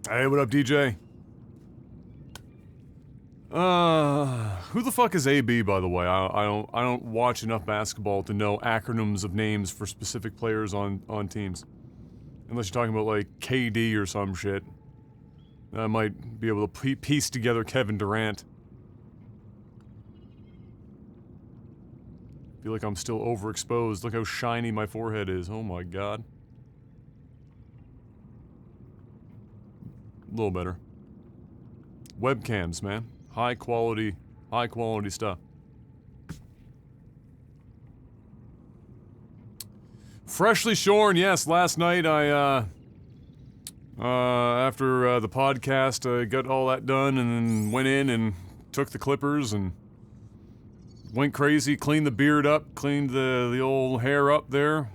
Hey, what up, DJ? Who the fuck is AB, by the way? I don't watch enough basketball to know acronyms of names for specific players on teams. Unless you're talking about, like, KD or some shit. I might be able to piece together Kevin Durant. Feel like I'm still overexposed. Look how shiny my forehead is. Oh my god. A little better. Webcams, man. High quality stuff. Freshly shorn, yes. Last night I, after the podcast, I got all that done and then went in and took the clippers and went crazy, cleaned the beard up, cleaned the old hair up there.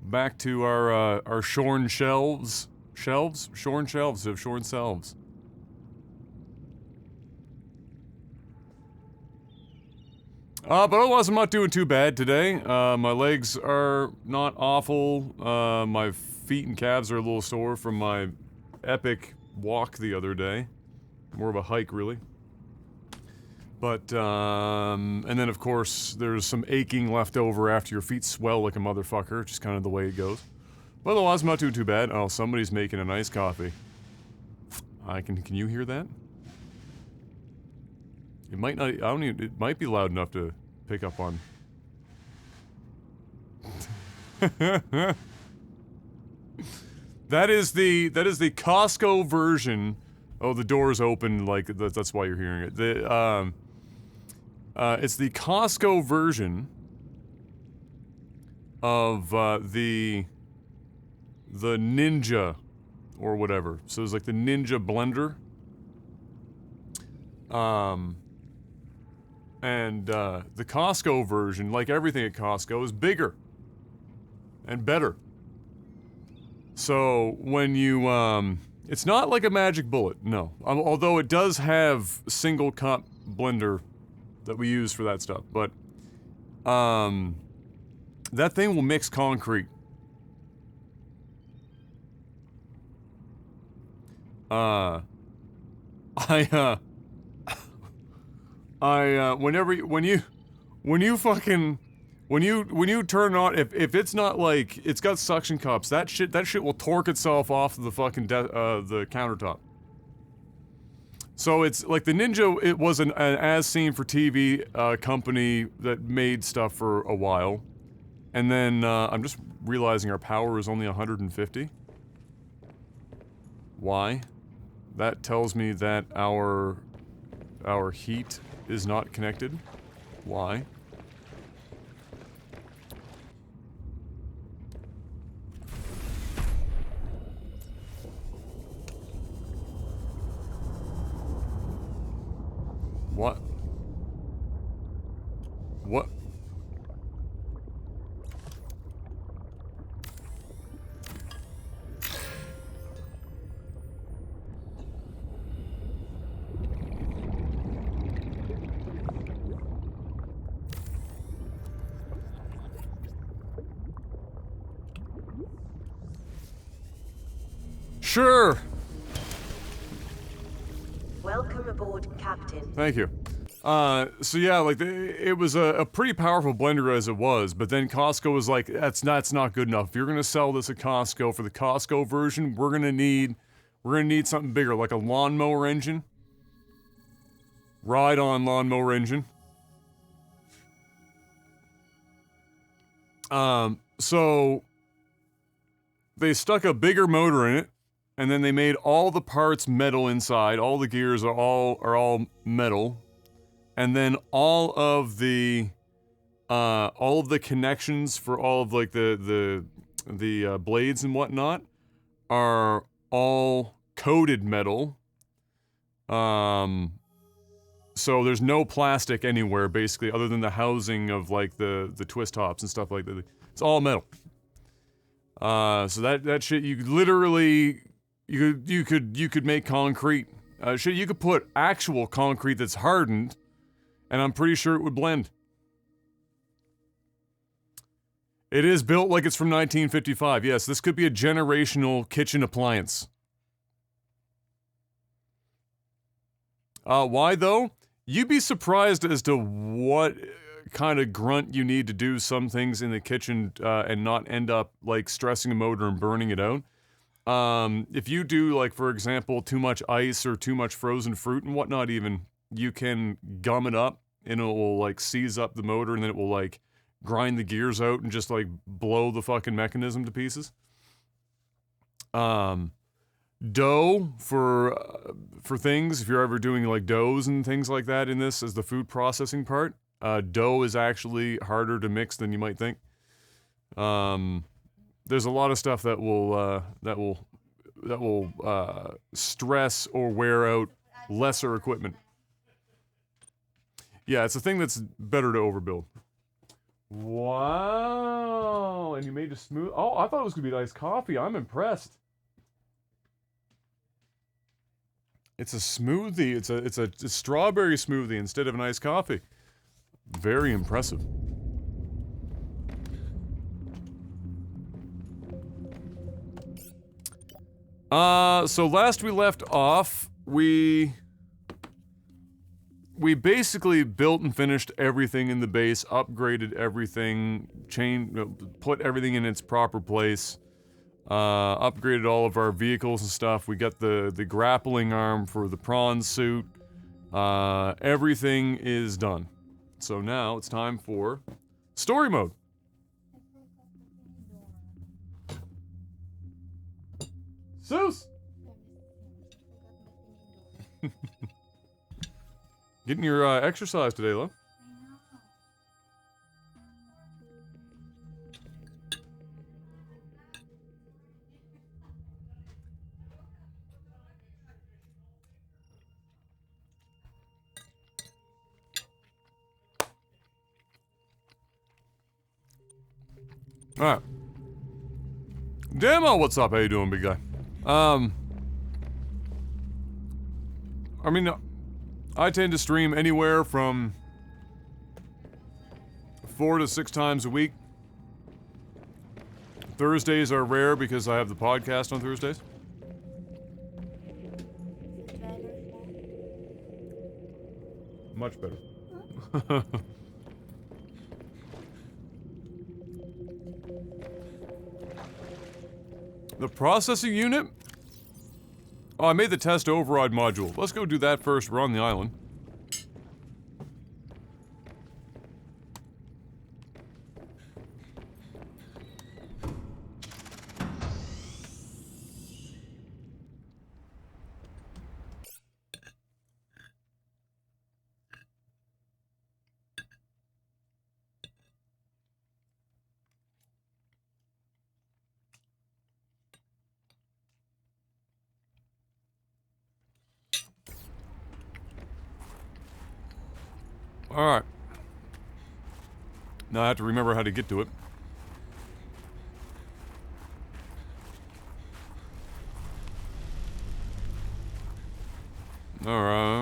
Back to our shorn shelves. Shorn shelves of shorn selves. But otherwise I'm not doing too bad today. My legs are not awful. My feet and calves are a little sore from my epic walk the other day. More of a hike, really. But, and then of course, there's some aching left over after your feet swell like a motherfucker, just kind of the way it goes. But otherwise, I'm not doing too bad. Oh, somebody's making a nice coffee. Can you hear that? It might not, it might be loud enough to pick up on. That is the Costco version. Oh, the door's open, like, that's why you're hearing it. It's the Costco version of, the Ninja, or whatever. So it's like the Ninja blender. And the Costco version, like everything at Costco, is bigger. And better. So, when you, it's not like a magic bullet, no. Although it does have single cup blender that we use for that stuff, but, that thing will mix concrete. When you turn it on, if it's not like, it's got suction cups, that shit will torque itself off the fucking, the countertop. So it's, like the Ninja, it was an as seen for TV, company that made stuff for a while. And then, I'm just realizing our power is only 150. Why? That tells me that our heat is not connected. Why? What? What? Sure. Welcome aboard, Captain. Thank you. So yeah, like, it was a pretty powerful blender as it was, but then Costco was like, that's not good enough. If you're gonna sell this at Costco, for the Costco version, we're gonna need something bigger, like a lawnmower engine. Ride-on lawnmower engine. So they stuck a bigger motor in it, and then they made all the parts metal inside. All the gears are all metal. And then all of the connections for all of, like, the blades and whatnot are all coated metal. So there's no plastic anywhere, basically, other than the housing of, like, the twist tops and stuff like that. It's all metal. So that shit, you could literally, you could make concrete. Shit, you could put actual concrete that's hardened, and I'm pretty sure it would blend. It is built like it's from 1955. Yes, this could be a generational kitchen appliance. Why though? You'd be surprised as to what kind of grunt you need to do some things in the kitchen and not end up like stressing a motor and burning it out. If you do, like, for example, too much ice or too much frozen fruit and whatnot, even, you can gum it up and it will, like, seize up the motor and then it will, like, grind the gears out and just, like, blow the fucking mechanism to pieces. Dough for things, if you're ever doing, like, doughs and things like that in this as the food processing part, dough is actually harder to mix than you might think. There's a lot of stuff that will stress or wear out lesser equipment. Yeah, it's a thing that's better to overbuild. Wow, and you made a smooth. Oh, I thought it was gonna be iced coffee. I'm impressed. It's a smoothie. It's a strawberry smoothie instead of an iced coffee. Very impressive. So last we left off, we basically built and finished everything in the base, upgraded everything, put everything in its proper place, upgraded all of our vehicles and stuff. We got the grappling arm for the prawn suit. Everything is done. So now it's time for story mode. Zeus! Getting your exercise today, love. Alright. Demo, what's up? How you doing, big guy? I mean, I tend to stream anywhere from 4 to 6 times a week. Thursdays are rare because I have the podcast on Thursdays. Much better. The processing unit? Oh, I made the test override module. Let's go do that first. We're on the island. Alright. Now I have to remember how to get to it. Alright.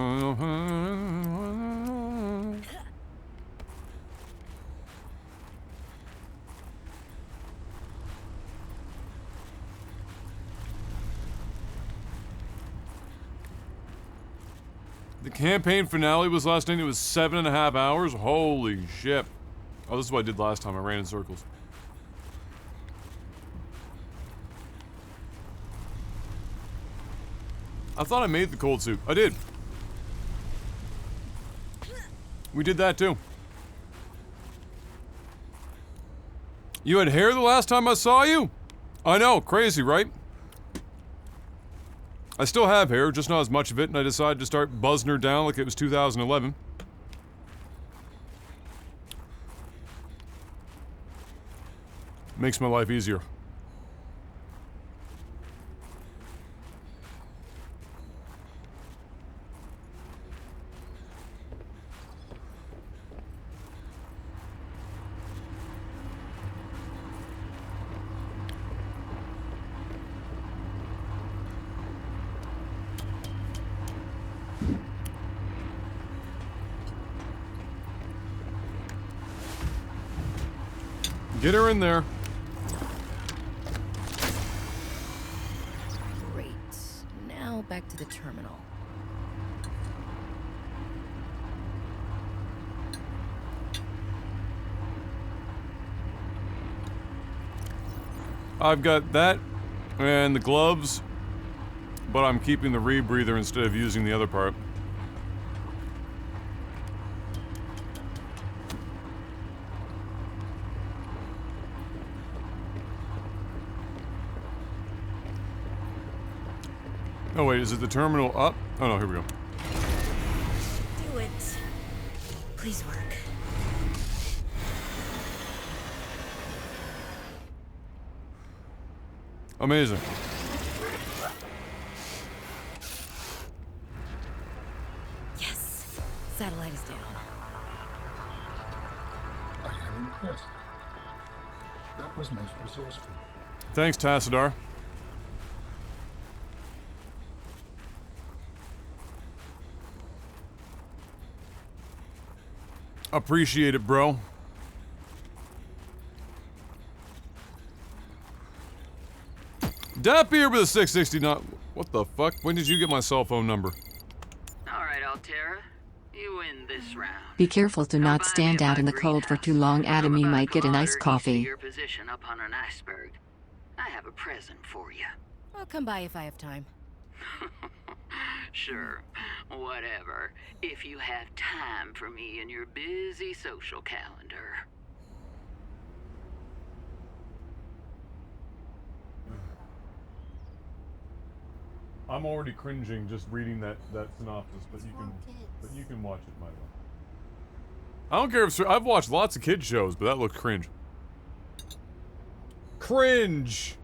The campaign finale was last night. It was 7.5 hours. Holy shit. Oh, this is what I did last time. I ran in circles. I thought I made the cold suit. I did. We did that too. You had hair the last time I saw you? I know, crazy, right? I still have hair, just not as much of it, and I decided to start buzzing her down like it was 2011. Makes my life easier. Get her in there. Great. Now back to the terminal. I've got that and the gloves, but I'm keeping the rebreather instead of using the other part. Oh wait, is it the terminal up? Oh no, here we go. Do it. Please work. Amazing. Yes. Satellite is down. I am impressed. That was most resourceful. Thanks, Tassadar. Appreciate it, bro. Dapier with a 669. What the fuck? When did you get my cell phone number? Alright, Altera. You win this round. Be careful to not Come by stand me at out in my the cold for greenhouse. too long, Adam. I'm You about might a get an iced kilometer east of coffee. your position up on an iceberg. I have a present for you. I'll come by if I have time. Sure, whatever. If you have time for me in your busy social calendar. I'm already cringing just reading that synopsis, but you can watch it, my way. I don't care if I've watched lots of kids shows, but that looked cringe. Cringe.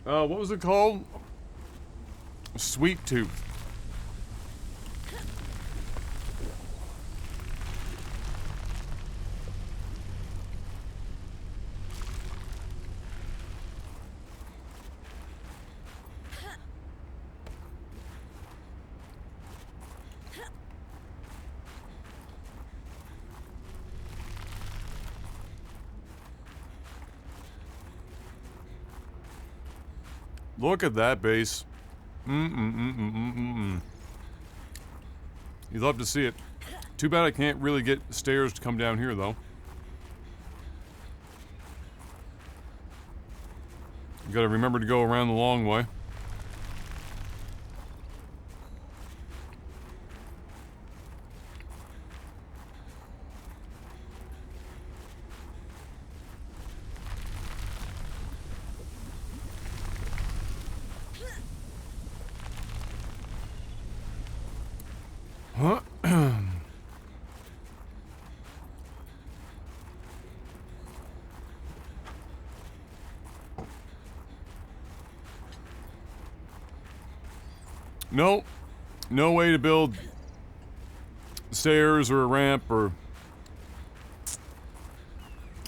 What was it called? Sweet Tooth. Look at that base. You'd love to see it. Too bad I can't really get stairs to come down here, though. You gotta remember to go around the long way. Huh? Nope. No way to build stairs or a ramp or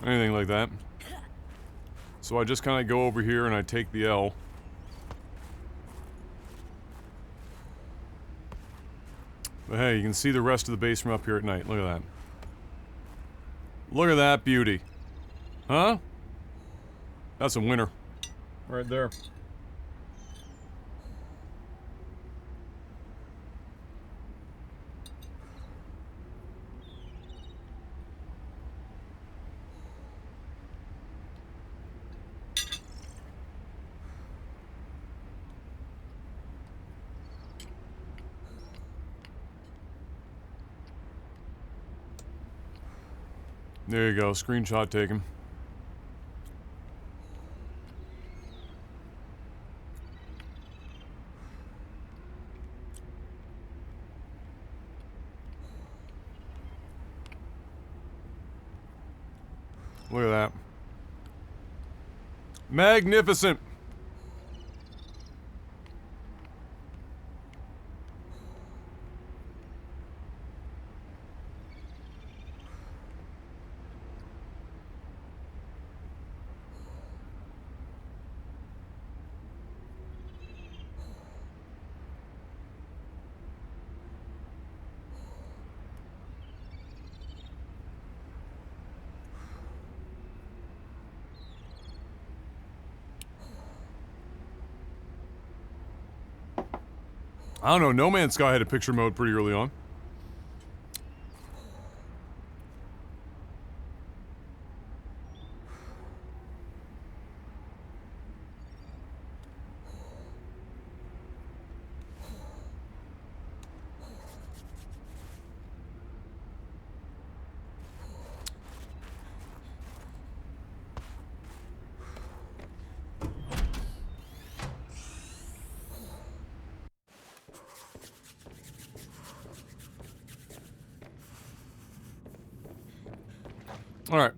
anything like that. So I just kind of go over here and I take the L. But hey, you can see the rest of the base from up here at night. Look at that. Look at that beauty. Huh? That's a winner. Right there. There you go, screenshot taken. Look at that. Magnificent! I don't know, No Man's Sky had a picture mode pretty early on. All right.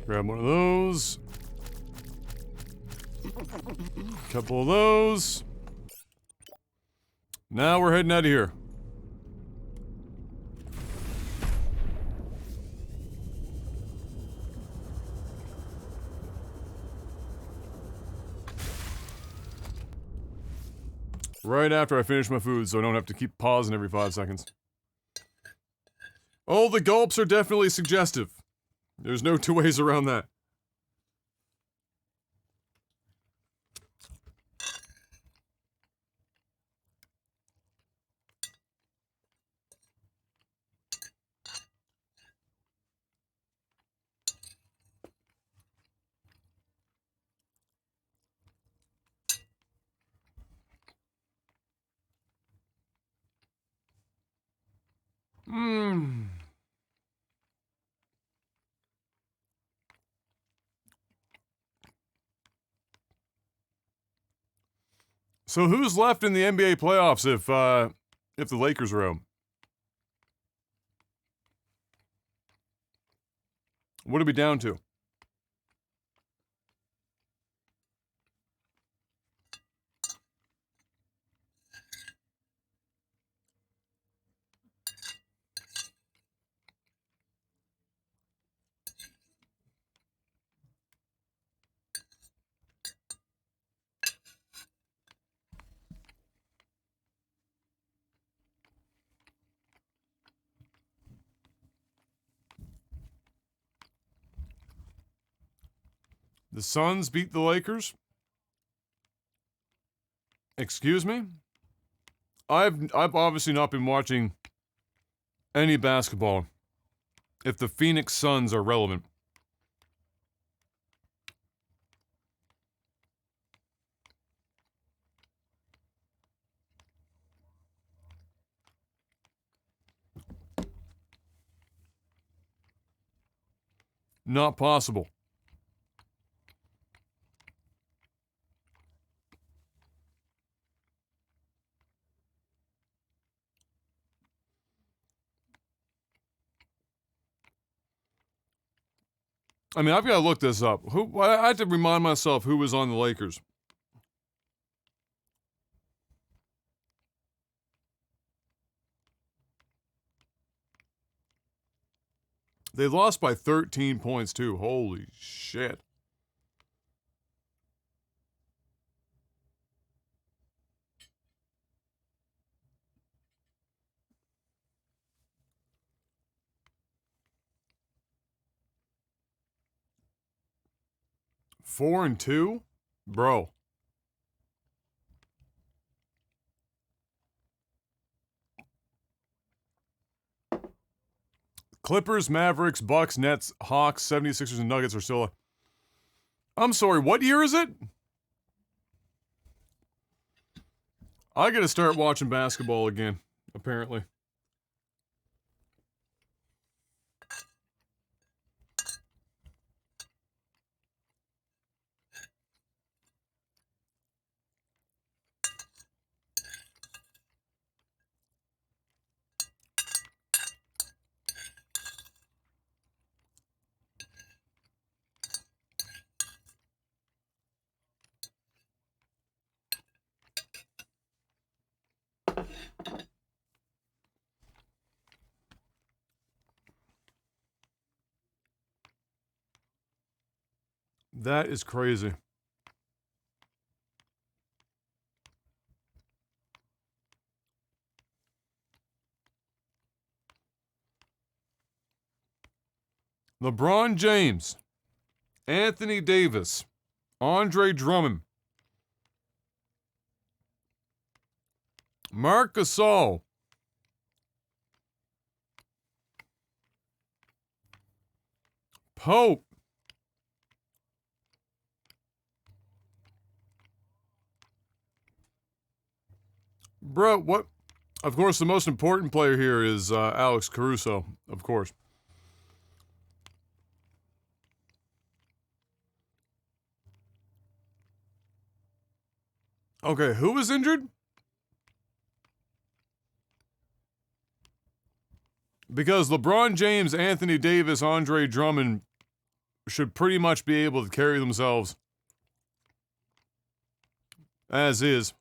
Grab one of those. Couple of those. Now we're heading out of here. Right after I finish my food, so I don't have to keep pausing every 5 seconds. Oh, the gulps are definitely suggestive. There's no two ways around that. Mmm. So who's left in the NBA playoffs if the Lakers are out? What are we down to? The Suns beat the Lakers? Excuse me? I've obviously not been watching any basketball if the Phoenix Suns are relevant. Not possible. I mean, I've got to look this up. I had to remind myself who was on the Lakers. They lost by 13 points, too. Holy shit. Four and two? Bro. Clippers, Mavericks, Bucks, Nets, Hawks, 76ers, and Nuggets are still... I'm sorry, what year is it? I gotta start watching basketball again, apparently. That is crazy. LeBron James, Anthony Davis, Andre Drummond, Marc Gasol, Pope, bro, what? Of course, the most important player here is Alex Caruso, of course. Okay, who was injured? Because LeBron James, Anthony Davis, Andre Drummond should pretty much be able to carry themselves as is.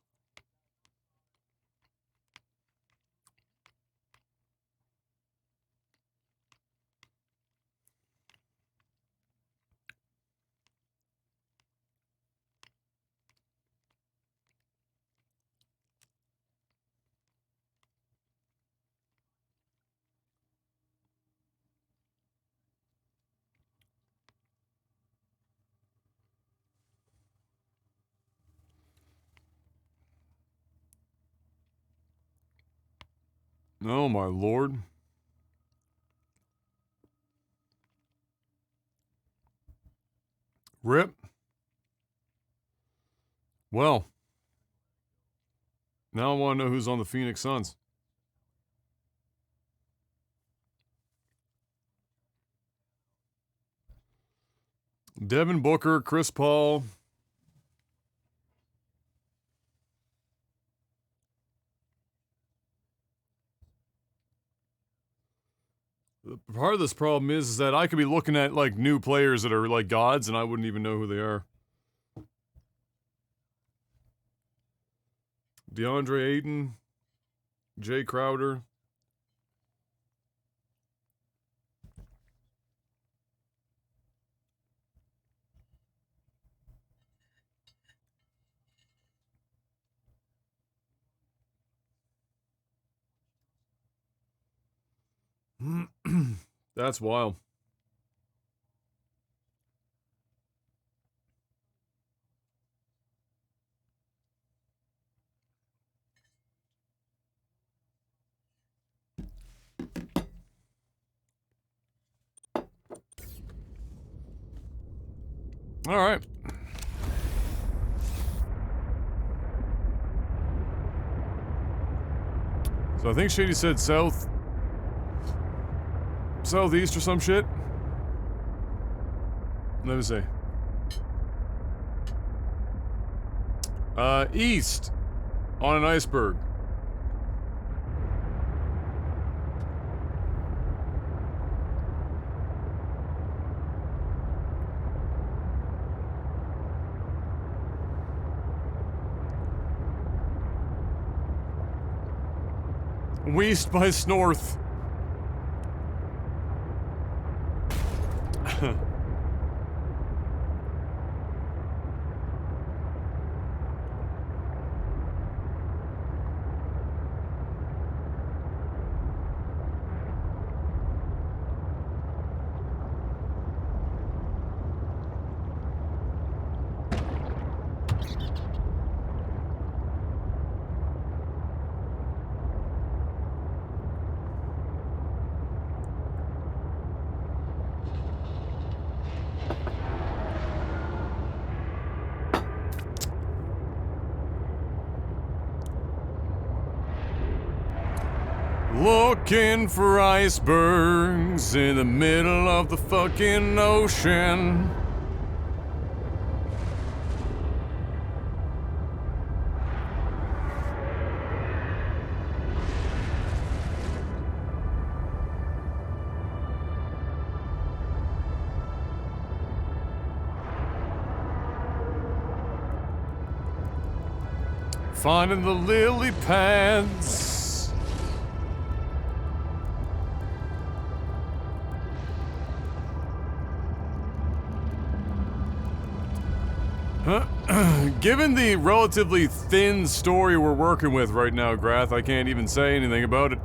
Oh my lord. Rip. Well, now I want to know who's on the Phoenix Suns. Devin Booker, Chris Paul. Part of this problem is that I could be looking at like new players that are like gods and I wouldn't even know who they are. DeAndre Ayton, Jay Crowder. That's wild. All right. So I think Shady said southeast or some shit. Let me see. East on an iceberg. West by Snorth. Looking for icebergs in the middle of the fucking ocean. Finding the lily pads. Given the relatively thin story we're working with right now, Grath, I can't even say anything about it.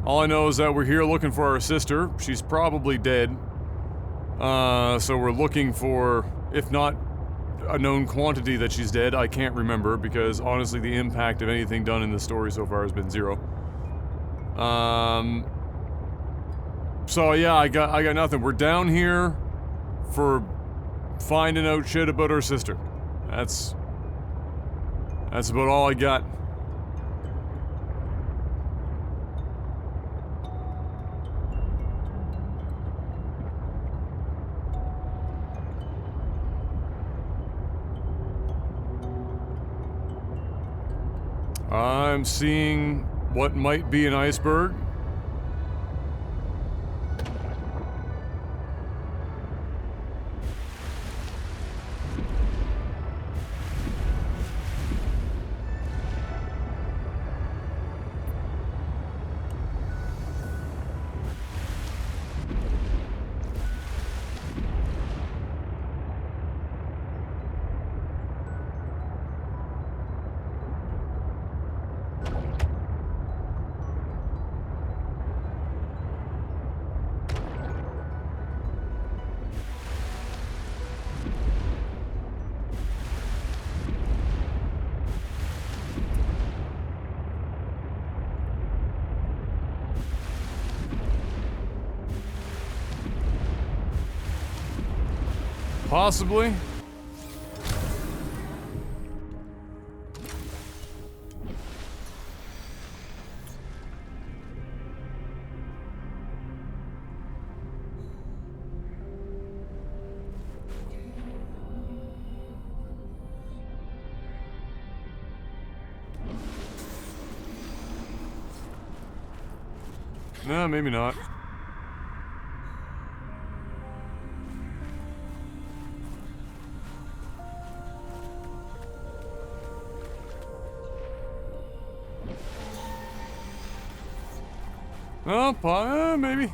All I know is that we're here looking for our sister. She's probably dead. So we're looking for, if not a known quantity that she's dead, I can't remember because honestly the impact of anything done in the story so far has been 0. So yeah, I got nothing. We're down here for finding out shit about her sister. That's about all I got. I'm seeing what might be an iceberg. Possibly. No, maybe not. Oh, maybe.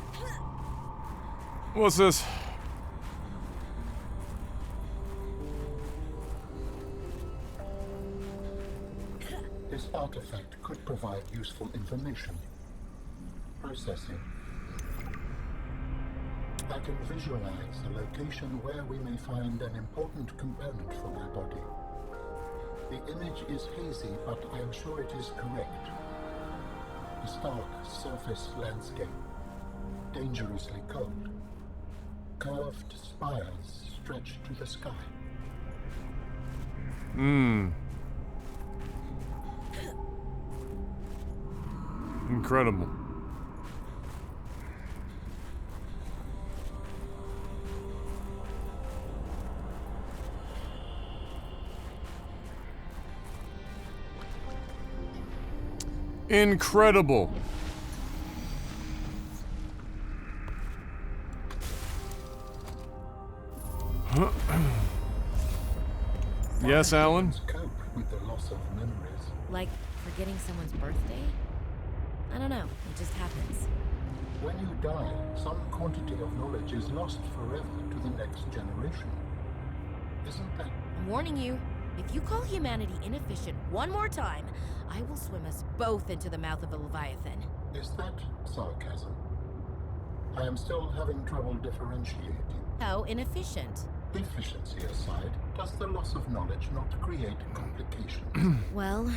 What's this? This artifact could provide useful information. Processing. I can visualize a location where we may find an important component for my body. The image is hazy, but I am sure it is correct. A stark surface landscape, dangerously cold. Curved spires stretch to the sky. Incredible. Incredible. Yes, Alan? Cope with the loss of memories. Like forgetting someone's birthday? I don't know, it just happens. When you die, some quantity of knowledge is lost forever to the next generation. Isn't that... I'm warning you, if you call humanity inefficient one more time, I will swim us both into the mouth of a Leviathan. Is that sarcasm? I am still having trouble differentiating. How inefficient? Efficiency aside, does the loss of knowledge not create complications? Well,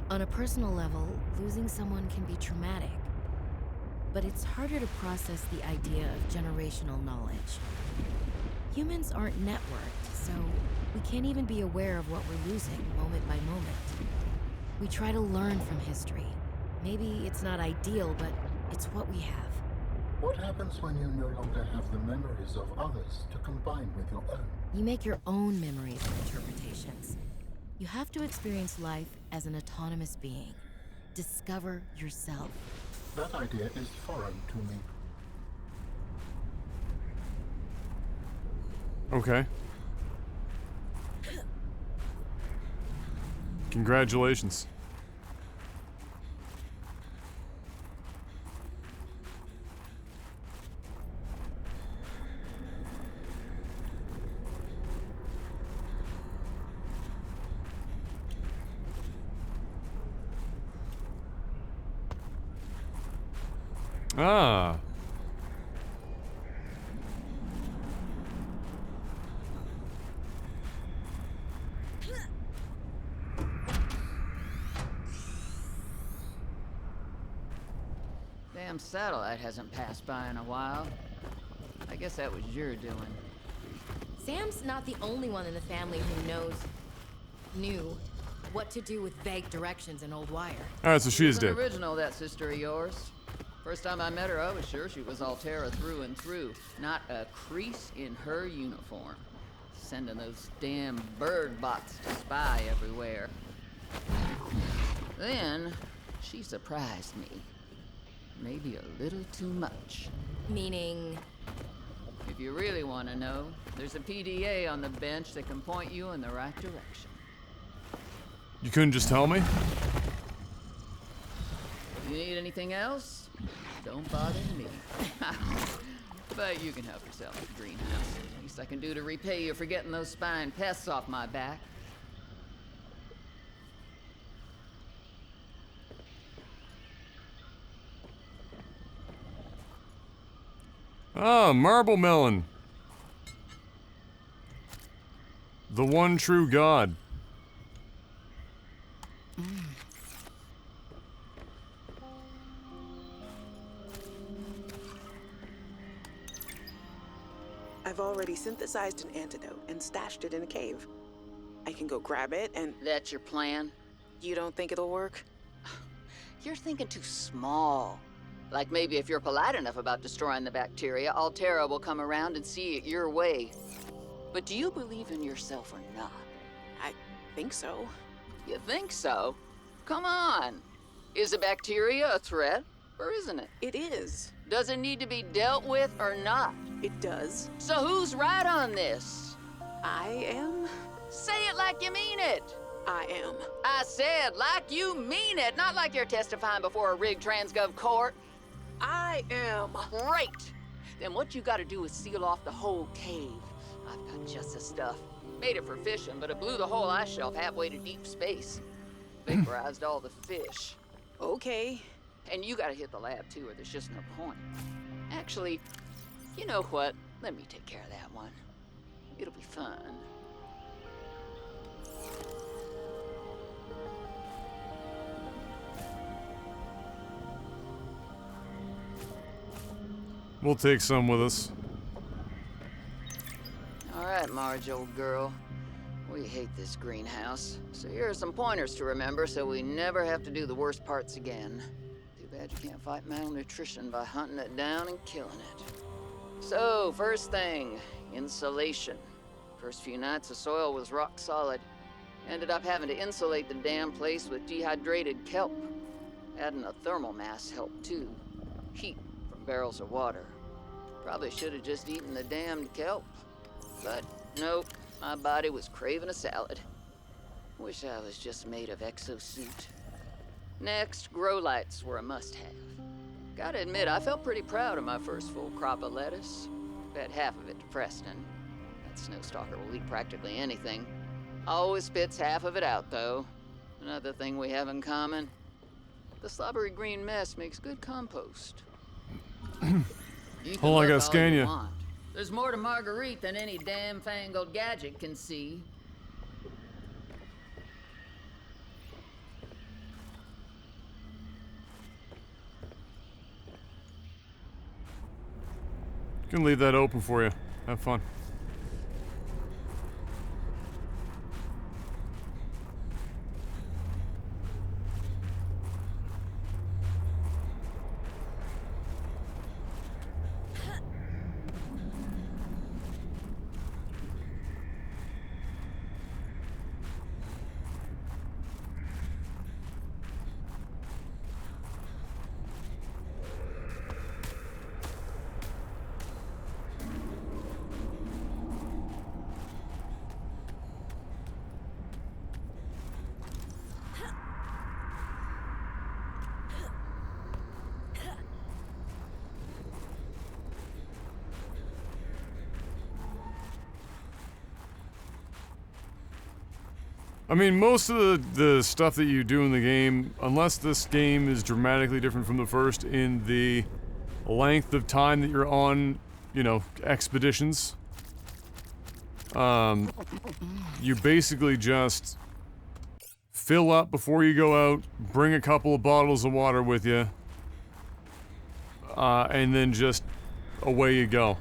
on a personal level, losing someone can be traumatic. But it's harder to process the idea of generational knowledge. Humans aren't networked, so we can't even be aware of what we're losing moment by moment. We try to learn from history. Maybe it's not ideal, but it's what we have. What happens when you no longer have the memories of others to combine with your own? You make your own memories and interpretations. You have to experience life as an autonomous being. Discover yourself. That idea is foreign to me. Okay. Congratulations. Ah. damn satellite hasn't passed by in a while. I guess that was your doing. Sam's not the only one in the family who knew what to do with vague directions in old wire. Alright, so she is She's an dead. original, that sister of yours. First time I met her, I was sure she was Altera through and through. Not a crease in her uniform. Sending those damn bird bots to spy everywhere. Then, she surprised me. Maybe a little too much. Meaning... If you really want to know, there's a PDA on the bench that can point you in the right direction. You couldn't just tell me? You need anything else? Don't bother me. But you can help yourself at the greenhouse. Least I can do to repay you for getting those spine pests off my back. Ah, marble melon. The one true god. I've already synthesized an antidote and stashed it in a cave. I can go grab it and... That's your plan? You don't think it'll work? You're thinking too small. Like maybe if you're polite enough about destroying the bacteria, Altera will come around and see it your way. But do you believe in yourself or not? I think so. You think so? Come on. Is the bacteria a threat, or isn't it? It is. Does it need to be dealt with or not? It does. So who's right on this? I am. Say it like you mean it. I am. I said like you mean it, not like you're testifying before a rigged transgov court. I am. Great! Then what you gotta do is seal off the whole cave. I've got just the stuff. Made it for fishing, but it blew the whole ice shelf halfway to deep space. Vaporized all the fish. Okay. And you gotta hit the lab too, or there's just no point. Actually, you know what? Let me take care of that one. It'll be fun. We'll take some with us. All right, Marge, old girl. We hate this greenhouse. So here are some pointers to remember so we never have to do the worst parts again. Too bad you can't fight malnutrition by hunting it down and killing it. So, first thing, insulation. First few nights the soil was rock solid. Ended up having to insulate the damn place with dehydrated kelp. Adding a thermal mass helped too. Heat from barrels of water. Probably should have just eaten the damned kelp. But nope, my body was craving a salad. Wish I was just made of exosuit. Next, grow lights were a must-have. Gotta admit, I felt pretty proud of my first full crop of lettuce. Fed half of it to Preston. That snowstalker will eat practically anything. Always spits half of it out, though. Another thing we have in common. The slobbery green mess makes good compost. Hold on, I gotta scan you. There's more to Marguerite than any damn fangled gadget can see. Can leave that open for you. Have fun. I mean, most of the stuff that you do in the game, unless this game is dramatically different from the first in the length of time that you're on, you know, expeditions, you basically just fill up before you go out, bring a couple of bottles of water with you, and then just away you go.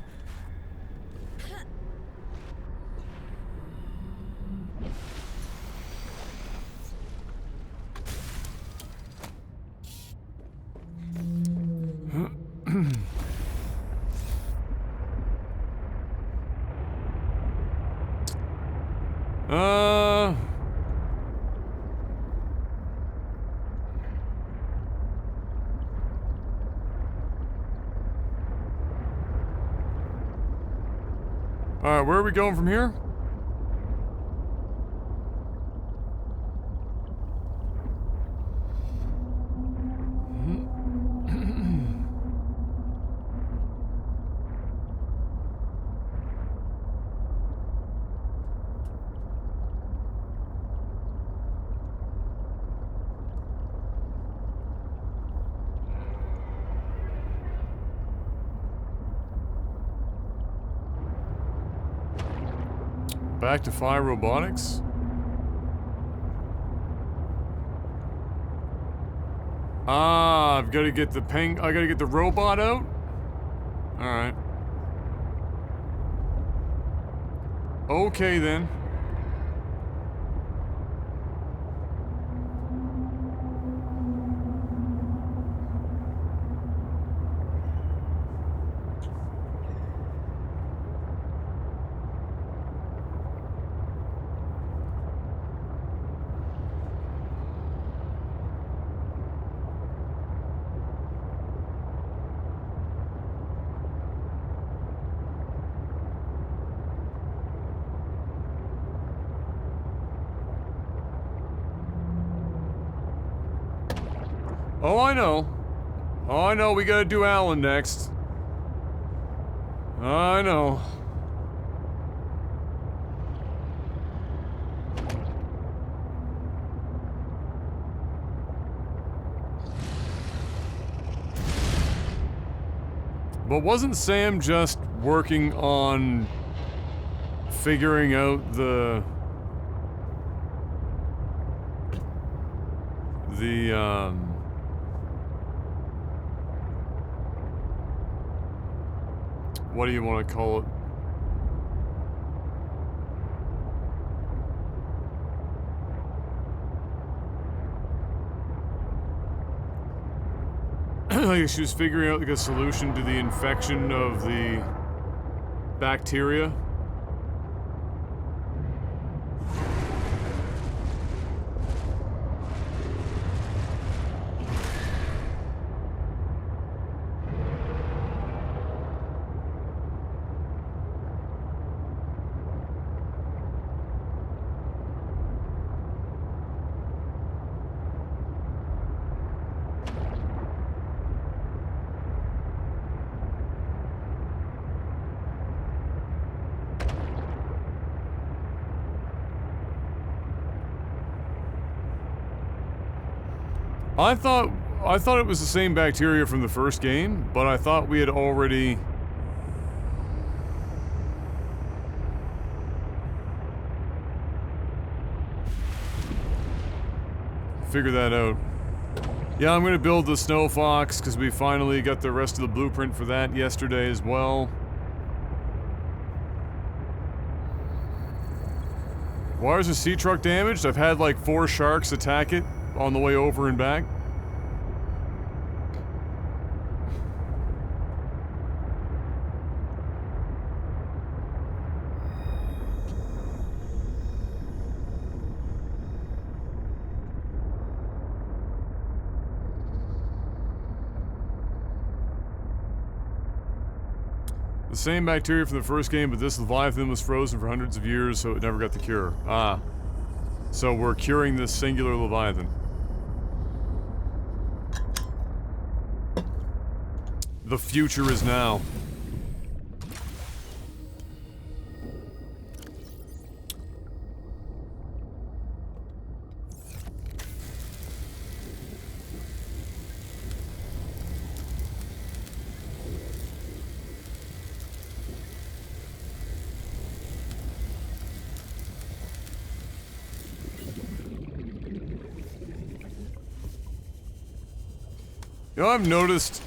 Alright, where are we going from here? Back to Phi Robotics? Ah, I've got to get the I gotta get the robot out? Alright. Okay then. Oh, I know. Oh, I know, we gotta do Alan next. I know. But wasn't Sam just working on figuring out the what do you want to call it? Like she was figuring out like a solution to the infection of the bacteria. I thought it was the same bacteria from the first game, but I thought we had already figured that out. Yeah, I'm gonna build the Snow Fox because we finally got the rest of the blueprint for that yesterday as well. Why is the sea truck damaged? I've had like 4 sharks attack it on the way over and back. The same bacteria from the first game, but this Leviathan was frozen for hundreds of years, so it never got the cure. Ah. So we're curing this singular Leviathan. The future is now. You know, I've noticed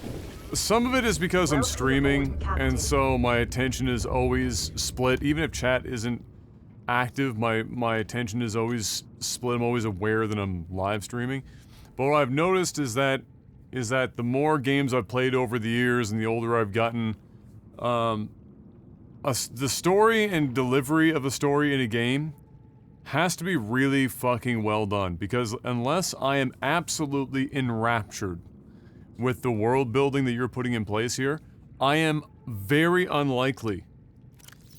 Some of it is because I'm Welcome streaming, aboard, Captain. and so my attention is always split. Even if chat isn't active, my attention is always split. I'm always aware that I'm live streaming. But what I've noticed is that the more games I've played over the years and the older I've gotten, the story and delivery of a story in a game has to be really fucking well done, because unless I am absolutely enraptured with the world building that you're putting in place here, I am very unlikely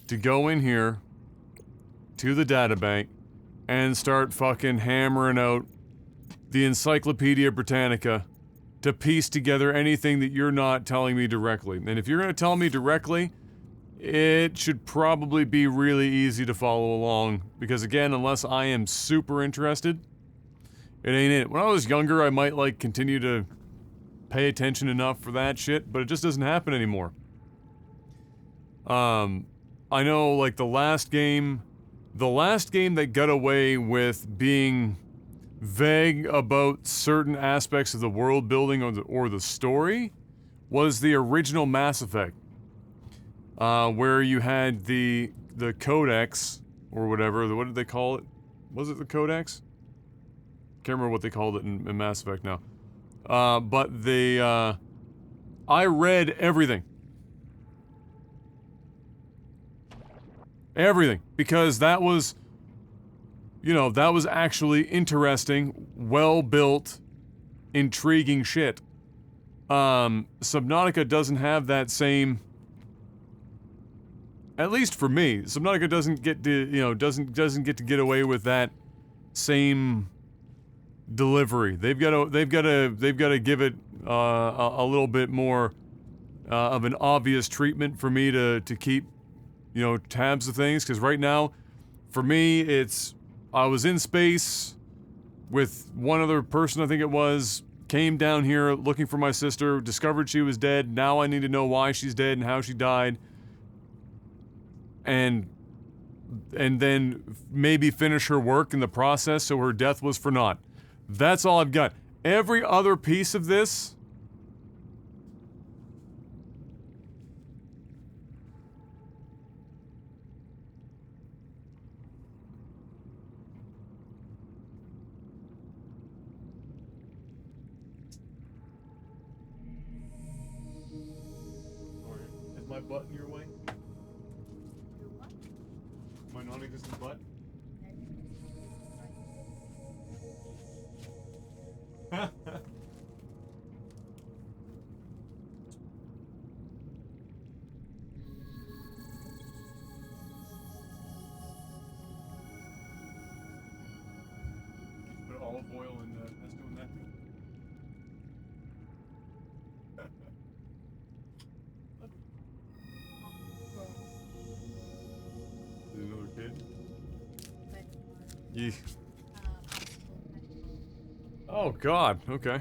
to go in here to the databank and start fucking hammering out the Encyclopedia Britannica to piece together anything that you're not telling me directly. And if you're going to tell me directly, it should probably be really easy to follow along, because again, unless I am super interested, it ain't it. When I was younger, I might like continue to pay attention enough for that shit, but it just doesn't happen anymore. I know, like, the last game that got away with being vague about certain aspects of the world building or the story was the original Mass Effect, where you had the Codex or whatever. What did they call it? Was it the Codex? Can't remember what they called it in Mass Effect now. But I read everything. Everything. Because that was, you know, that was actually interesting, well-built, intriguing shit. Subnautica doesn't have that same, at least for me, Subnautica doesn't get to, you know, doesn't get away with that same delivery. They've got to give it a little bit more of an obvious treatment for me to keep, you know, tabs of things. Because right now, for me, it's I was in space with one other person, I think it was, came down here looking for my sister, discovered she was dead. Now I need to know why she's dead and how she died, and then maybe finish her work in the process so her death was for naught. That's all I've got. Every other piece of this is my butt in your way? My non-existent butt? Put olive oil in the pesto and that thing. Is it another kid? Yeah. Oh God. Okay.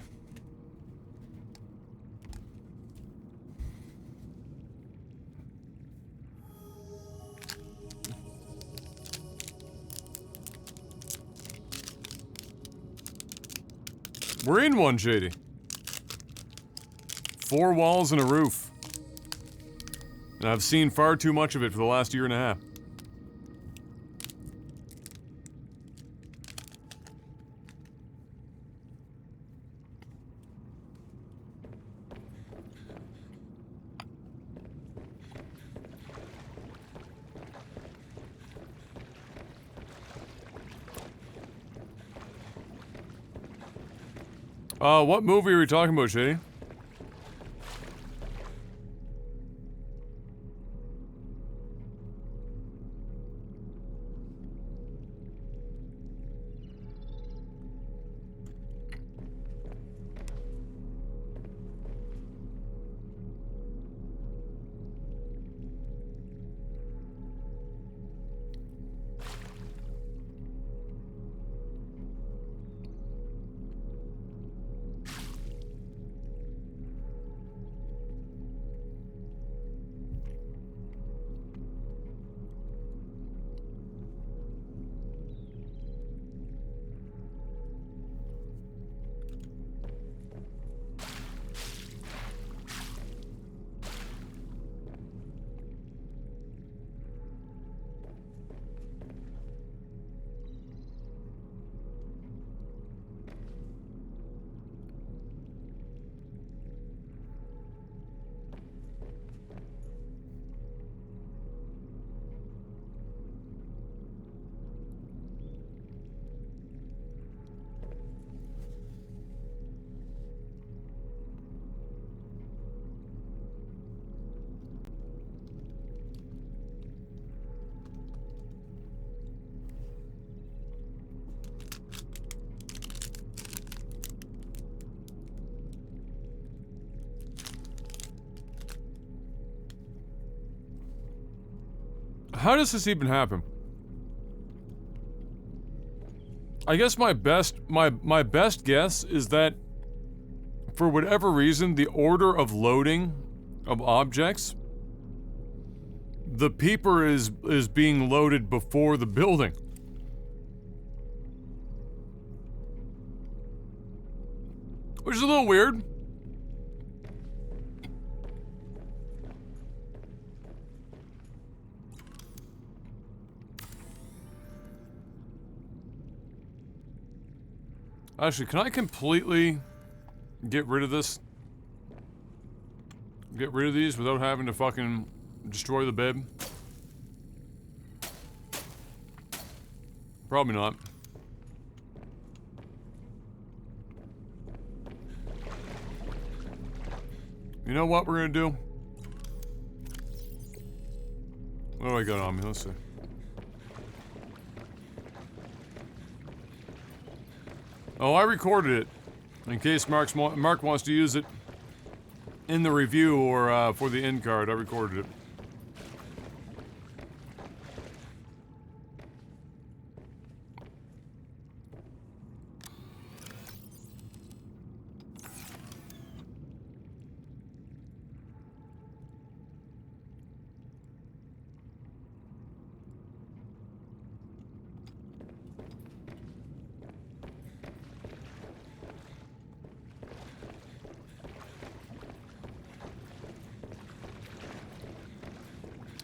We're in one, Shady. 4 walls and a roof. And I've seen far too much of it for the last year and a half. What movie are we talking about, Shady? how does this even happen? I guess my best guess is that for whatever reason, the order of loading of objects, the peeper is being loaded before the building. Which is a little weird. Actually, can I completely get rid of this? Get rid of these without having to fucking destroy the bed? Probably not. You know what we're gonna do? What do I got on me? Let's see. Oh, I recorded it in case Mark wants to use it in the review or for the end card. I recorded it.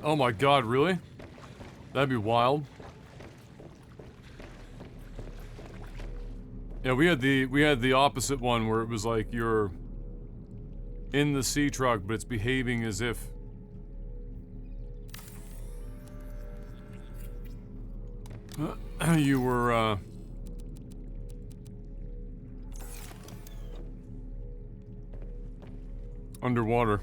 Oh my god, really? That'd be wild. Yeah, we had the opposite one where it was like you're in the sea truck, but it's behaving as if you were underwater.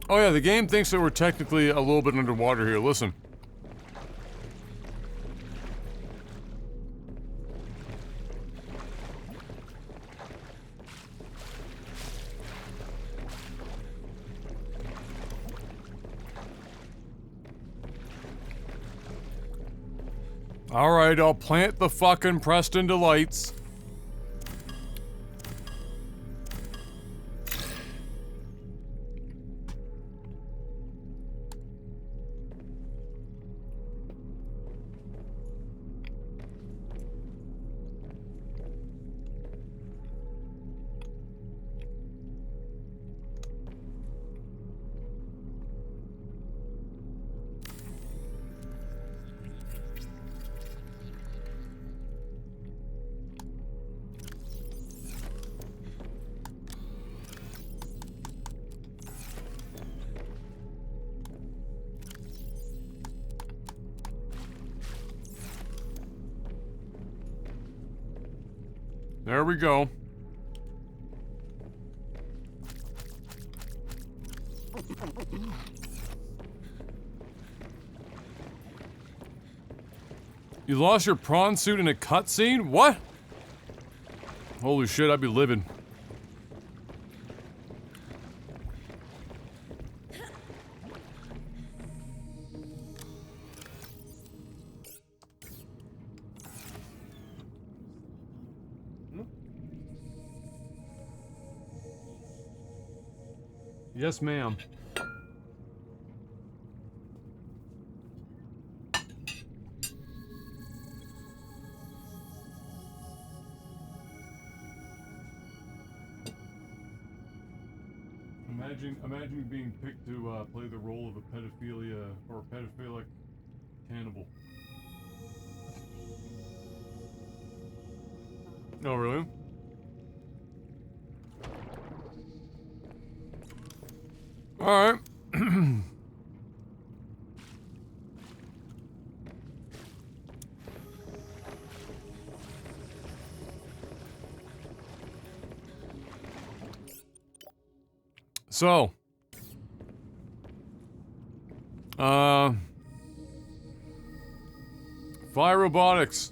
Oh yeah, the game thinks that we're technically a little bit underwater here. Listen. Alright, I'll plant the fucking Preston Delights. There we go. You lost your prawn suit in a cutscene? What? Holy shit, I'd be livid. Yes, ma'am. Imagine being picked to play the role of a pedophilia or pedophilic cannibal. Oh, really? Alright. So, fire robotics.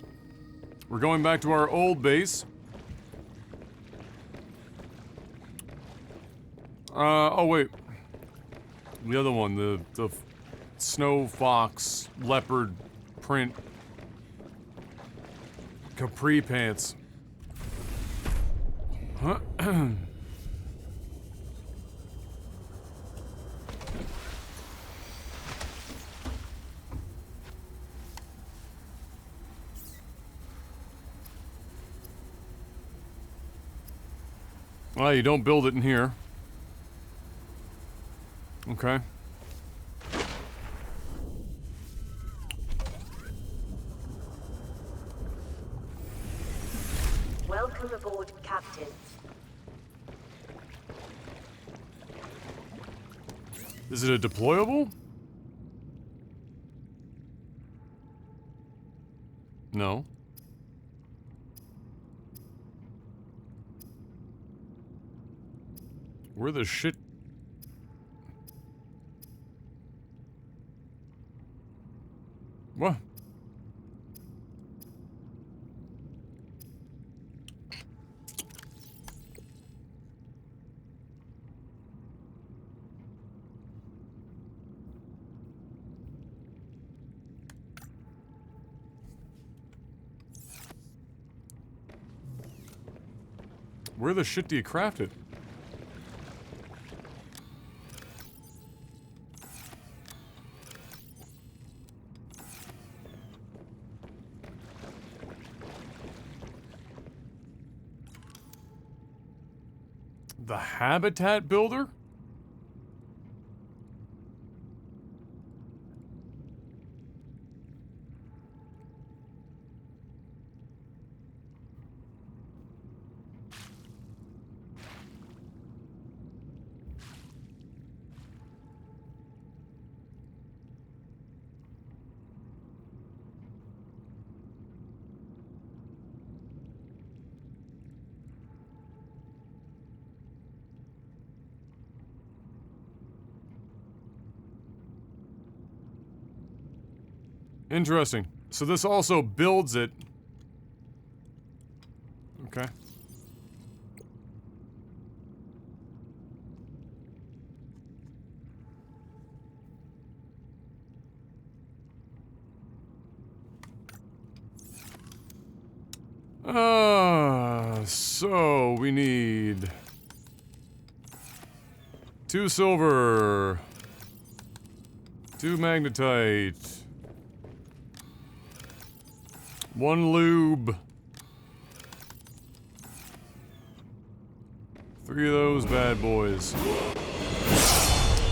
We're going back to our old base. Oh wait. The other one, the snow fox leopard print capri pants. Huh? Well, you don't build it in here. Okay. Welcome aboard, Captain. Is it a deployable? No. Where the shit? What? Where the shit do you craft it? The habitat builder? Interesting. So this also builds it. Okay. So we need 2 silver, 2 magnetite, 1 lube, 3 of those bad boys.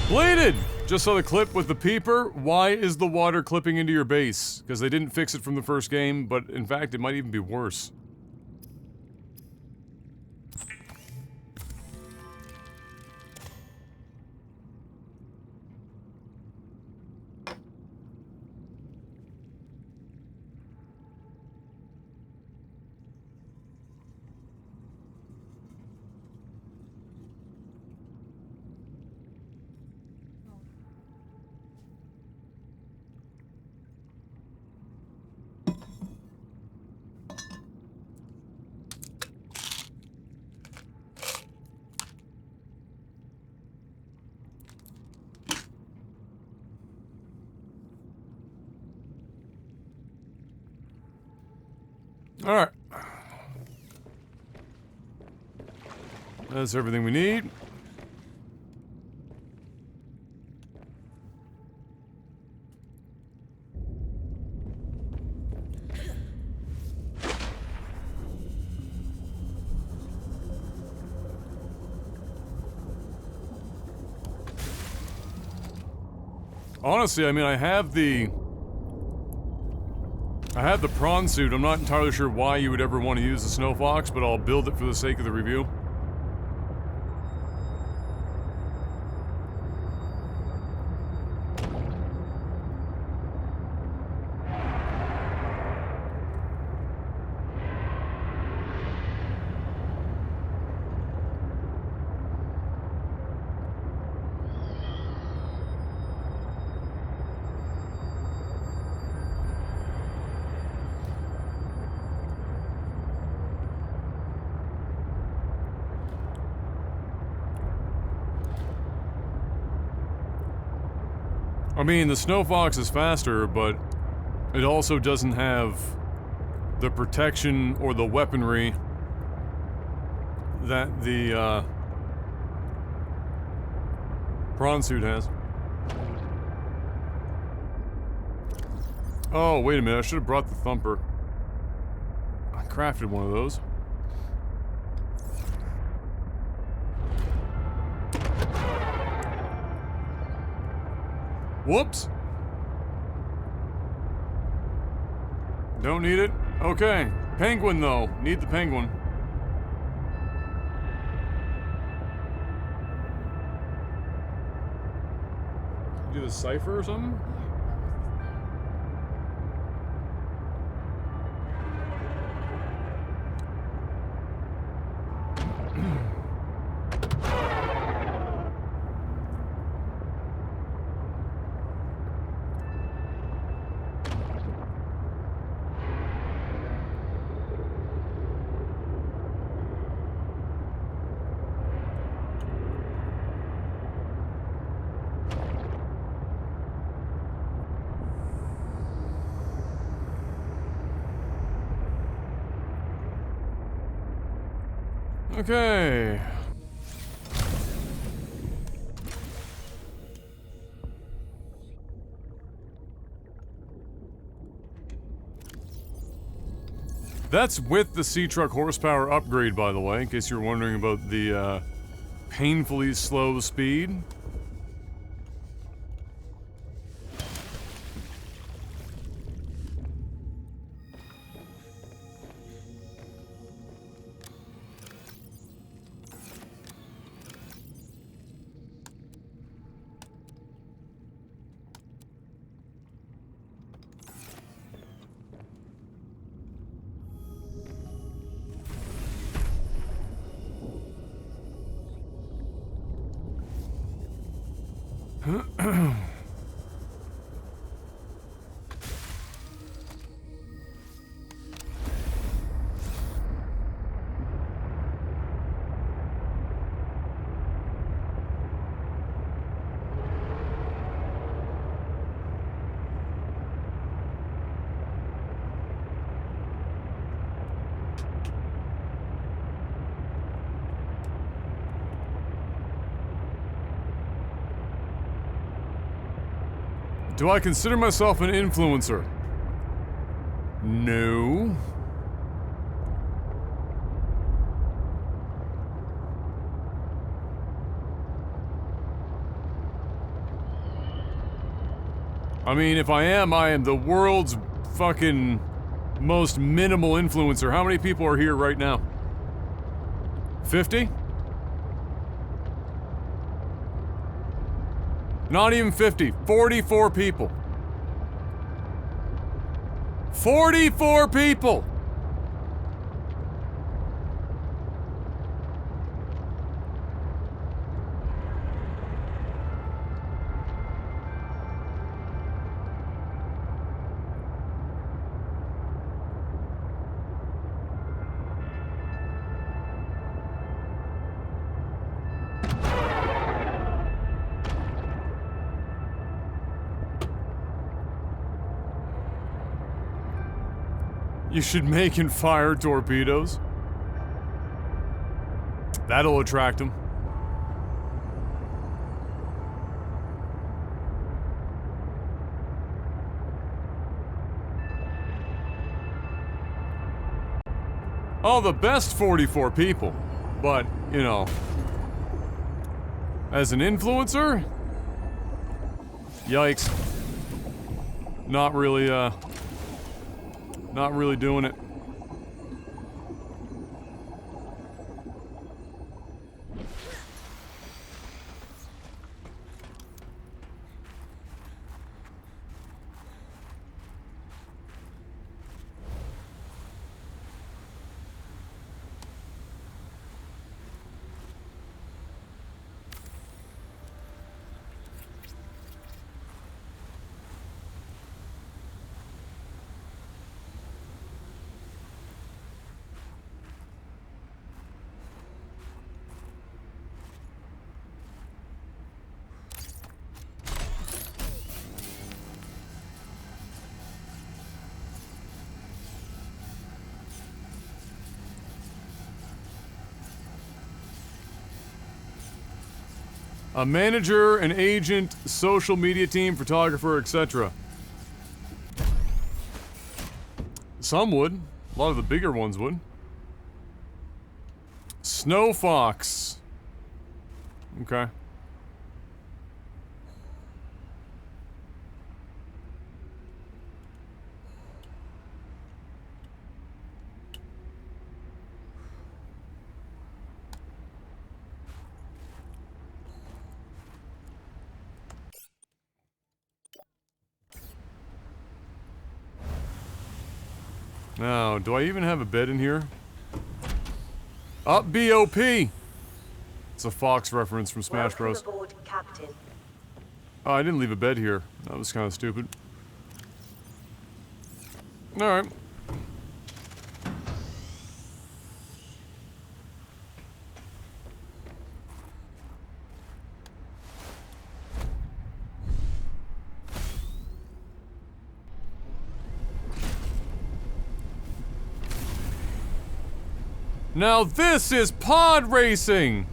Bladed! Just saw the clip with the peeper. Why is the water clipping into your base? Because they didn't fix it from the first game, but in fact it might even be worse. Alright. That's everything we need. Honestly, I mean, I have the prawn suit. I'm not entirely sure why you would ever want to use the snow fox, but I'll build it for the sake of the review. I mean, the Snow Fox is faster, but it also doesn't have the protection or the weaponry that the prawn suit has. Oh, wait a minute, I should have brought the thumper. I crafted one of those. Whoops! Don't need it? Okay. Penguin, though. Need the penguin. Do the cipher or something? Okay. That's with the C-Truck horsepower upgrade, by the way, in case you're wondering about the, painfully slow speed. Do I consider myself an influencer? No. I mean, if I am the world's fucking most minimal influencer. How many people are here right now? 50? Not even 50. 44 people. 44 people! You should make and fire torpedoes. That'll attract them. Oh, the best 44 people. But, you know, as an influencer? Yikes. Not really doing it. A manager, an agent, social media team, photographer, etc. Some would. A lot of the bigger ones would. Snow Fox. Okay. Now, do I even have a bed in here? Up BOP! It's a Fox reference from Smash Bros. Welcome aboard, Captain. Oh, I didn't leave a bed here. That was kind of stupid. Alright. Now this is pod racing!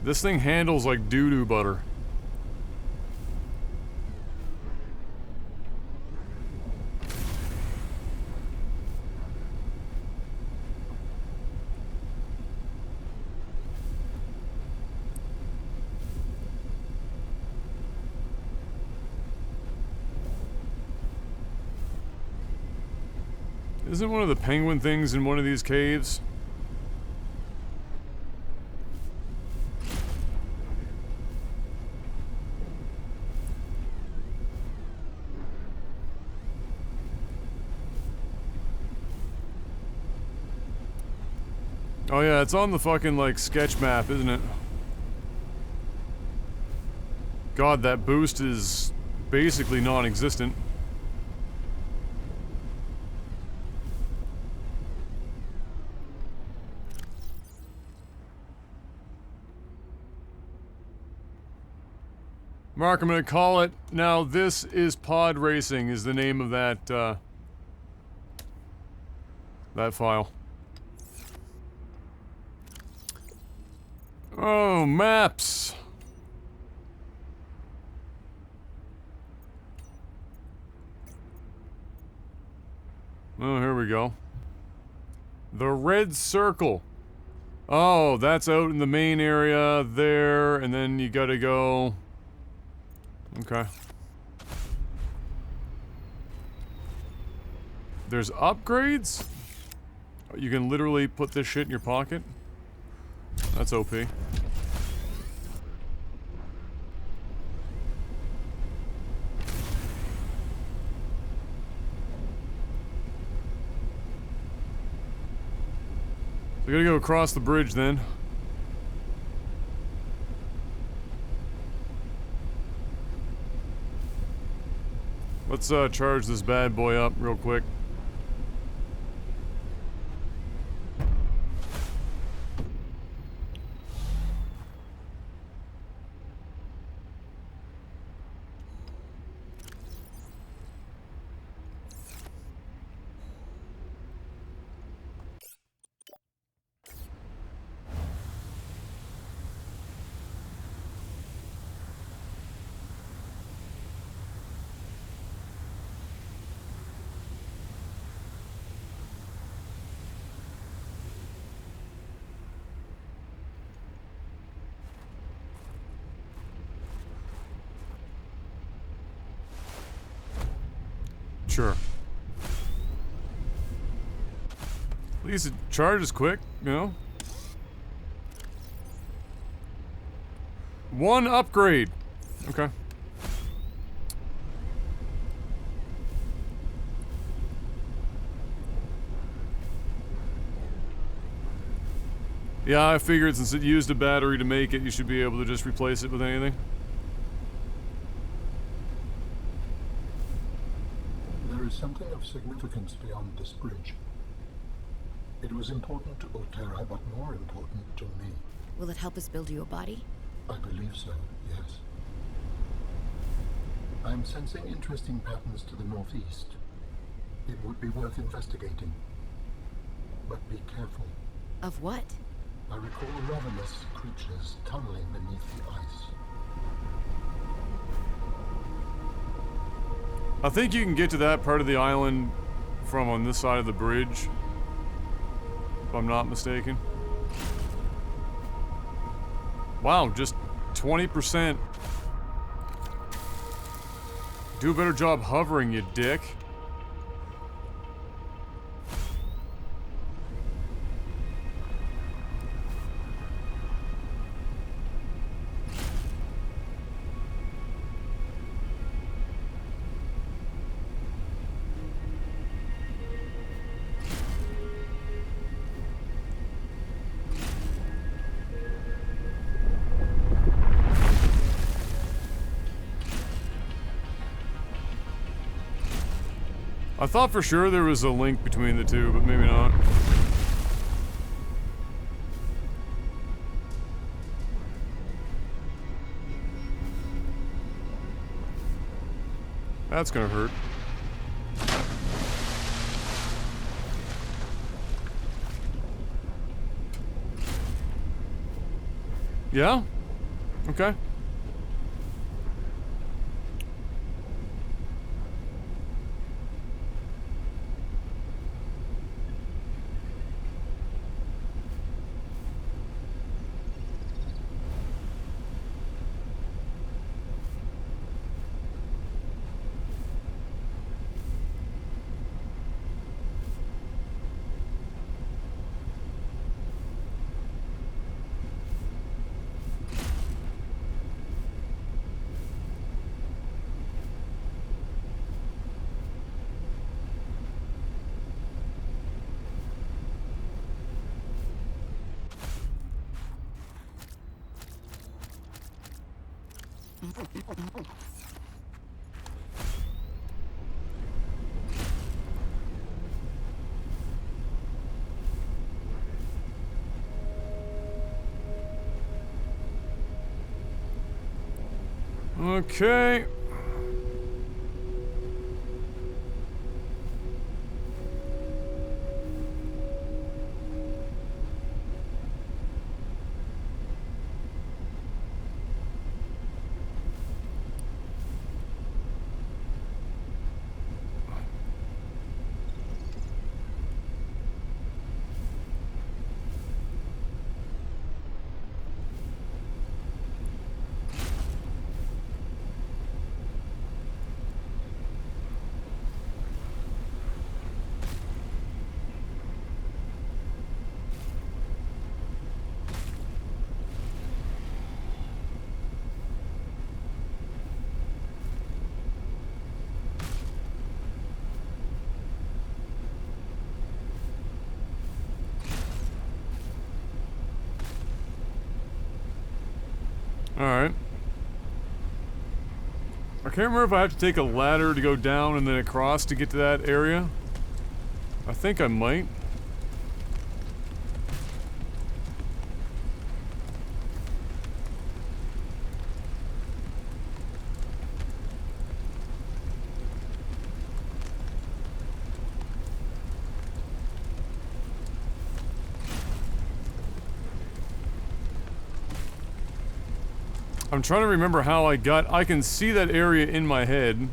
This thing handles like doo-doo butter. Isn't one of the penguin things in one of these caves? Oh yeah, it's on the fucking, like, sketch map, isn't it? God, that boost is basically non-existent. Mark, I'm gonna call it. Now, this is pod racing, is the name of that, that file. Oh, maps! Oh, here we go. The red circle. Oh, that's out in the main area there, and then you gotta go... Okay. There's upgrades? You can literally put this shit in your pocket? That's OP. So we gotta go across the bridge then. Let's charge this bad boy up real quick. Sure. At least it charges quick, you know? One upgrade. Okay. Yeah, I figured since it used a battery to make it, you should be able to just replace it with anything. There is something of significance beyond this bridge. It was important to Otera, but more important to me. Will it help us build you a body? I believe so, yes. I'm sensing interesting patterns to the northeast. It would be worth investigating. But be careful. Of what? I recall ravenous creatures tunneling beneath the ice. I think you can get to that part of the island from on this side of the bridge, if I'm not mistaken. Wow, just 20%. Do a better job hovering, you dick. I thought for sure there was a link between the two, but maybe not. That's gonna hurt. Yeah? Okay. Okay. Alright. I can't remember if I have to take a ladder to go down and then across to get to that area. I think I might. I'm trying to remember how I can see that area in my head.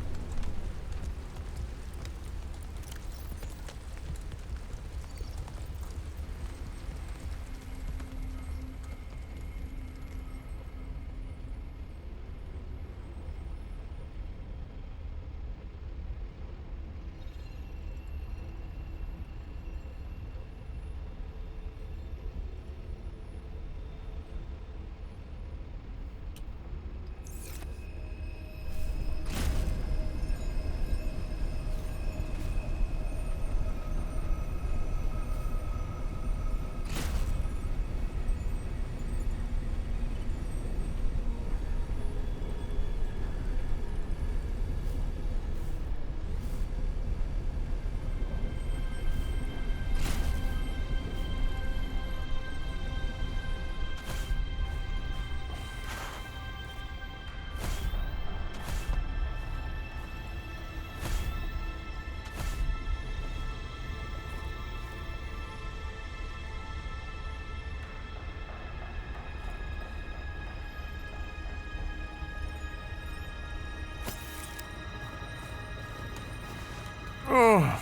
Oh.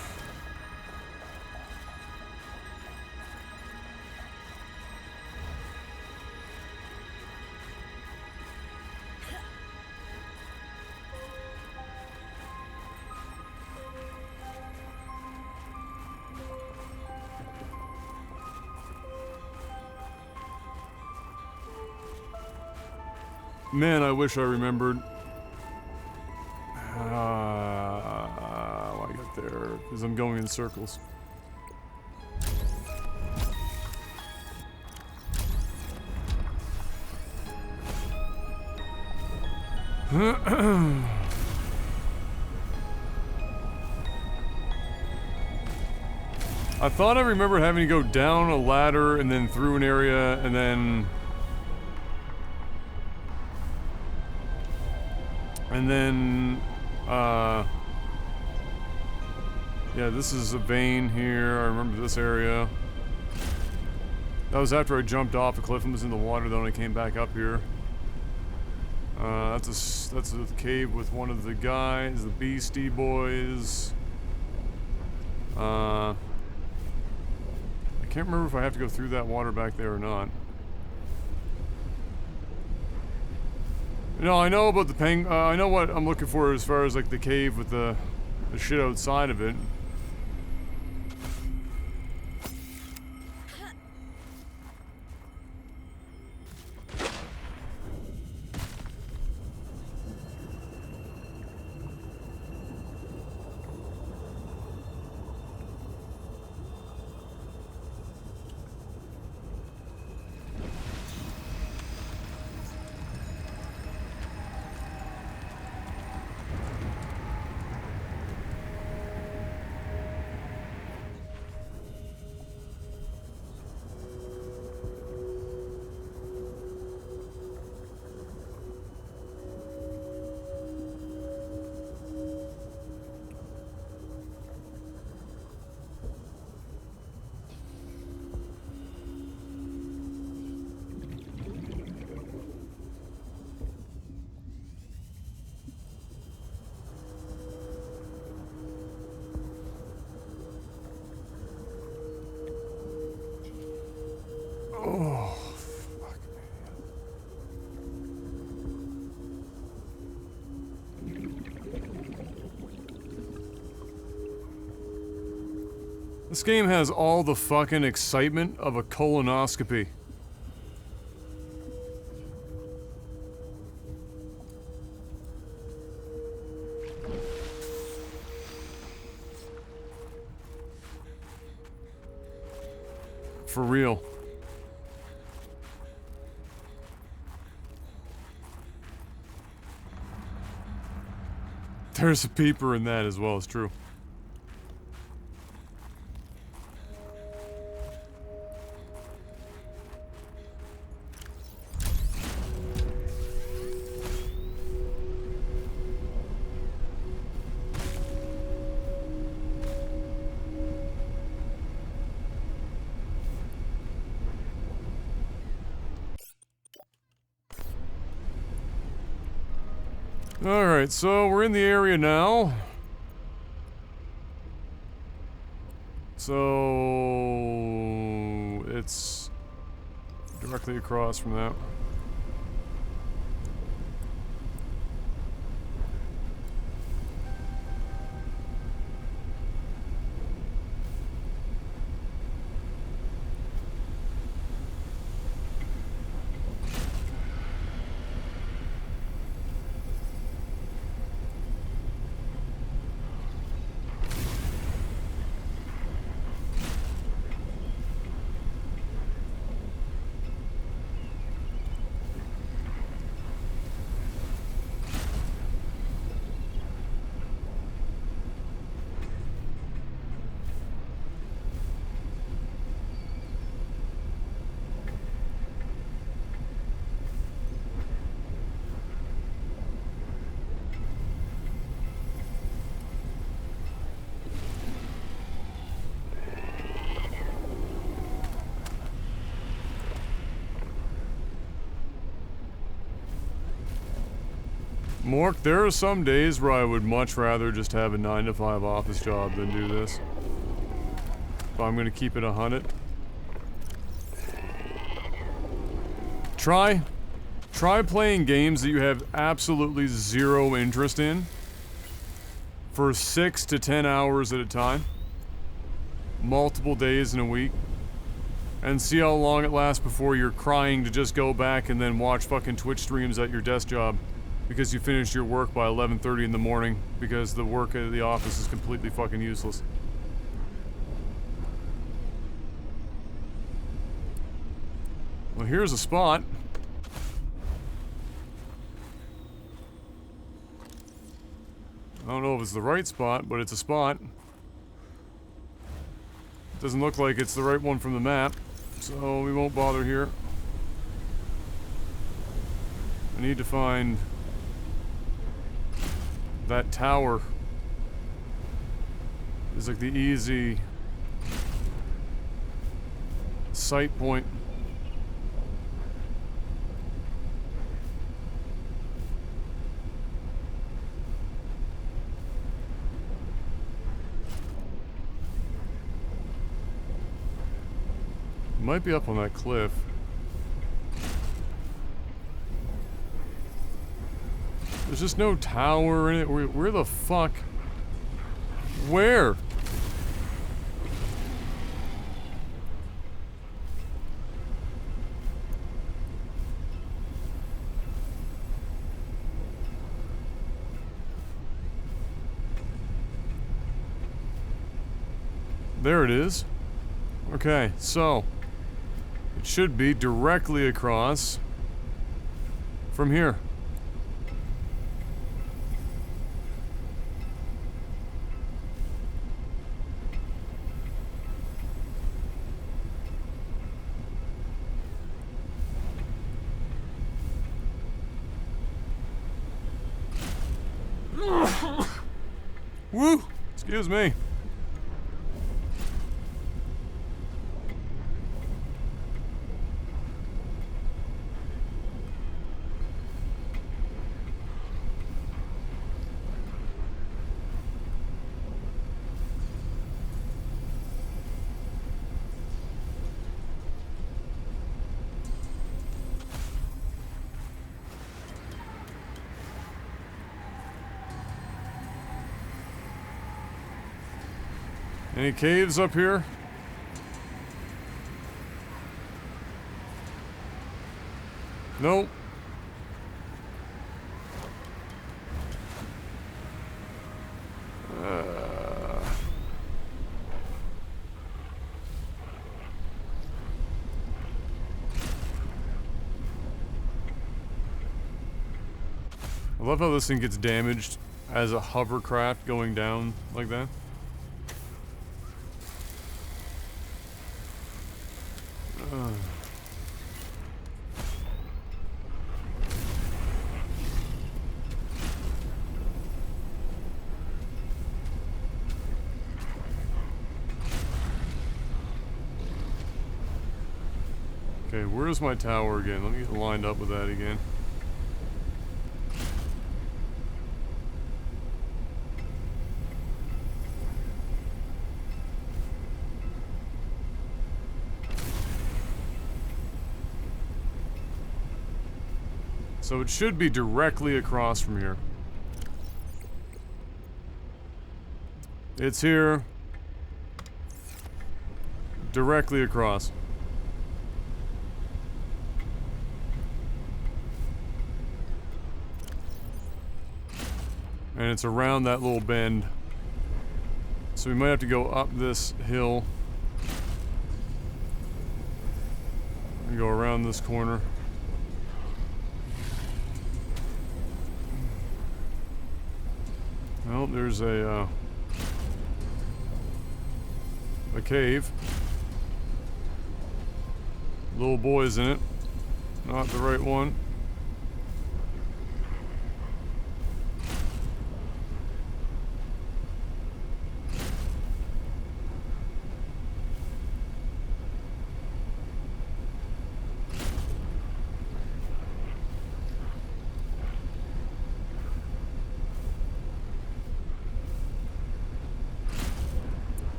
Man, I wish I remembered. How I got there, because I'm going in circles. I thought I remembered having to go down a ladder and then through an area and then... yeah, this is a vein here. I remember this area. That was after I jumped off a cliff and was in the water, then I came back up here. That's a cave with one of the guys, the Beastie Boys. I can't remember if I have to go through that water back there or not. No, I know about the I know what I'm looking for as far as like the cave with the shit outside of it. Oh, fuck me. This game has all the fucking excitement of a colonoscopy. For real. There's a peeper in that as well, it's true. Alright, so we're in the area now. So it's directly across from that. Mork, there are some days where I would much rather just have a 9-to-5 office job than do this. If I'm gonna keep it 100. Try playing games that you have absolutely zero interest in for 6 to 10 hours at a time. Multiple days in a week. And see how long it lasts before you're crying to just go back and then watch fucking Twitch streams at your desk job because you finished your work by 11:30 in the morning because the work at the office is completely fucking useless. Well, here's a spot. I don't know if it's the right spot, but it's a spot. Doesn't look like it's the right one from the map, so we won't bother here. I need to find that tower. It's like the easy sight point. Might be up on that cliff. There's just no tower in it. Where the fuck? Where? There it is. Okay, so it should be directly across from here. Woo! Excuse me. Any caves up here? Nope. I love how this thing gets damaged as a hovercraft going down like that. Okay, where's my tower again? Let me get lined up with that again. So it should be directly across from here. It's here. Directly across. And it's around that little bend. So we might have to go up this hill. And go around this corner. Well, there's a cave. Little boy's in it. Not the right one.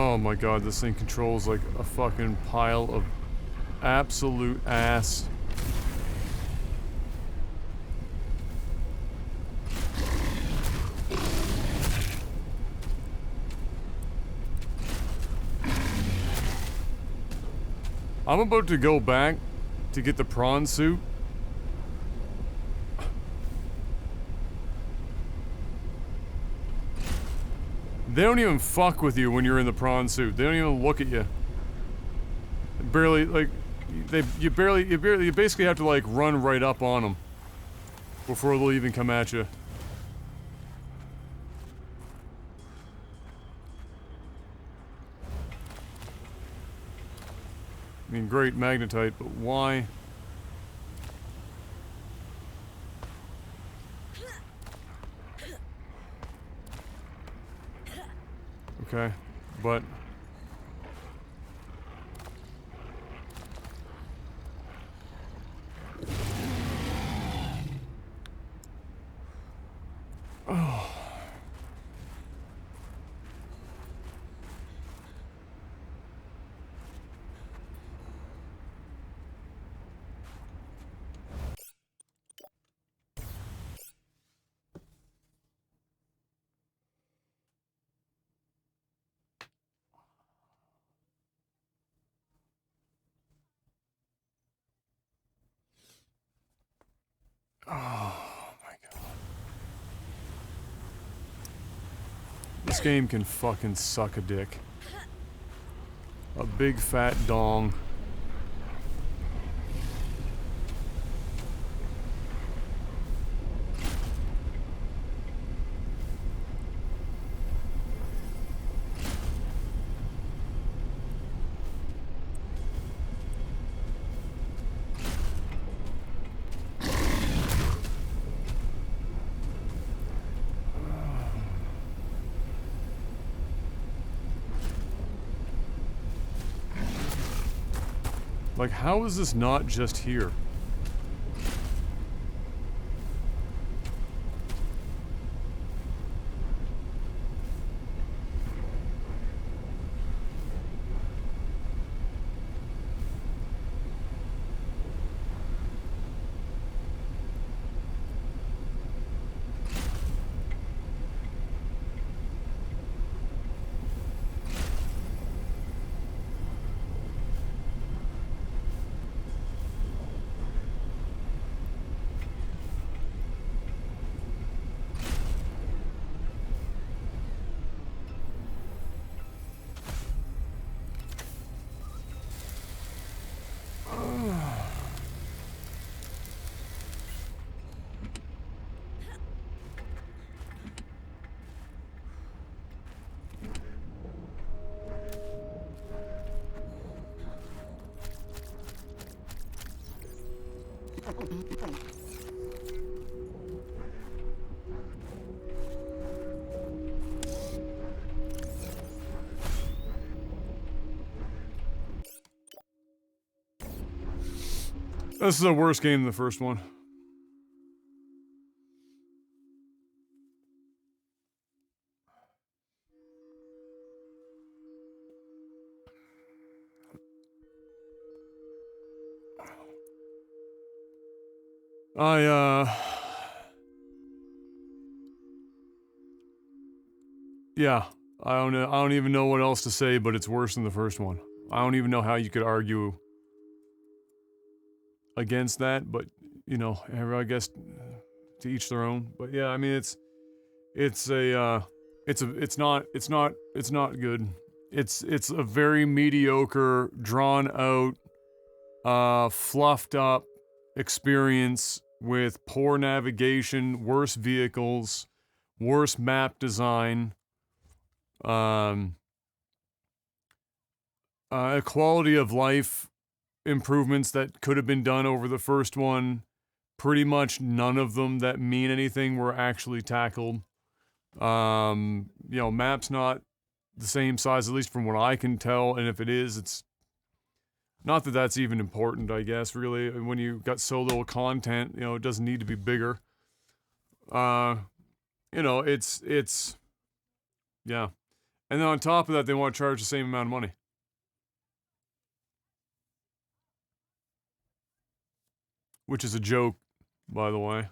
Oh my god, this thing controls like a fucking pile of absolute ass. I'm about to go back to get the prawn suit. They don't even fuck with you when you're in the prawn suit. They don't even look at you. Barely, like, you basically have to, like, run right up on them before they'll even come at you. I mean, great magnetite, but why? Okay, but... Oh. Oh my god. This game can fucking suck a dick. A big fat dong. Like, how is this not just here? This is a worse game than the first one. Yeah, I don't know. I don't even know what else to say, but it's worse than the first one. I don't even know how you could argue against that, but you know, I guess to each their own. But yeah, I mean, it's not good. It's a very mediocre, drawn out, fluffed up experience with poor navigation, worse vehicles, worse map design. Quality of life improvements that could have been done over the first one. Pretty much none of them that mean anything were actually tackled. You know, map's not the same size, at least from what I can tell, and if it is, it's not that that's even important, I guess, really. When you got so little content, you know, it doesn't need to be bigger. You know, yeah. And then on top of that, they want to charge the same amount of money. Which is a joke, by the way.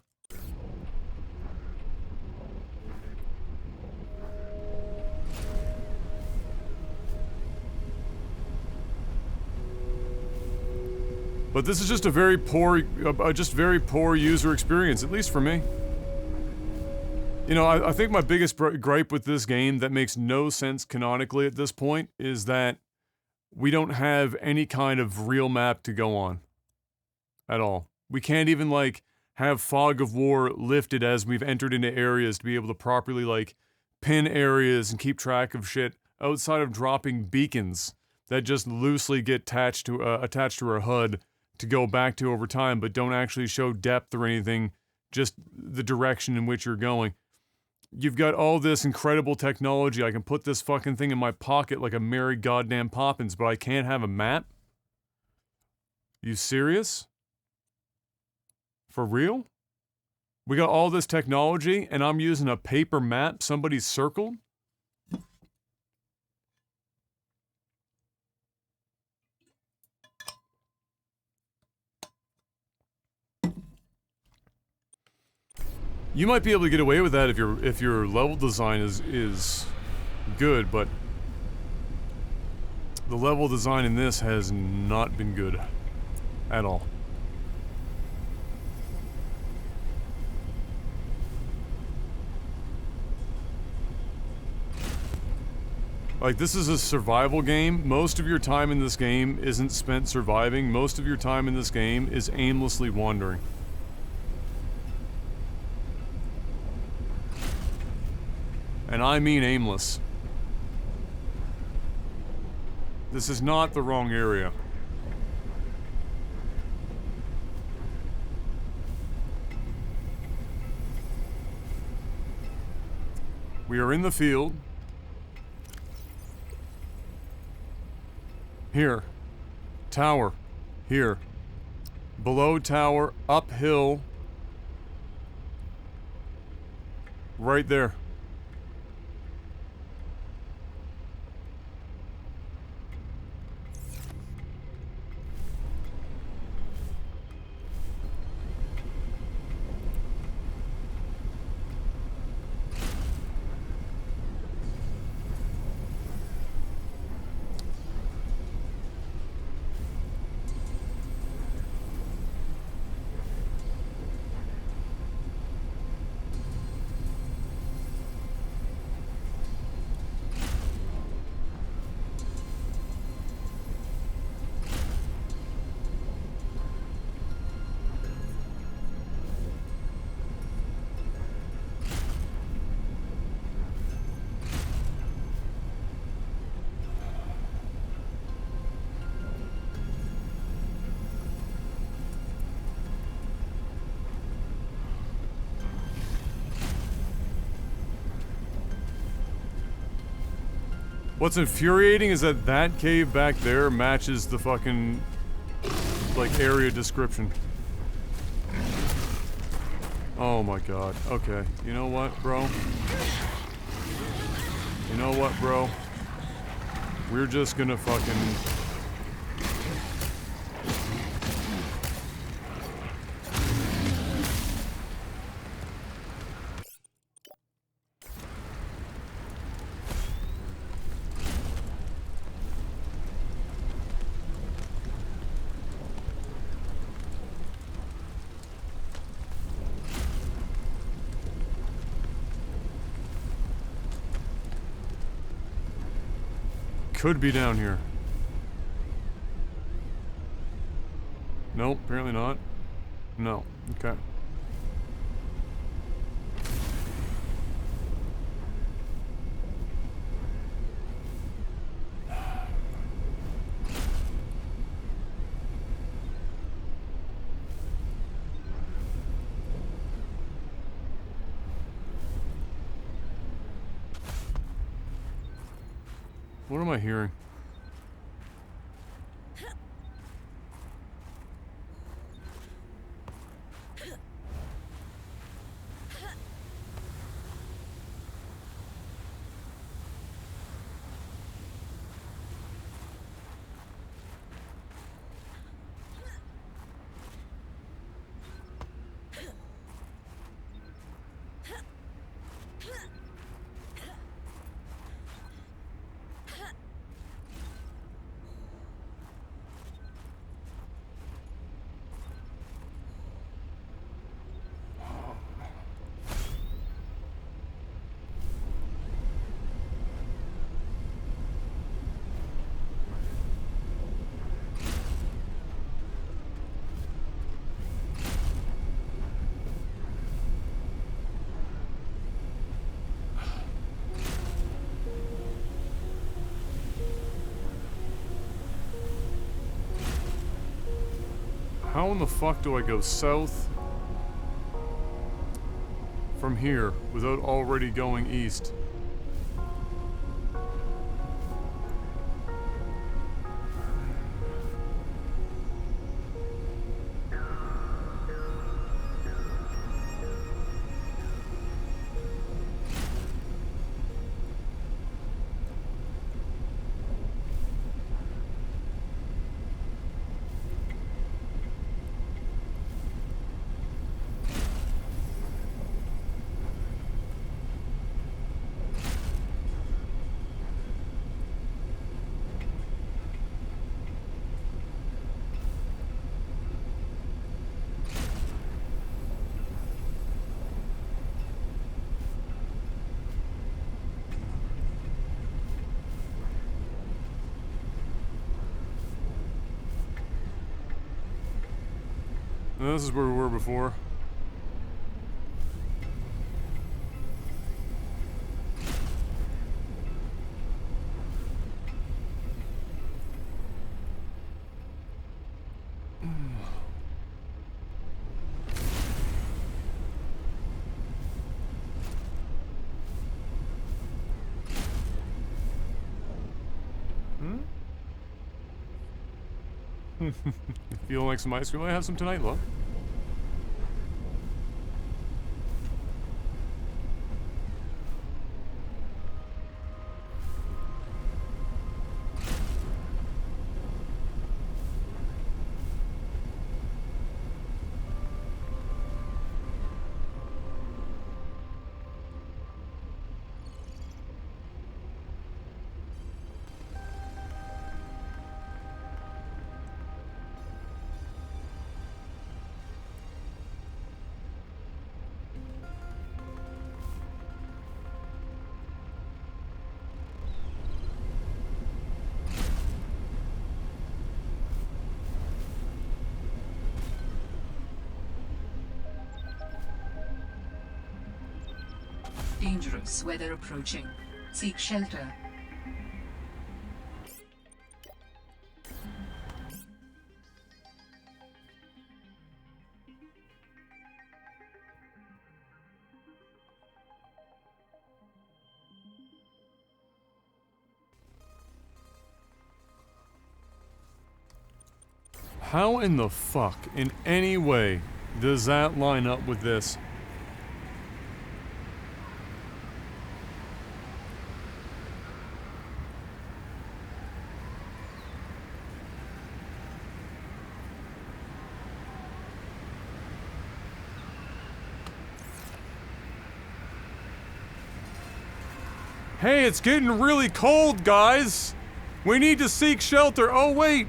But this is just a very poor, very poor user experience, at least for me. You know, I think my biggest gripe with this game that makes no sense canonically at this point is that we don't have any kind of real map to go on. At all. We can't even, like, have Fog of War lifted as we've entered into areas to be able to properly, like, pin areas and keep track of shit outside of dropping beacons that just loosely get attached to our HUD to go back to over time, but don't actually show depth or anything, just the direction in which you're going. You've got all this incredible technology. I can put this fucking thing in my pocket like a Mary goddamn Poppins, but I can't have a map? You serious? For real? We got all this technology, and I'm using a paper map somebody's circled? You might be able to get away with that if your level design is good, but the level design in this has not been good at all. Like, this is a survival game. Most of your time in this game isn't spent surviving. Most of your time in this game is aimlessly wandering. And I mean aimless. This is not the wrong area. We are in the field. Here. Tower. Here. Below tower, uphill. Right there. What's infuriating is that that cave back there matches the fucking, like, area description. Oh my god. Okay. You know what, bro? You know what, bro? We're just gonna fucking... Could be down here. Nope, apparently not. No. Okay. What am I hearing? how in the fuck do I go south from here without already going east? This is where we were before. You feeling like some ice cream? I have some tonight, love. Dangerous weather approaching. Seek shelter. How in the fuck, in any way, does that line up with this? Hey, it's getting really cold, guys! We need to seek shelter. Oh, wait!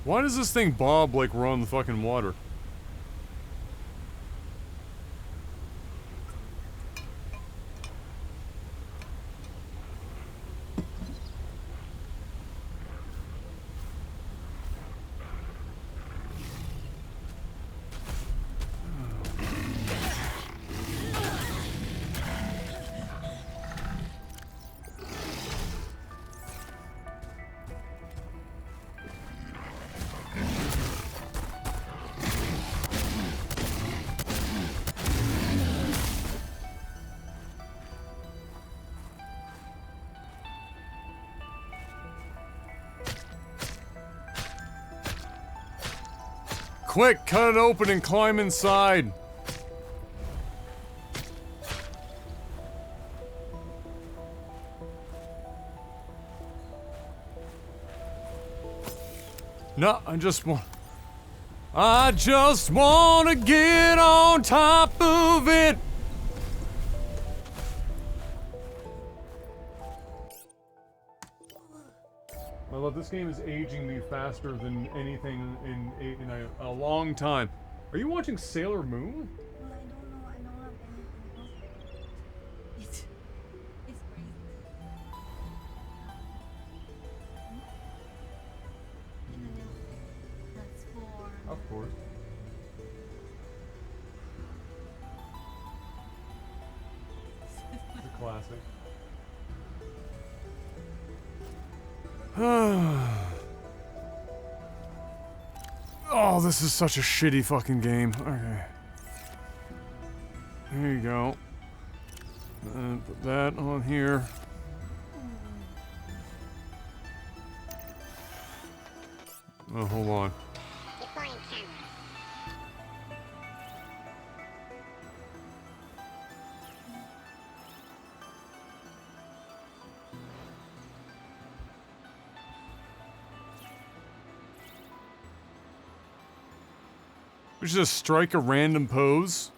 Why does this thing bob like we're on the fucking water? Quick, cut it open and climb inside. No, I just want to get on top of it. I love this game is aging me faster than anything in a long time. Are you watching Sailor Moon? Well, I don't know. I don't have anything else. It's crazy. That's for. Of course. classic. Oh, this is such a shitty fucking game. Okay. There you go. And put that on here. Oh, hold on. We should just strike a random pose.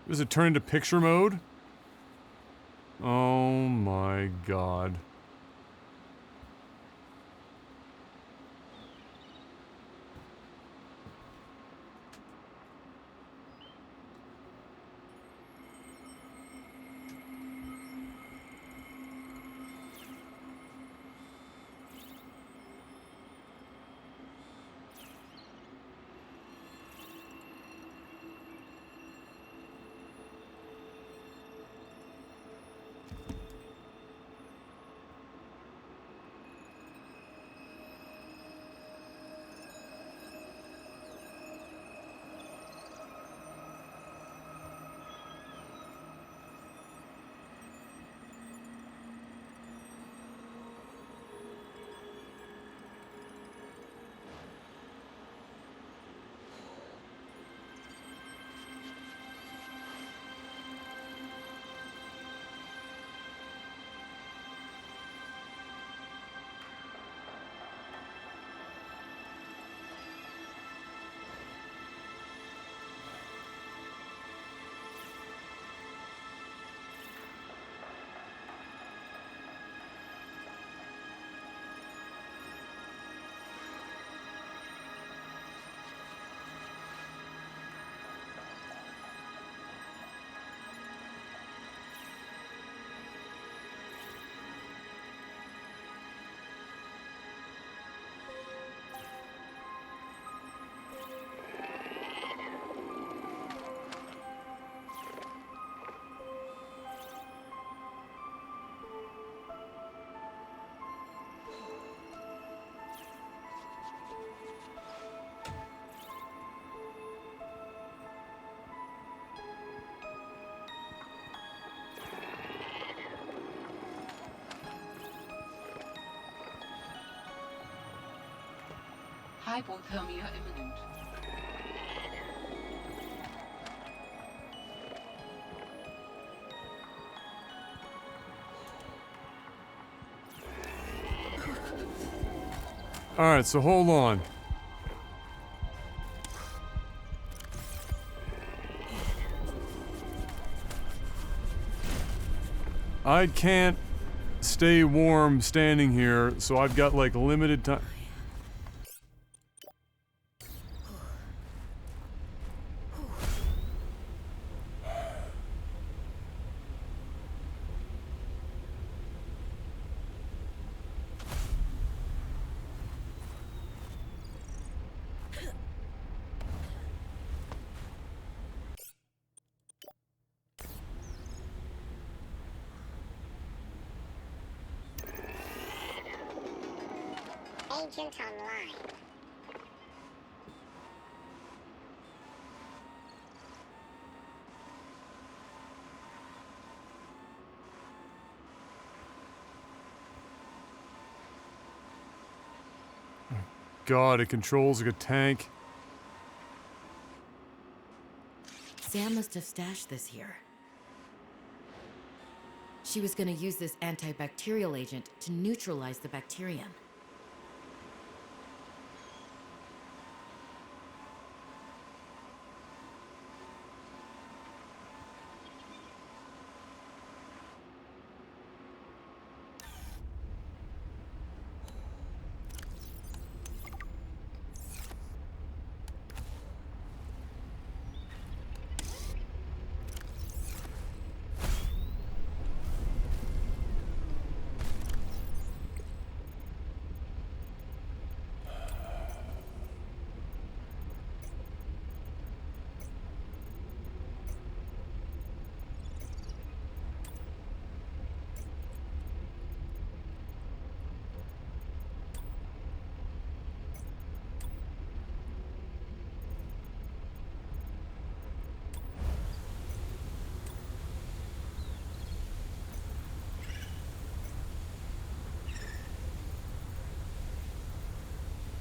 Does it turn into picture mode? Oh my god. Hypothermia imminent. Alright, so hold on. I can't stay warm standing here, so I've got like limited time. Agent online. God, it controls like a tank. Sam must have stashed this here. She was gonna use this antibacterial agent to neutralize the bacterium.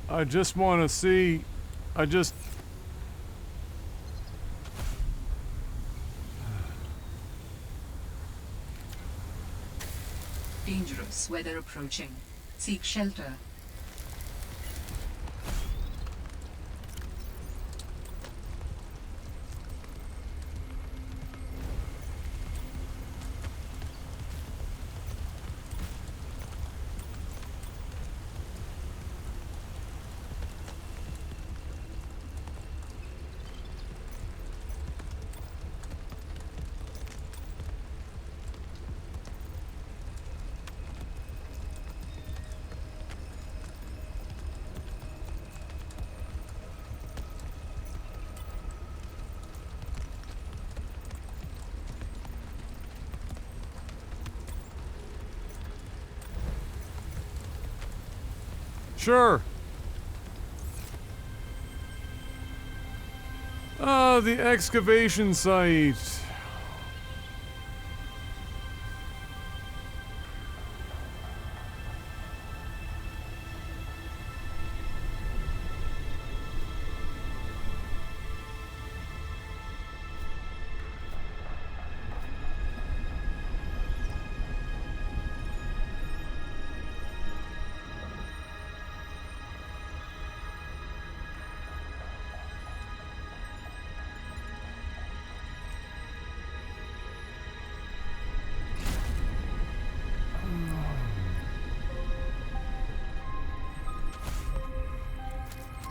I just want to see. I just. Dangerous weather approaching. Seek shelter. Sure. The excavation site.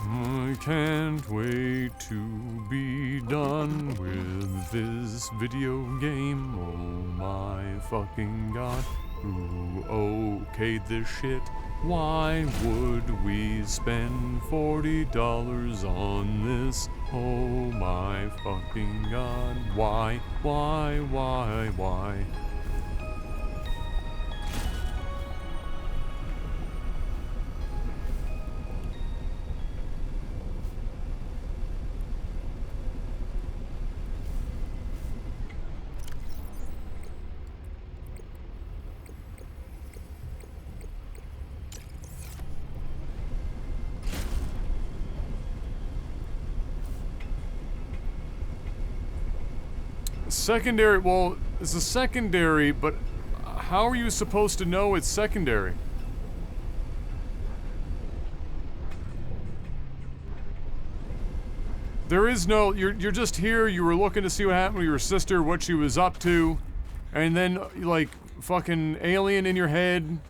I can't wait to be done with this video game. Oh my fucking god. Who okayed this shit? Why would we spend $40 on this? Oh my fucking god. Why? Why? Secondary, well, it's a secondary, but how are you supposed to know it's secondary? There is no, you're just here, you were looking to see what happened with your sister, what she was up to, and then, like, fucking alien in your head.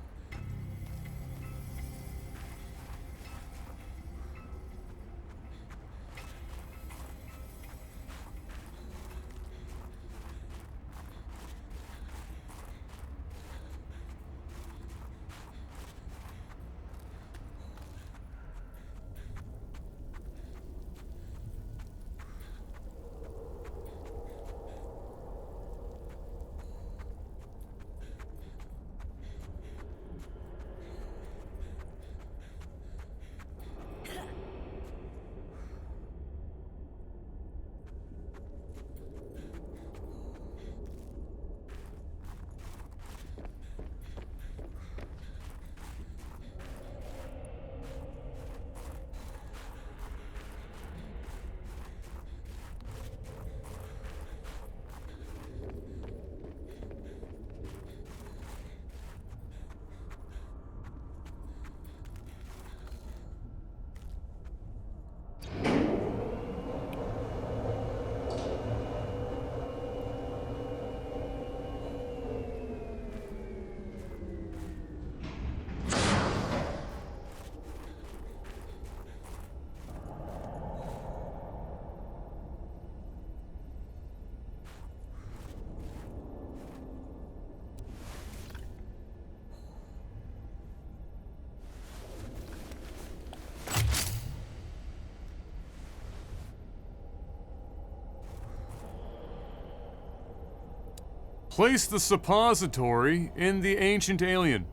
Place the suppository in the ancient alien.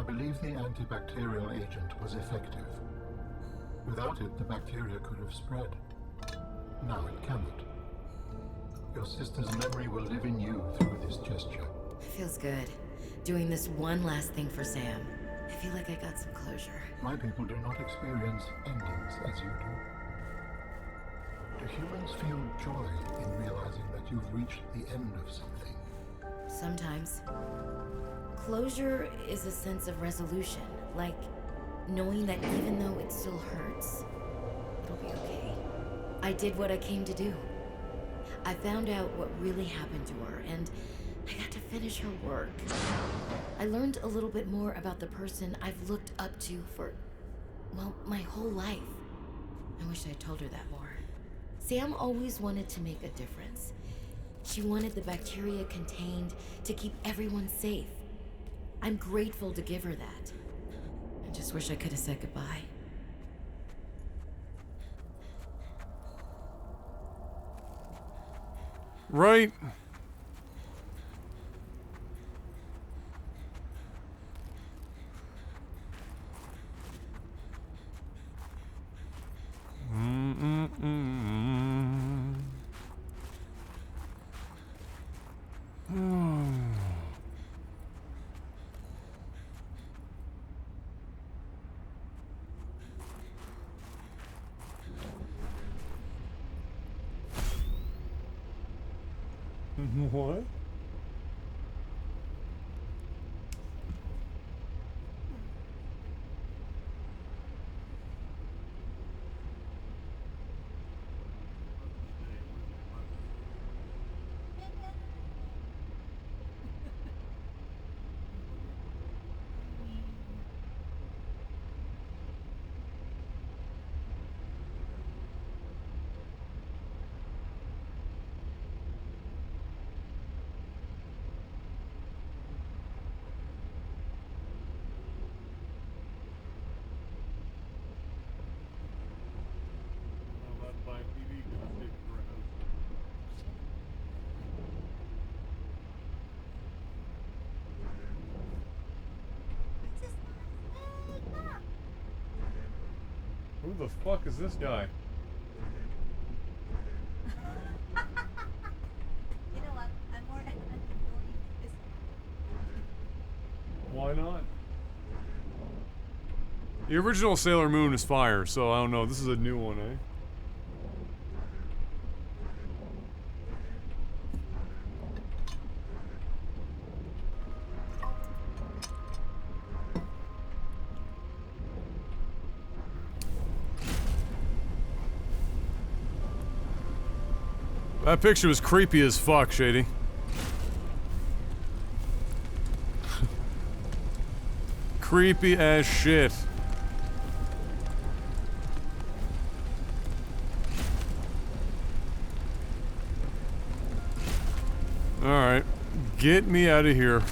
I believe the antibacterial agent was effective. Without it, the bacteria could have spread. Now it cannot. Your sister's memory will live in you through this gesture. Feels good. Doing this one last thing for Sam. I feel like I got some closure. My people do not experience endings as you do. Do humans feel joy in realizing that you've reached the end of something? Sometimes. Closure is a sense of resolution, like knowing that even though it still hurts, it'll be okay. I did what I came to do. I found out what really happened to her, and I got to finish her work. I learned a little bit more about the person I've looked up to for, well, my whole life. I wish I told her that more. Sam always wanted to make a difference. She wanted the bacteria contained to keep everyone safe. I'm grateful to give her that. I just wish I could have said goodbye. Right. What? Who the fuck is this guy? You know what? I'm more than this. Why not? The original Sailor Moon is fire, so I don't know. This is a new one, eh? That picture was creepy as fuck, Shady. Creepy as shit. Alright. Get me out of here.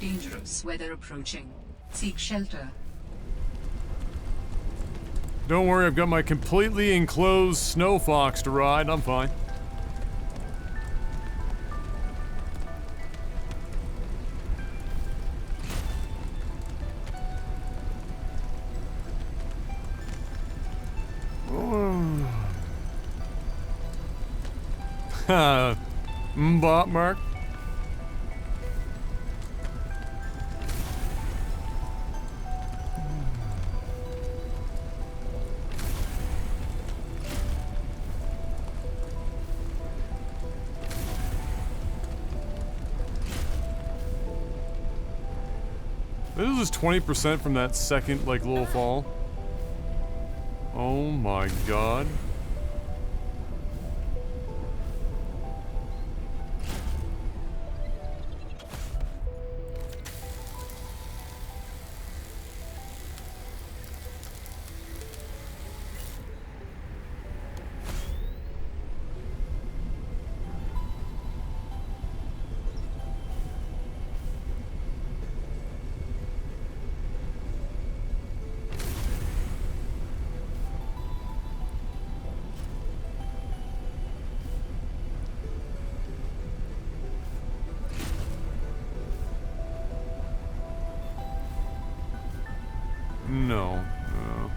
Dangerous weather approaching. Seek shelter. Don't worry, I've got my completely enclosed snow fox to ride. I'm fine. Mbop, Mark. This is 20% from that second, like, little fall. Oh my god. No, no.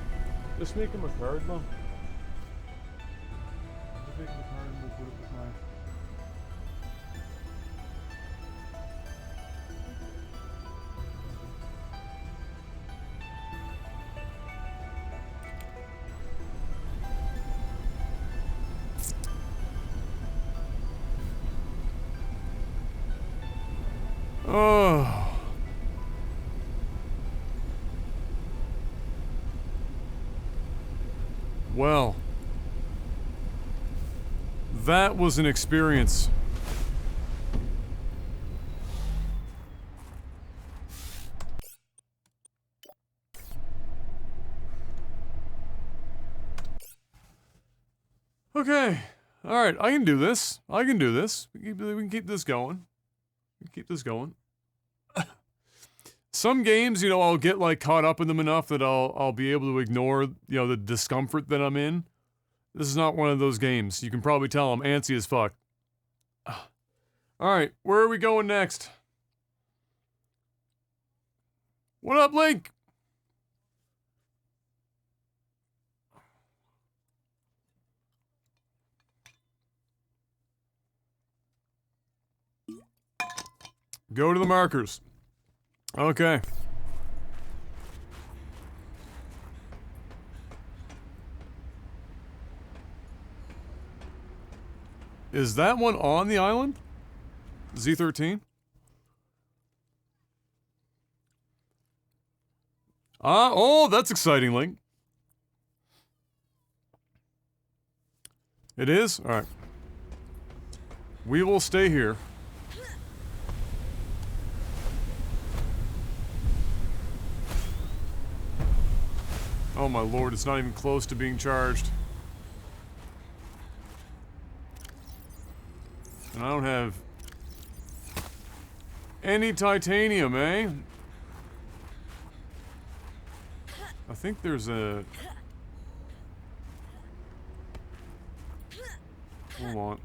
Just make him a card, Mom. Just make him a card and we'll put it beside. Oh. Well, that was an experience. Okay. All right, I can do this. I can do this. We can keep this going. We can keep this going. Some games, you know, I'll get like caught up in them enough that I'll be able to ignore, you know, the discomfort that I'm in. This is not one of those games. You can probably tell I'm antsy as fuck. All right, where are we going next? What up, Link? Go to the markers. Okay. Is that one on the island? Z13? Oh, that's exciting, Link. It is? Alright. We will stay here. Oh my lord, it's not even close to being charged. And I don't have any titanium, eh? I think there's a... Hold on.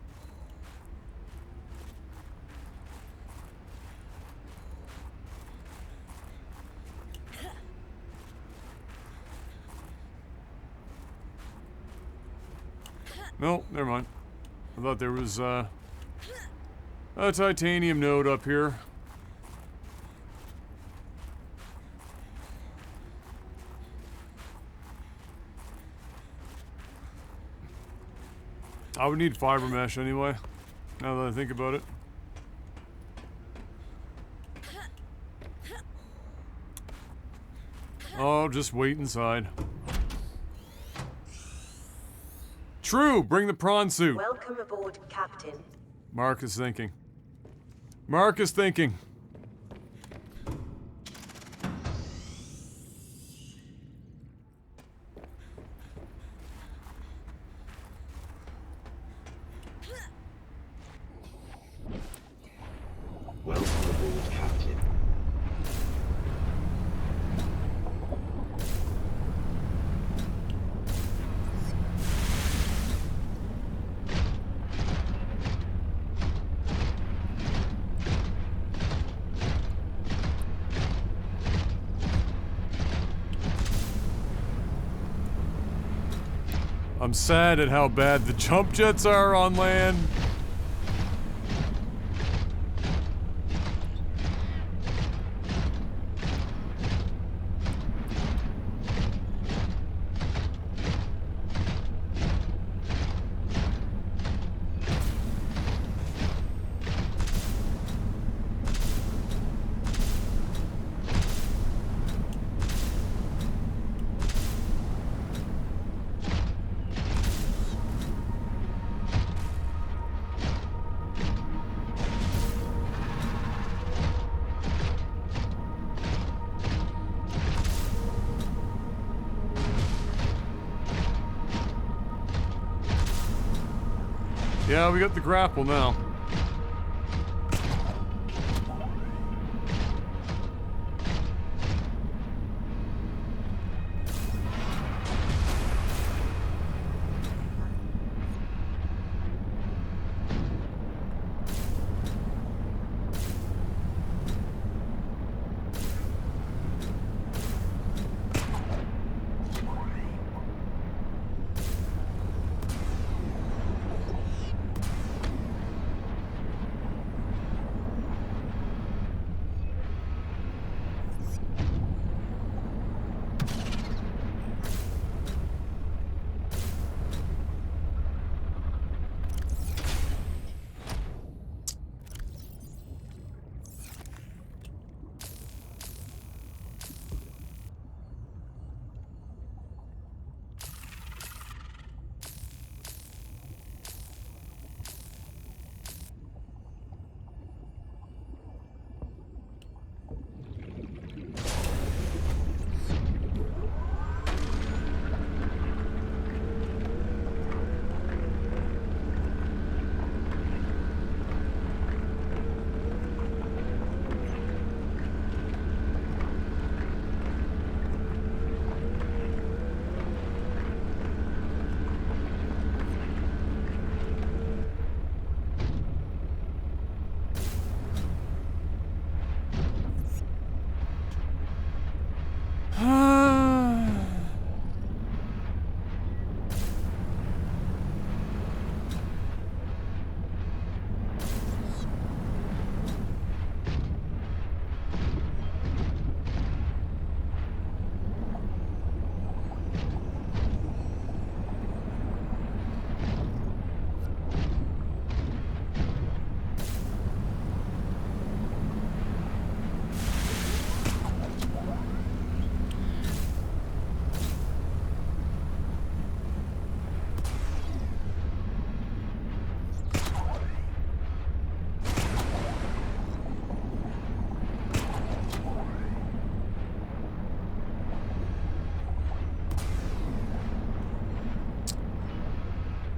No, never mind. I thought there was a titanium node up here. I would need fiber mesh anyway, now that I think about it. Oh, just wait inside. True, bring the prawn suit. Welcome aboard, Captain. Mark is thinking. Mark is thinking. Welcome aboard, Captain. I'm sad at how bad the jump jets are on land. Yeah, we got the grapple now.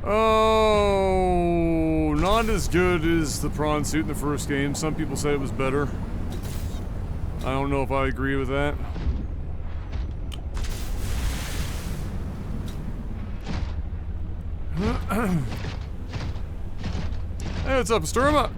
Oh, not as good as the prawn suit in the first game. Some people say it was better. I don't know if I agree with that. Hey, what's up? Stir him up.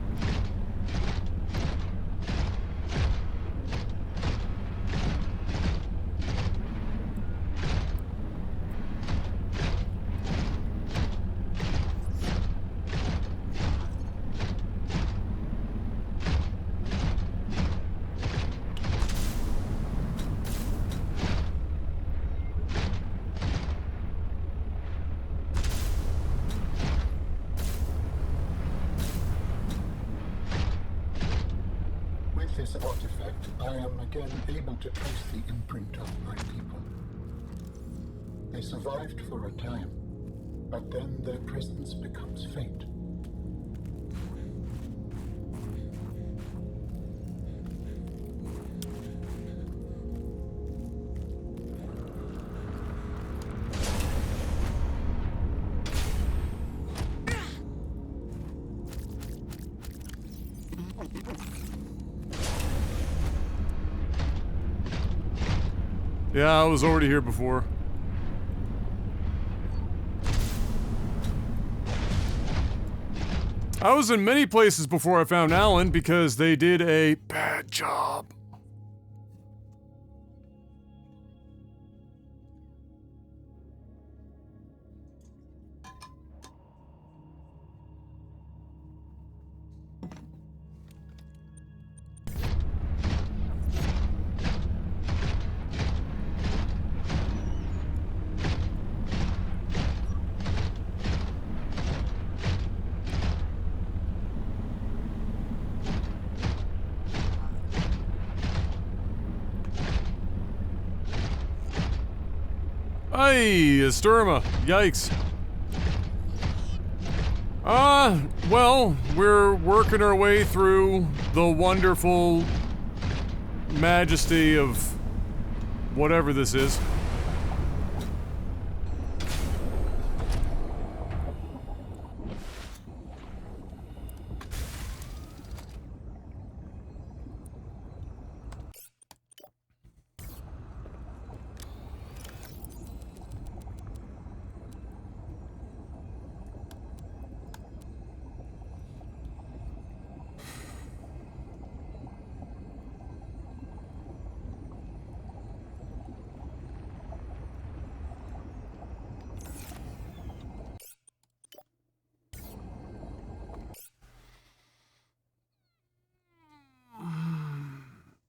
With this artifact, I am again able to trace the imprint of my people. They survived for a time, but then their presence becomes faint. Yeah, I was already here before. I was in many places before I found Alan because they did a bad job. Hey, Sturma. Yikes. Well, we're working our way through the wonderful majesty of whatever this is.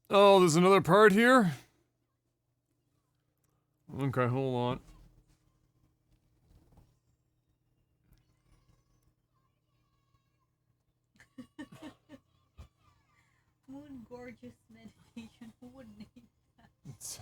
Oh, there's another part here? Okay, hold on. Moon gorgeous meditation. Who would name that?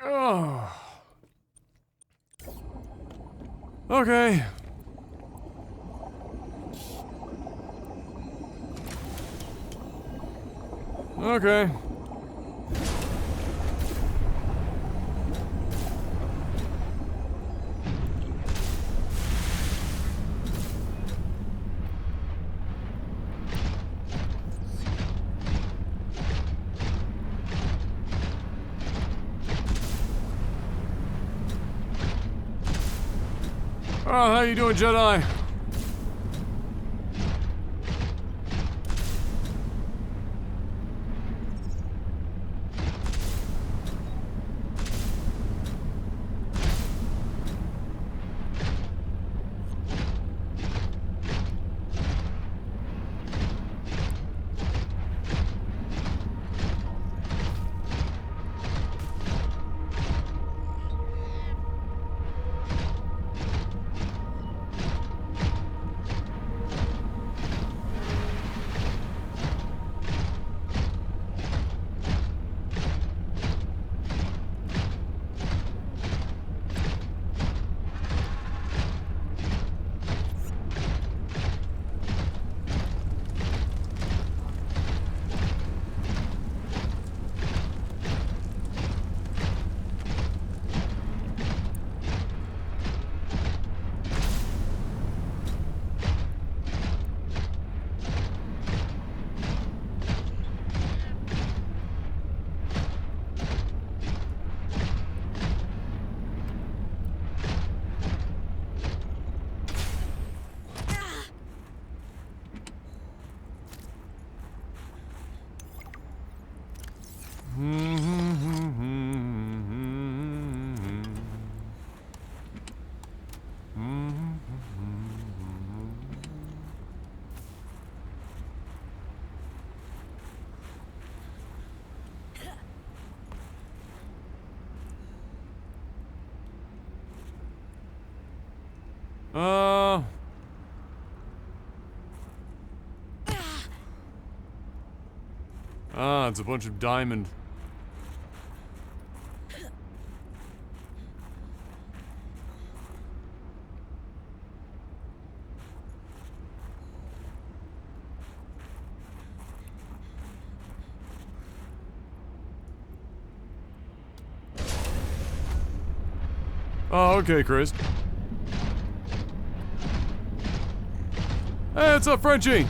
Oh. Okay. Okay. Oh, how you doing, Jedi? It's a bunch of diamond. Oh, okay, Chris. Hey, what's up, Frenchie?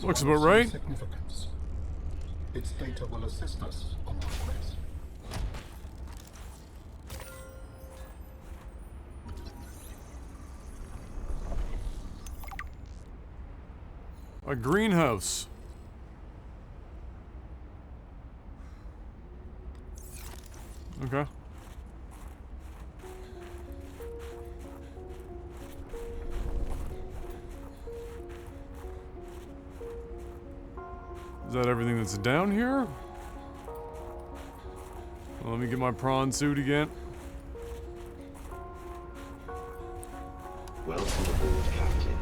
has Looks one of about some right. significance. Its data will assist us on our quest. A greenhouse. Okay. Is that everything that's down here? Well, let me get my prawn suit again. Welcome aboard, Captain.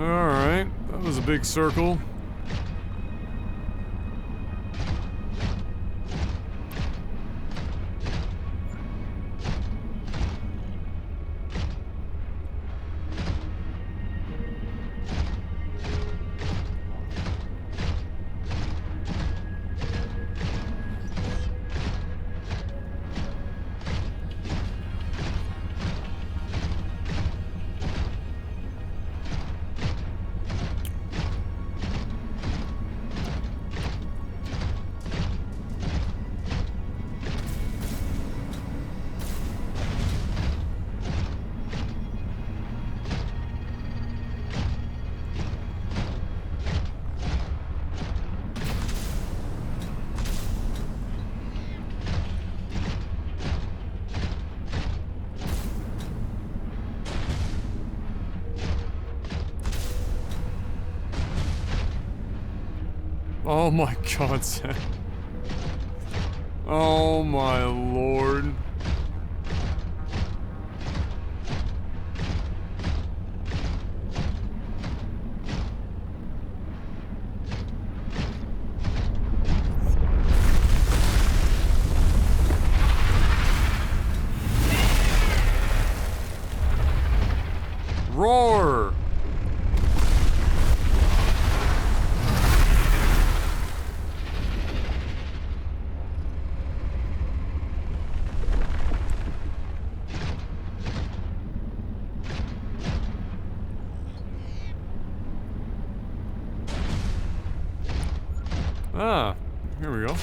Alright, that was a big circle. Oh my god, Sam. Oh my lord. Roar! Ah, here we go.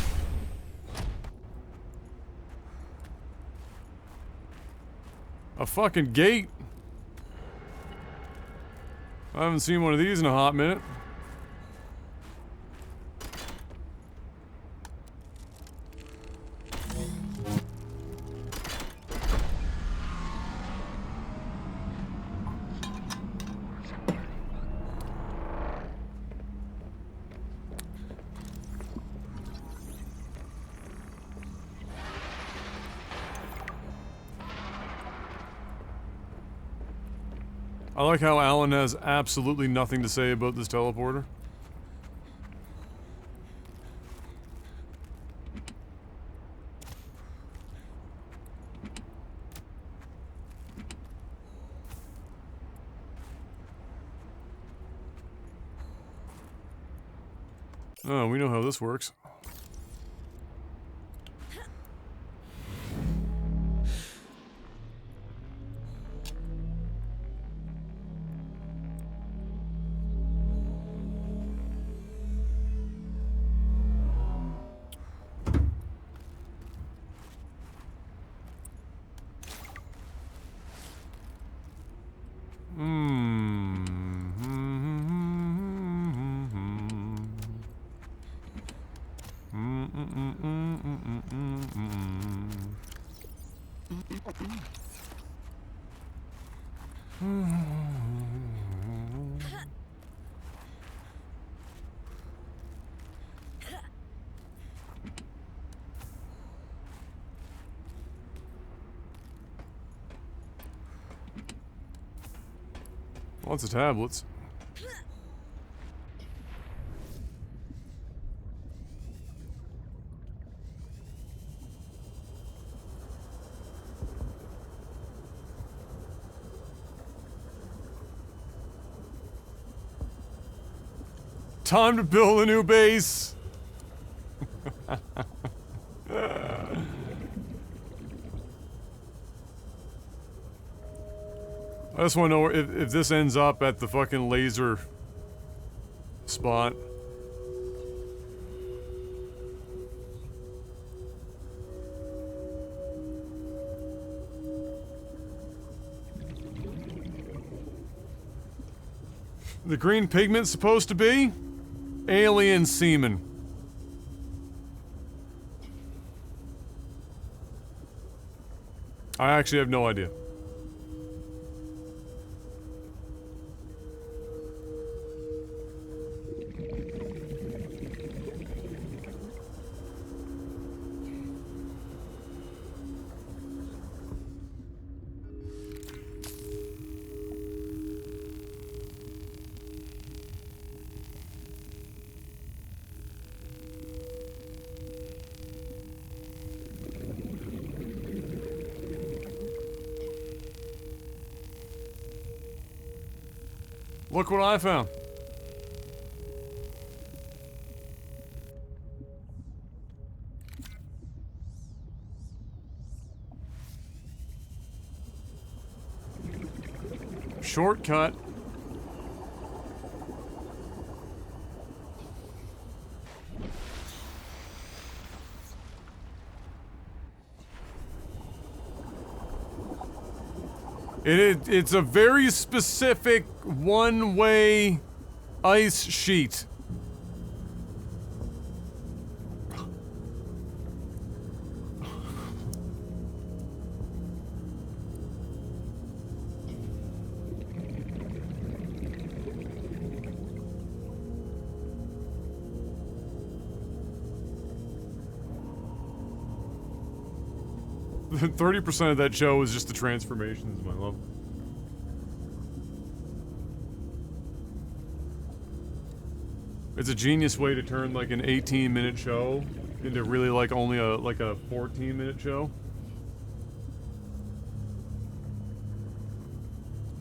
A fucking gate. I haven't seen one of these in a hot minute. I like how Alan has absolutely nothing to say about this teleporter. Oh, we know how this works. Lots of tablets. Time to build a new base. I just want to know if this ends up at the fucking laser spot. The green pigment's supposed to be alien semen. I actually have no idea. Look what I found. Shortcut. It's a very specific one-way ice sheet. The 30% of that show is just the transformations, my love. It's a genius way to turn like an 18-minute show into really like only a 14-minute show.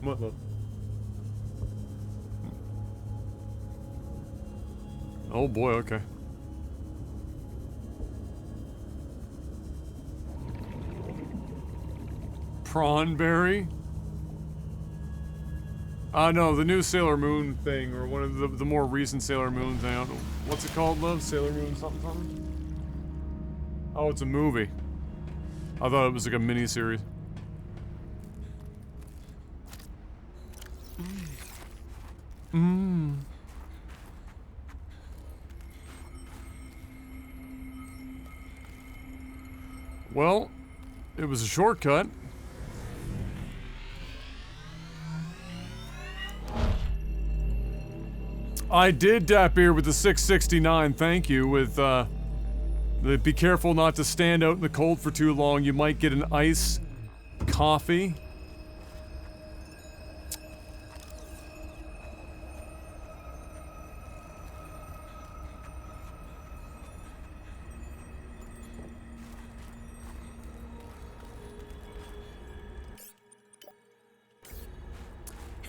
What, love? Oh boy, okay. Prawnberry? No, the new Sailor Moon thing, or one of the more recent Sailor Moon thing. I don't know. What's it called, love? Sailor Moon something something? Oh, it's a movie. I thought it was like a mini-series. Well, it was a shortcut. I did dap here with the 669, thank you, with, be careful not to stand out in the cold for too long, you might get an ice coffee.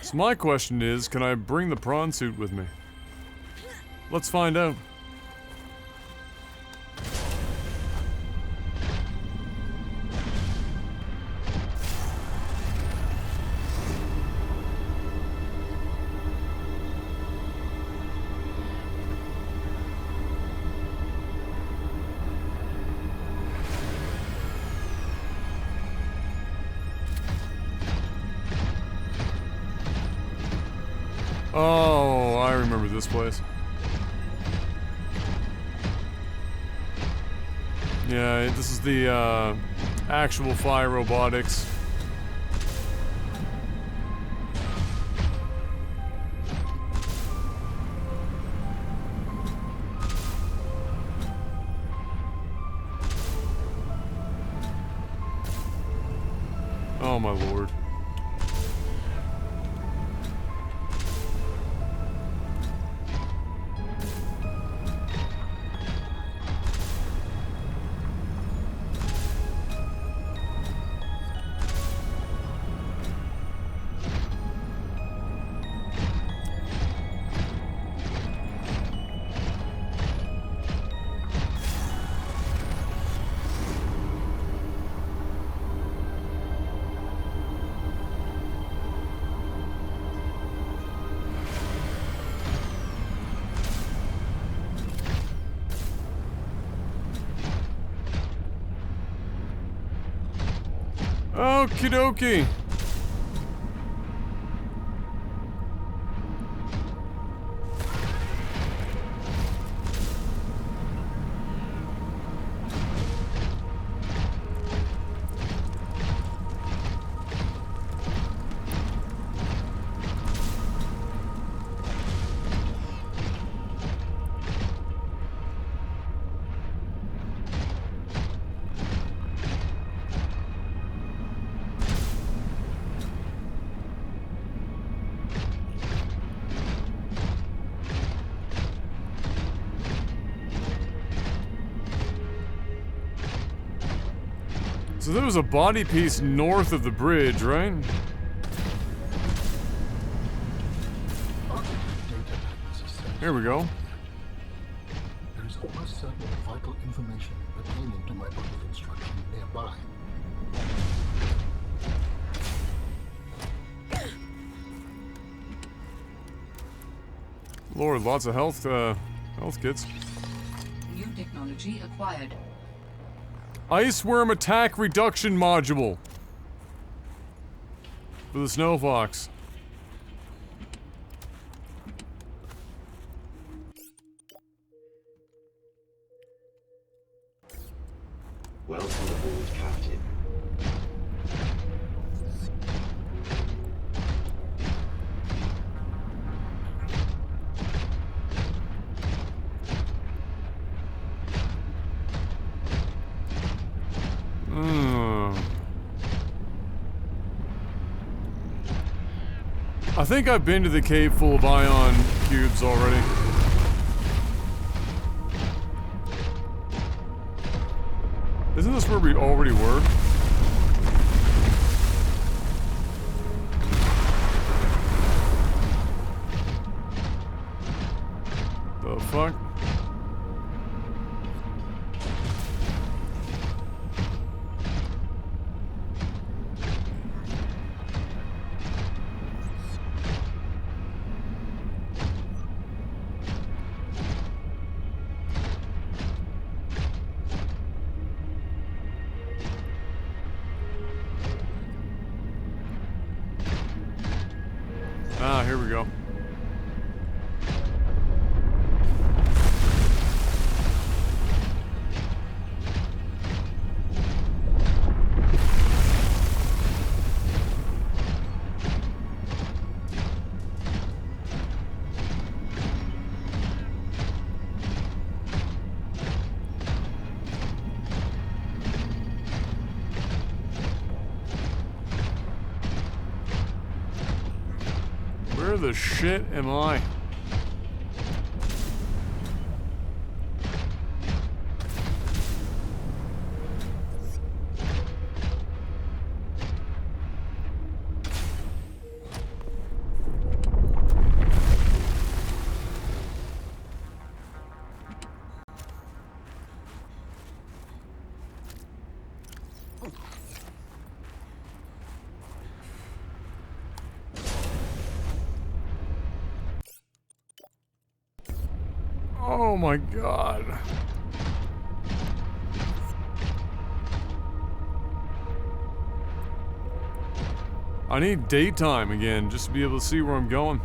So my question is, can I bring the prawn suit with me? Let's find out. Oh, I remember this place. Yeah, this is the actual fire robotics. Oh my lord. Okie dokie. So there was a body piece north of the bridge, right? Here we go. There is almost certain vital information pertaining to my body construction nearby. Lord, lots of health kits. New technology acquired. Iceworm attack reduction module. For the snow fox. Welcome aboard, Captain. I think I've been to the cave full of ion cubes already. Isn't this where we already were? The fuck? Ah, here we go. Where the shit am I? Oh my god. I need daytime again just to be able to see where I'm going.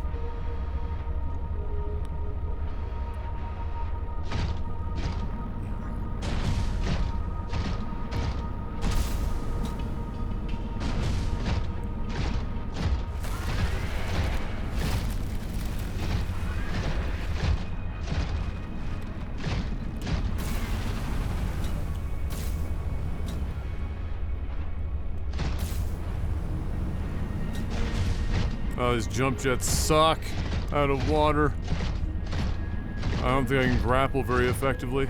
Oh, these jump jets suck out of water. I don't think I can grapple very effectively.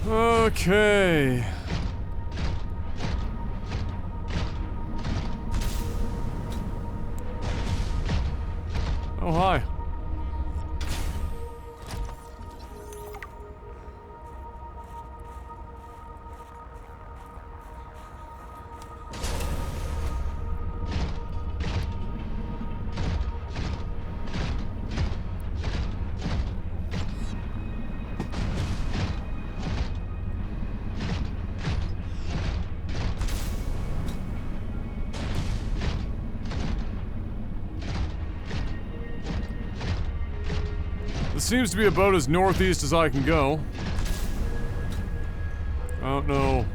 Okay. Oh, hi. This seems to be about as northeast as I can go. I don't know.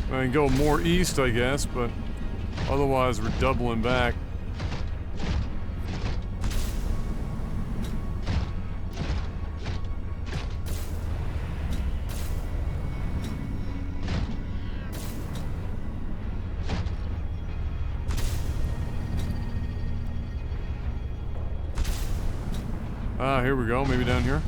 I can go more east, I guess, but otherwise we're doubling back. Ah, here we go. Maybe down here.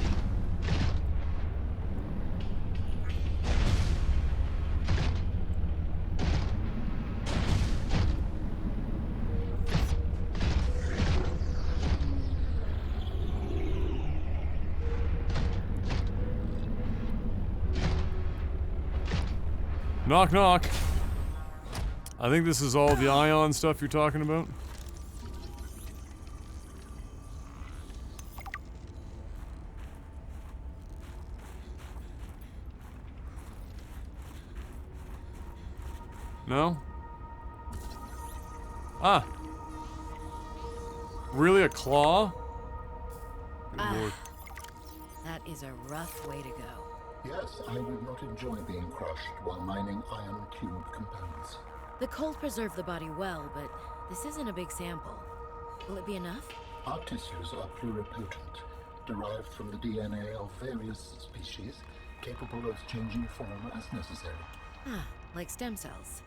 Knock, knock. I think this is all the ion stuff you're talking about. No? Ah. Really, a claw? Good lord. That is a rough way to go. Yes, I would not enjoy being crushed while mining iron cube components. The cold preserved the body well, but this isn't a big sample. Will it be enough? Our tissues are pluripotent, derived from the DNA of various species, capable of changing form as necessary. Ah, like stem cells.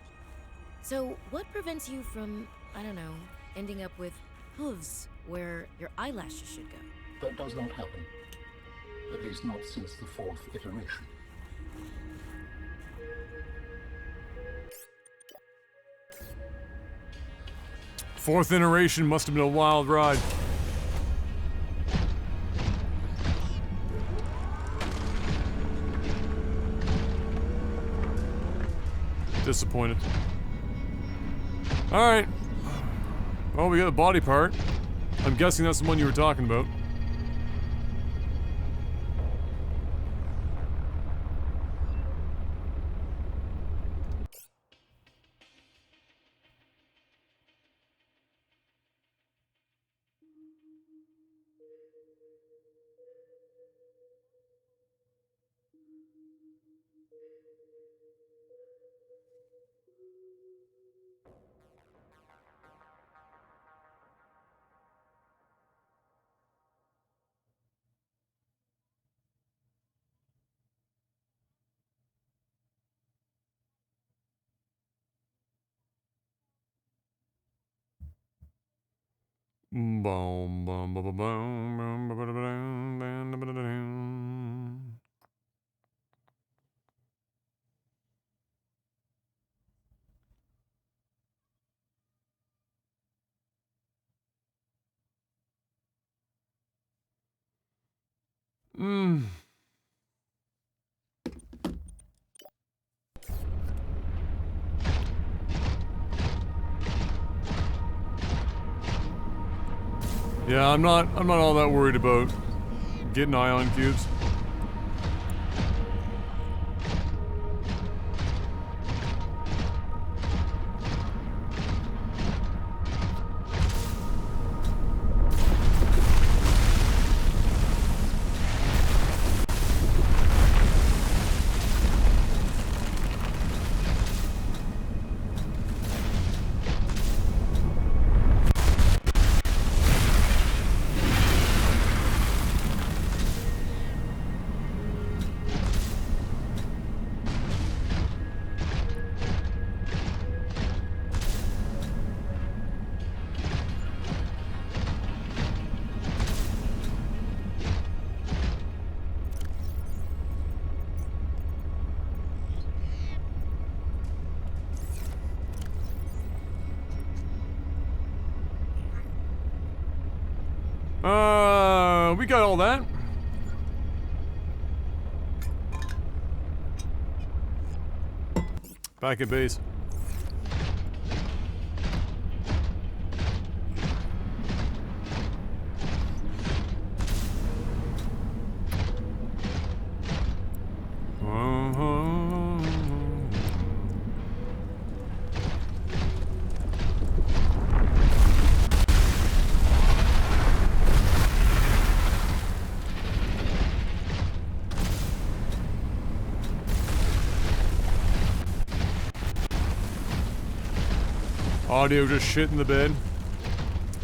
So, what prevents you from, I don't know, ending up with hooves where your eyelashes should go? That does not happen. At least not since the fourth iteration. Fourth iteration must have been a wild ride. Disappointed. Alright. Oh, we got a body part. I'm guessing that's the one you were talking about. Boom, boom, boom, boom, boom, boom, boom. Yeah, I'm not all that worried about getting ion cubes. We got all that. Back at base. Audio just shit in the bed.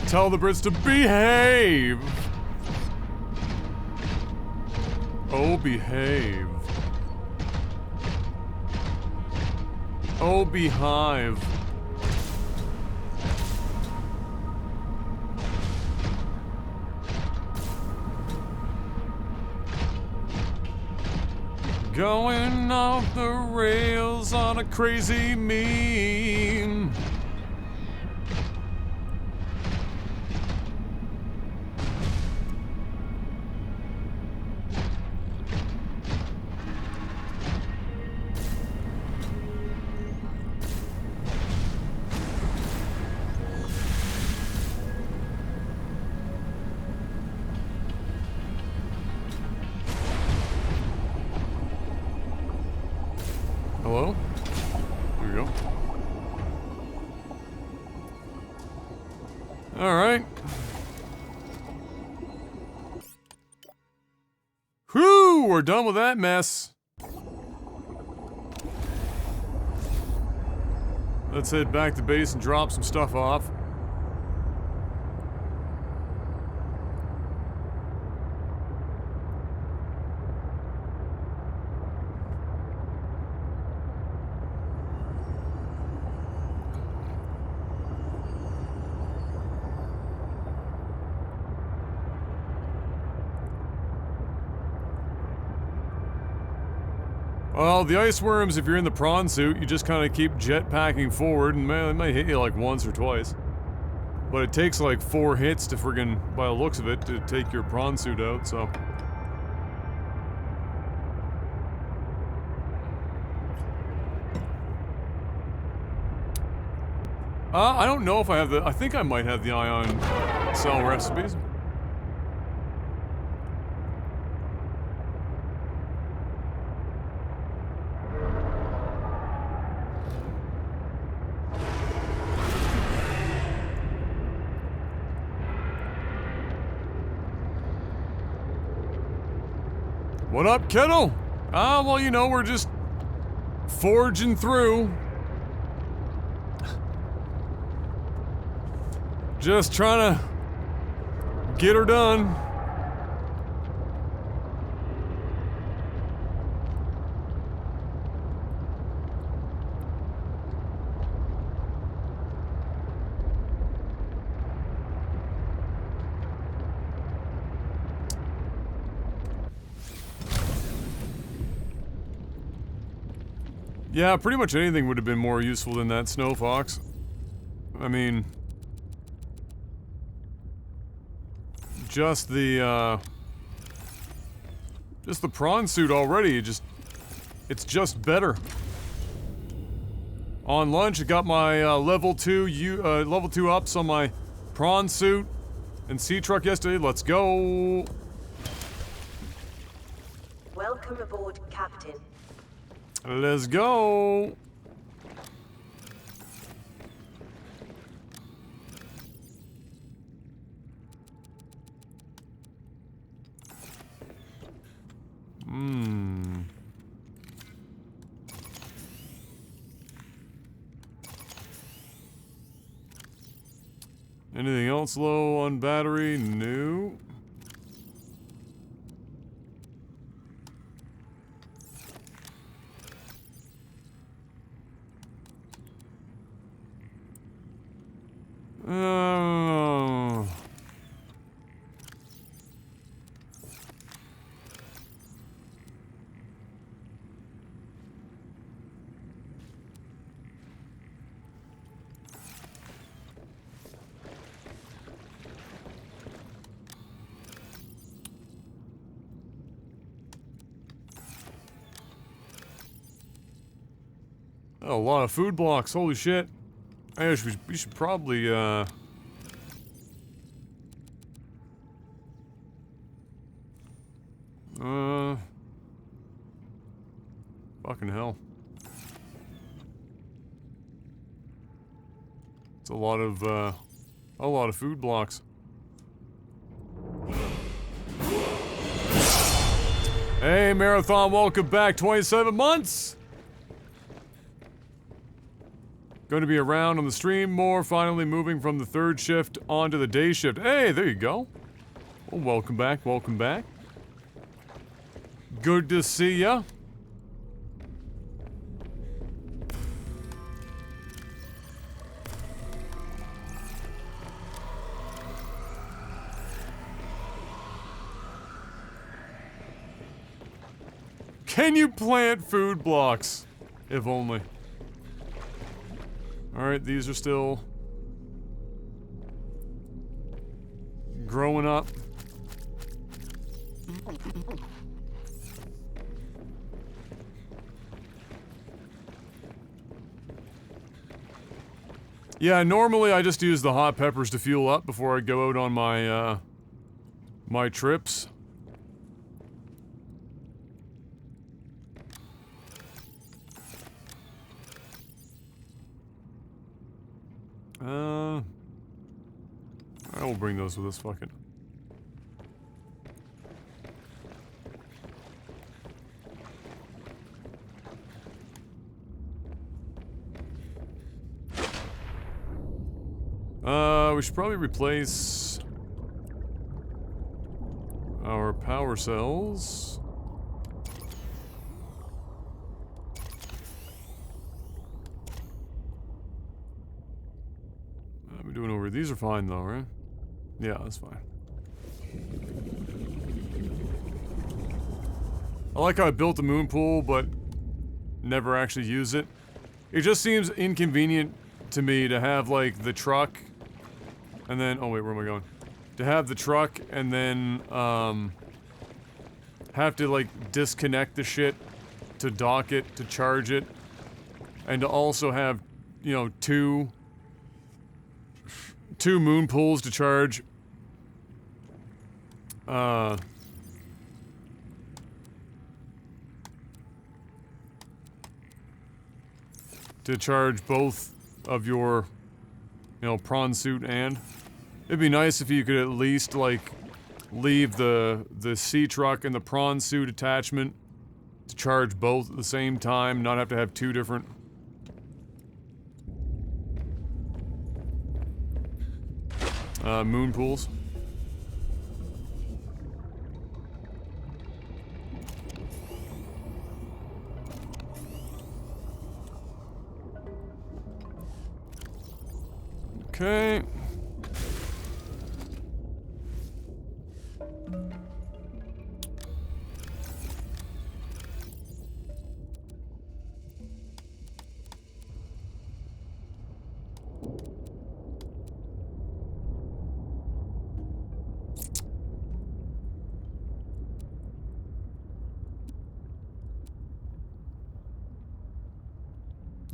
Tell the Brits to behave! Oh, behave. Oh, behive. Going off the rails on a crazy meme. Hello? There we go. Alright. Whew! We're done with that mess. Let's head back to base and drop some stuff off. Well, the ice worms, if you're in the prawn suit, you just kind of keep jetpacking forward, and man, it might hit you like once or twice. But it takes like 4 hits to friggin', by the looks of it, to take your prawn suit out, so. I don't know if I have I think I might have the ion cell recipes. What up, Kettle? Well, you know, we're just forging through. Just trying to get her done. Yeah, pretty much anything would have been more useful than that snow fox. I mean, just the Just the prawn suit already, it's just better. On lunch, I got my level 2 ups on my prawn suit and sea truck yesterday. Let's go. Welcome aboard, Captain. Let's go. Anything else low on battery? No. A lot of food blocks, holy shit. I guess we should probably, fucking hell. It's a lot of food blocks. Hey, Marathon, welcome back. 27 months! Going to be around on the stream more, finally moving from the third shift onto the day shift. Hey, there you go. Well, welcome back, welcome back. Good to see ya. Can you plant food blocks? If only. Alright, these are still growing up. Yeah, normally I just use the hot peppers to fuel up before I go out on my, my trips. I will bring those with us, fuck it. We should probably replace our power cells. How are we doing over? These are fine though, right? Yeah, that's fine. I like how I built the moon pool, but never actually use it. It just seems inconvenient to me to have, like, the truck, and then... Oh, wait, where am I going? To have the truck, and then, have to, like, disconnect the shit to dock it, to charge it, and to also have, you know, two moon pools to charge. To charge both of your, you know, prawn suit and... It'd be nice if you could at least, like, leave the sea truck and the prawn suit attachment to charge both at the same time, not have to have two different... moon pools. Okay.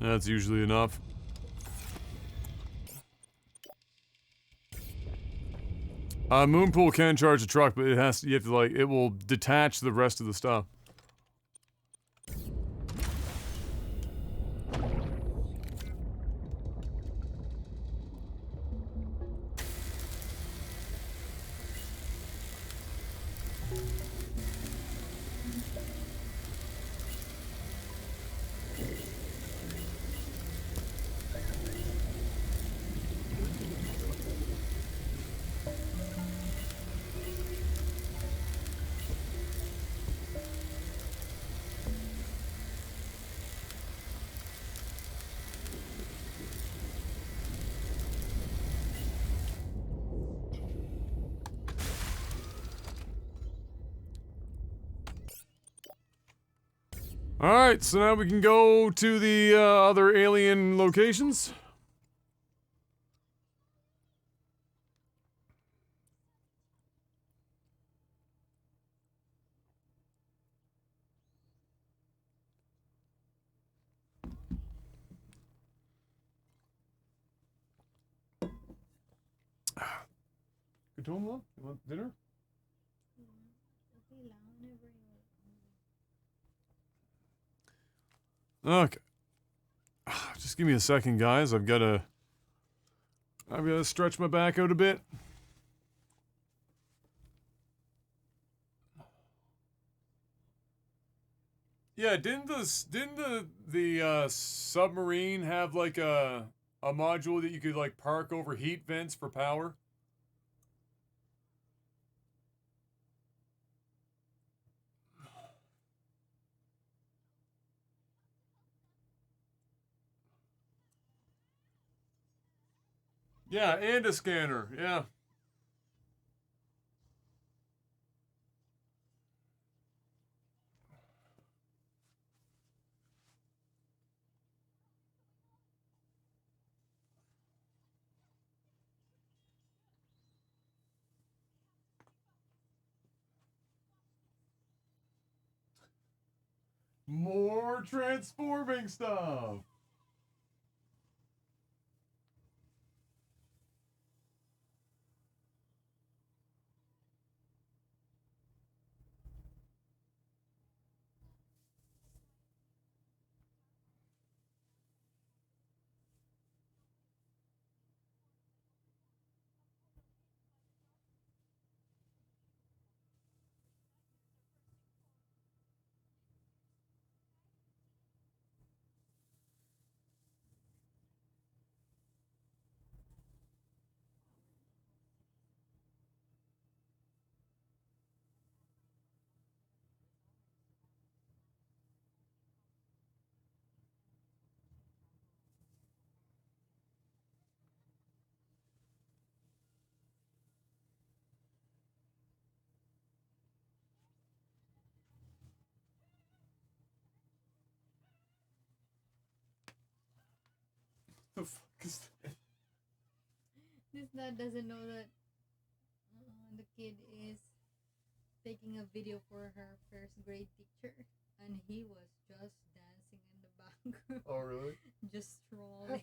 That's usually enough. Moonpool can charge a truck, but you have to like, it will detach the rest of the stuff. Alright, so now we can go to the other alien locations. Katoma, you want dinner? Okay. Just give me a second, guys. I've got to stretch my back out a bit. Yeah, didn't the submarine have like a module that you could like park over heat vents for power? Yeah, and a scanner. Yeah. More transforming stuff. The fuck is that? This dad doesn't know that the kid is taking a video for her first grade teacher, and he was just dancing in the background. Oh, really? Just strolling.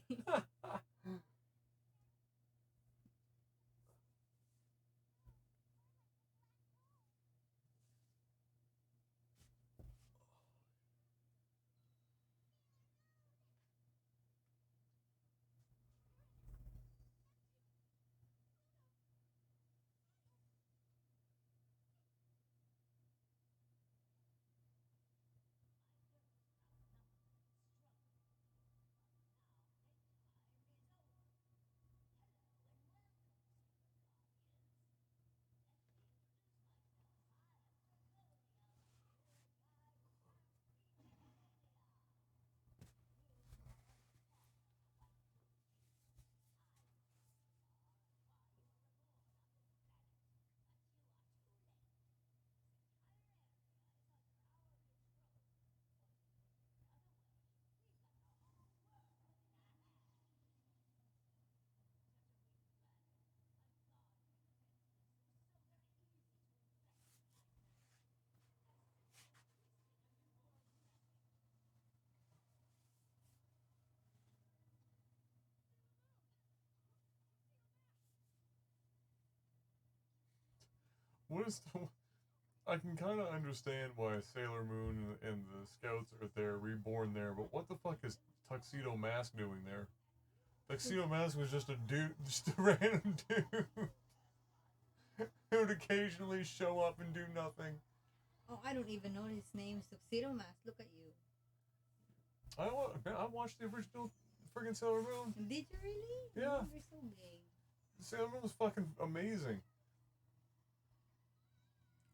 What is the... I can kind of understand why Sailor Moon and the Scouts are there, reborn there, but what the fuck is Tuxedo Mask doing there? Tuxedo Mask was just a dude, just a random dude who would occasionally show up and do nothing. Oh, I don't even know his name. Tuxedo Mask. Look at you. I watched the original friggin' Sailor Moon. Did you really? Yeah. Oh, you're so gay. Sailor Moon was fucking amazing.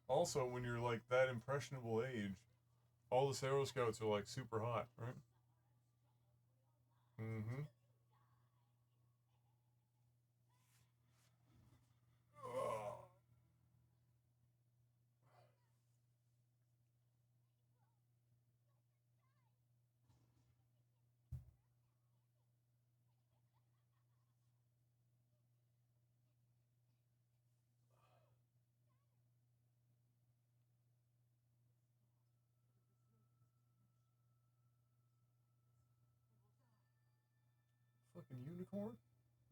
Also, when you're like that impressionable age, all the Sailor Scouts are like super hot, right? Mm-hmm. Fucking unicorn?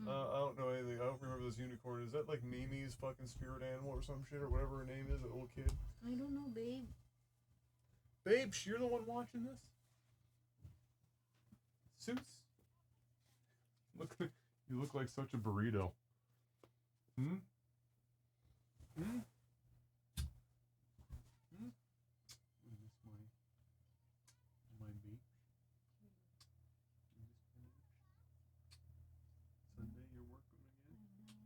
I don't know anything. I don't remember this unicorn. Is that like Mimi's fucking spirit animal or some shit or whatever her name is, that little kid? I don't know, babe. Babe, you're the one watching this? Suits? You look like such a burrito. Hmm? Hmm? Hmm? Is this my beach? Is this my beach? Sunday you're working again?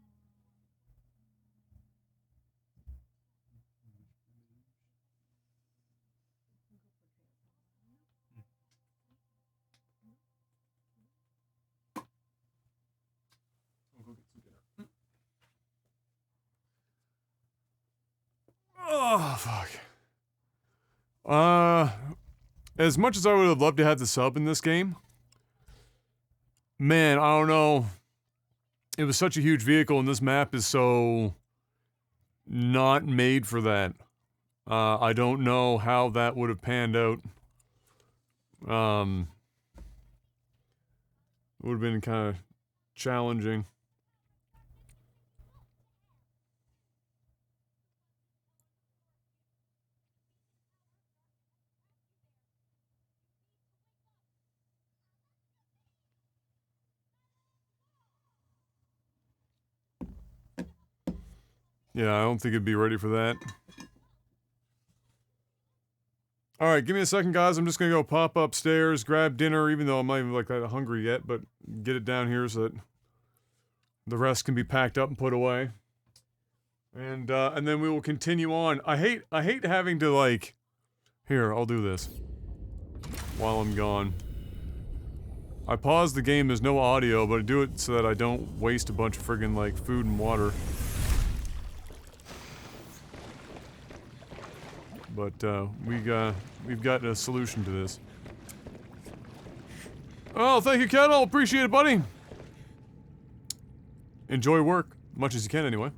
I'll go get some dinner. Oh, fuck. As much as I would have loved to have the sub in this game, man, I don't know. It was such a huge vehicle, and this map is so not made for that. I don't know how that would have panned out. It would have been kind of challenging. Yeah, I don't think it'd be ready for that. Alright, give me a second, guys. I'm just gonna go pop upstairs, grab dinner, even though I'm not even like that hungry yet, but get it down here so that the rest can be packed up and put away. And then we will continue on. I hate having to like... Here, I'll do this. While I'm gone. I pause the game, there's no audio, but I do it so that I don't waste a bunch of friggin' like food and water. But we've got a solution to this. Oh, thank you, Kettle. Appreciate it, buddy. Enjoy work, much as you can, anyway.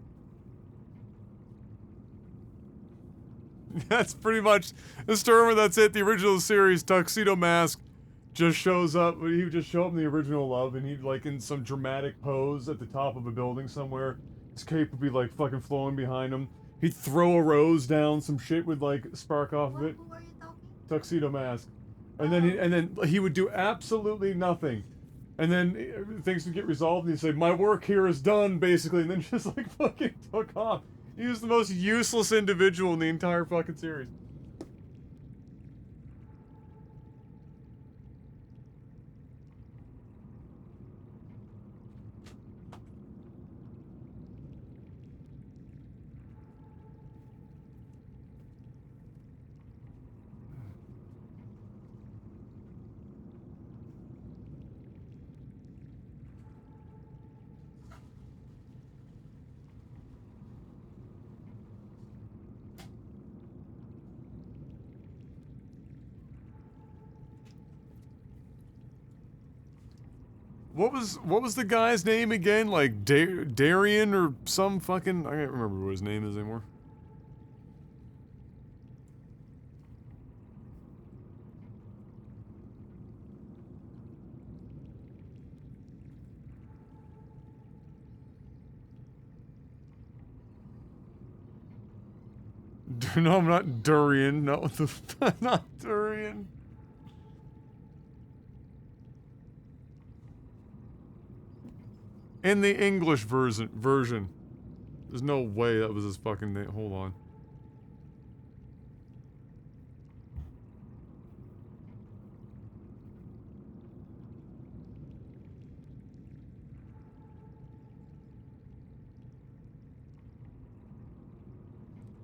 That's pretty much the Sturmer. That's it. The original series, Tuxedo Mask, just shows up. He would just show up in the original Love, and he'd like in some dramatic pose at the top of a building somewhere. His cape would be like fucking flowing behind him. He'd throw a rose down, some shit would like spark off of it. Who are you talking? Tuxedo Mask. And then he would do absolutely nothing. And then things would get resolved and he'd say, my work here is done, basically, and then just like fucking took off. He was the most useless individual in the entire fucking series. What was the guy's name again? Like Darian or some fucking... I can't remember what his name is anymore. No, I'm not durian. No, not durian. In the English version. There's no way that was his fucking name. Hold on.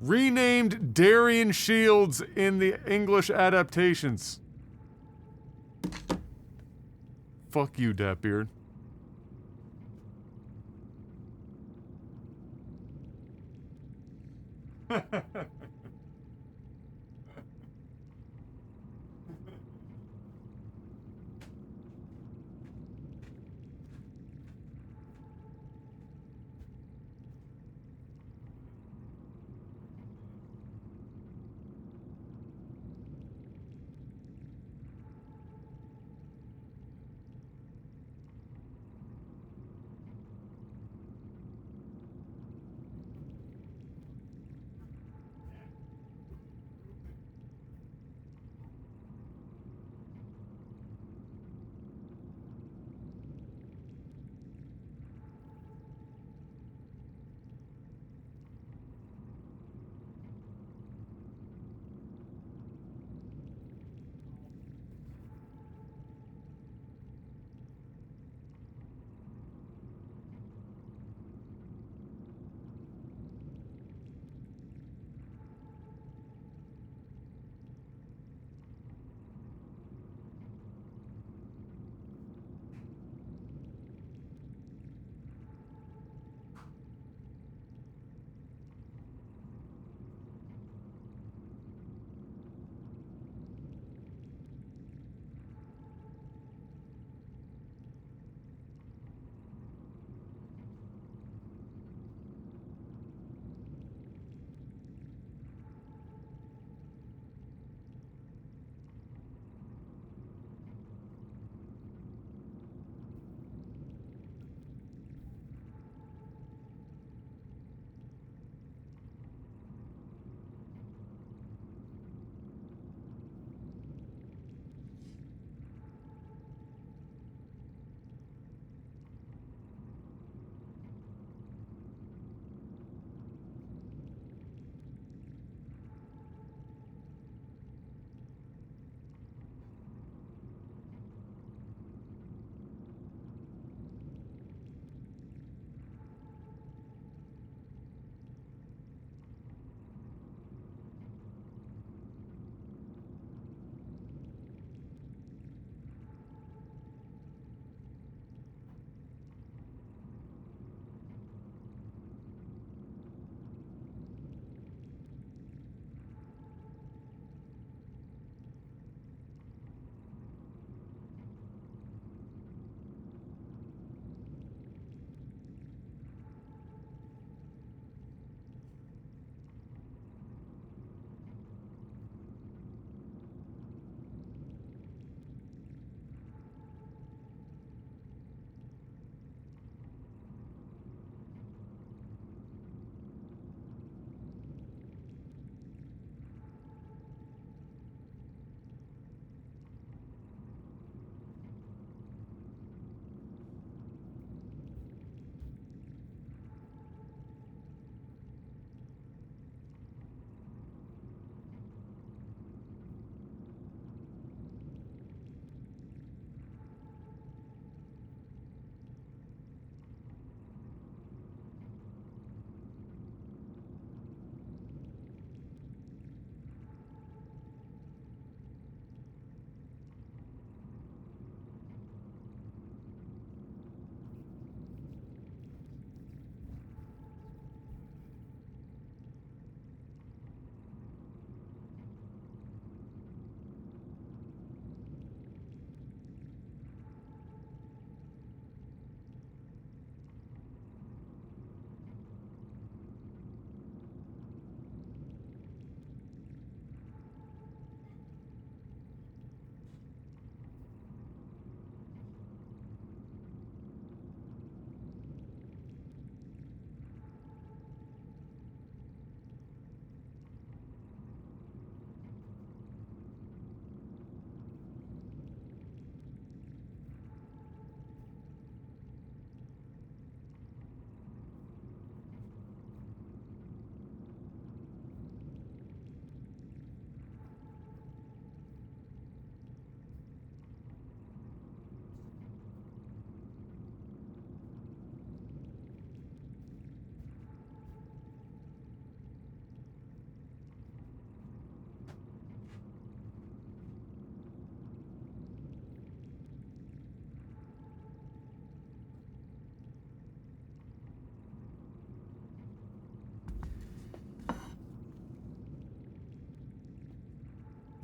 Renamed Darian Shields in the English adaptations. Fuck you, Datbeard.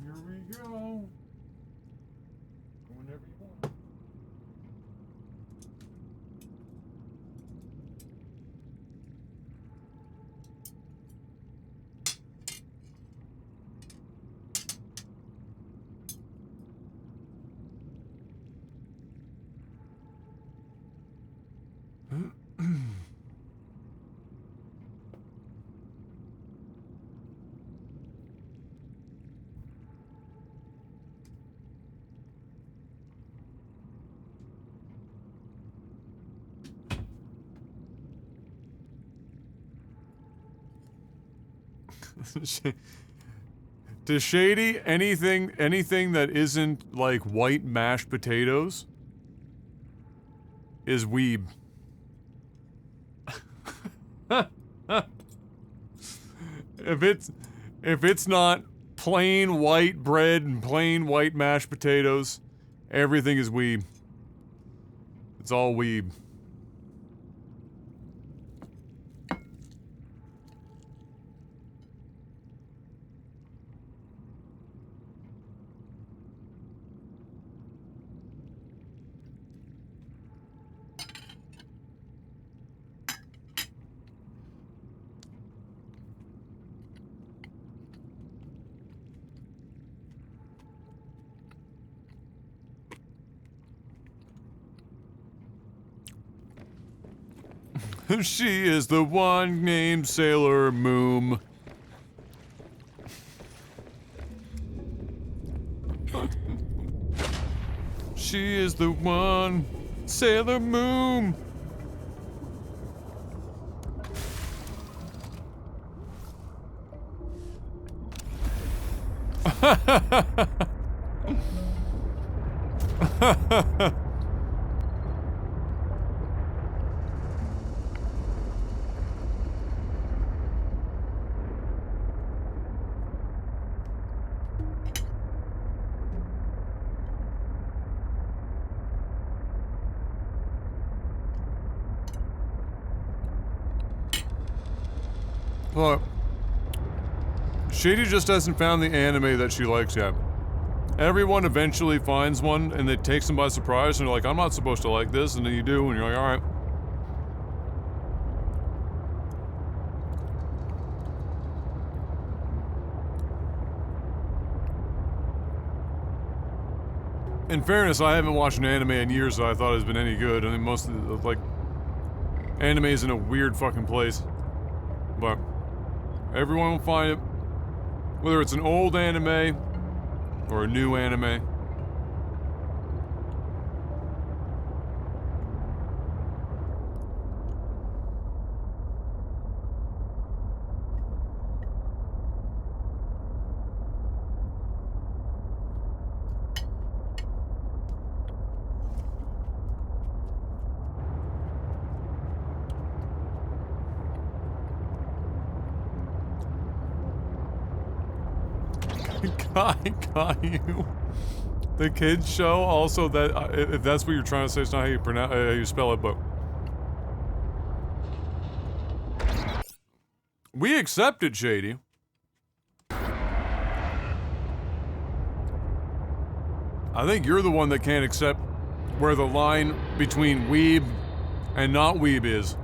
Here we go. Whenever you want. To Shady, anything that isn't like white mashed potatoes is weeb. If it's not plain white bread and plain white mashed potatoes, everything is weeb. It's all weeb. She is the one named Sailor Moon. She is the one Sailor Moon. Look, Shady just hasn't found the anime that she likes yet. Everyone eventually finds one, and it takes them by surprise, and they're like, I'm not supposed to like this, and then you do, and you're like, alright. In fairness, I haven't watched an anime in years that I thought has been any good. I mean, most of the, like, anime is in a weird fucking place. But everyone will find it, whether it's an old anime or a new anime. Caillou. The kids show also that if that's what you're trying to say, it's not how you pronounce how you spell it, but we accept it, Shady. I think you're the one that can't accept where the line between weeb and not weeb is.